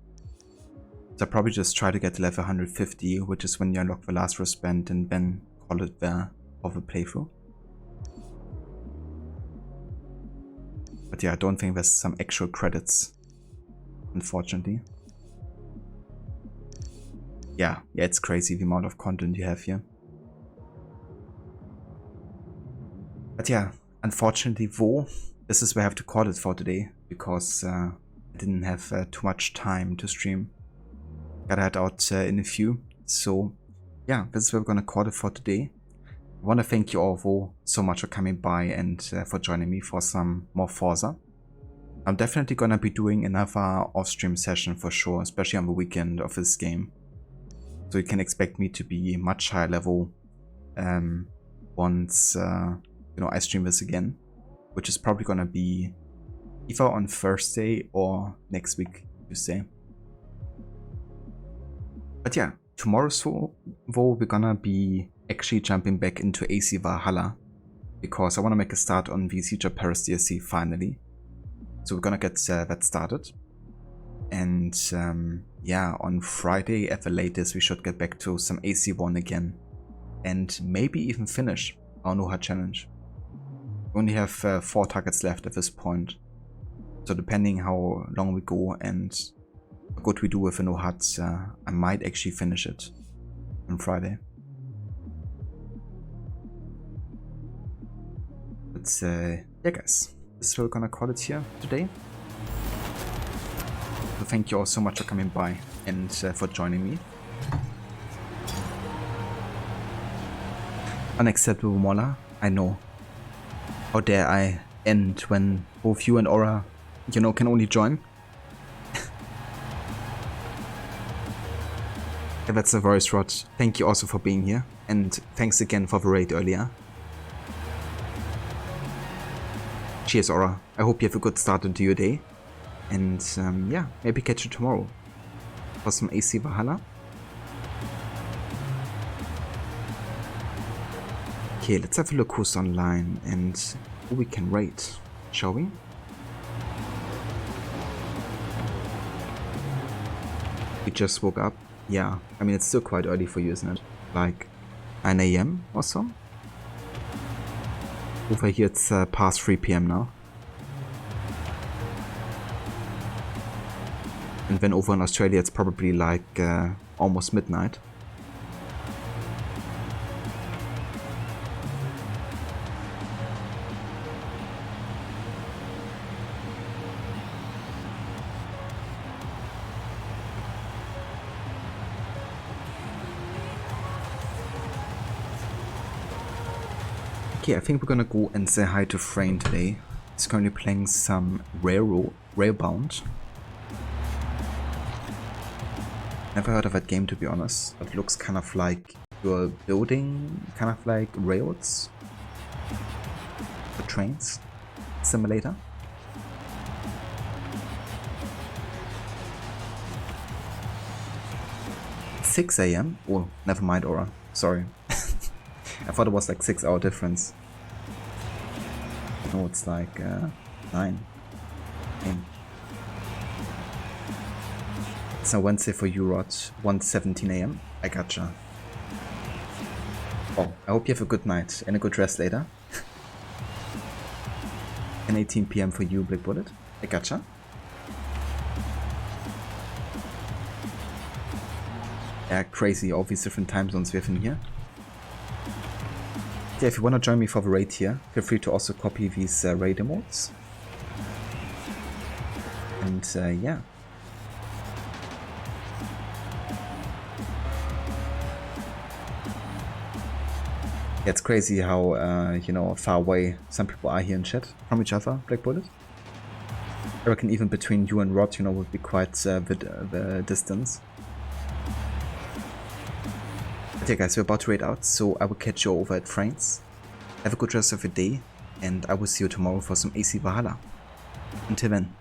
So I'll probably just try to get to level 150, which is when you unlock the last wristband, and then call it there of a playthrough. But yeah, I don't think there's some actual credits, unfortunately. Yeah, it's crazy the amount of content you have here. But yeah, unfortunately though, this is where I have to call it for today, because I didn't have too much time to stream. Gotta head out in a few. So yeah, this is where we're gonna call it for today. I want to thank you all for so much for coming by and for joining me for some more Forza. I'm definitely gonna be doing another off-stream session for sure, especially on the weekend of this game. So you can expect me to be much higher level once you know, I stream this again, which is probably gonna be either on Thursday or next week, Tuesday. But yeah, tomorrow's though we're gonna be actually jumping back into AC Valhalla, because I want to make a start on the Siege of Paris DLC finally. So we're gonna get that started. And yeah, on Friday at the latest we should get back to some AC1 again. And maybe even finish our No Hut challenge. We only have 4 targets left at this point. So depending how long we go and how good we do with the No Hut, I might actually finish it on Friday. But yeah guys, this is where we're gonna call it here today. So thank you all so much for coming by and for joining me. Unacceptable Mola, I know. How dare I end when both you and Aura, you know, can only join? Yeah, that's the voice rod. Thank you also for being here, and thanks again for the raid earlier. Cheers, Aura. I hope you have a good start into your day. And yeah, maybe catch you tomorrow for some AC Valhalla. Okay, let's have a look who's online and who we can raid, shall we? We just woke up. Yeah, I mean, it's still quite early for you, isn't it? Like 9 AM or so? Over here it's past 3 PM now. And then over in Australia it's probably like almost midnight. Okay, I think we're gonna go and say hi to Frayne today. He's currently playing some Railbound. Never heard of that game, to be honest. It looks kind of like you're building kind of like rails for trains simulator. $6 AM? Oh, never mind, Aura. Sorry. I thought it was like 6 hour difference. No, it's like 9. It's now Wednesday for you, Rod. 1:17 AM. I gotcha. Oh, I hope you have a good night and a good rest later. And 18 PM for you, Black Bullet. I gotcha. Yeah, crazy, all these different time zones we have in here. Yeah, if you want to join me for the raid here, feel free to also copy these raid emotes. And yeah. Yeah, it's crazy how, you know, far away some people are here in chat from each other, Black Bullet. I reckon even between you and Rod, you know, would be quite the distance. But yeah guys, we're about to raid out, so I will catch you over at Frayne's. Have a good rest of your day, and I will see you tomorrow for some AC Valhalla. Until then.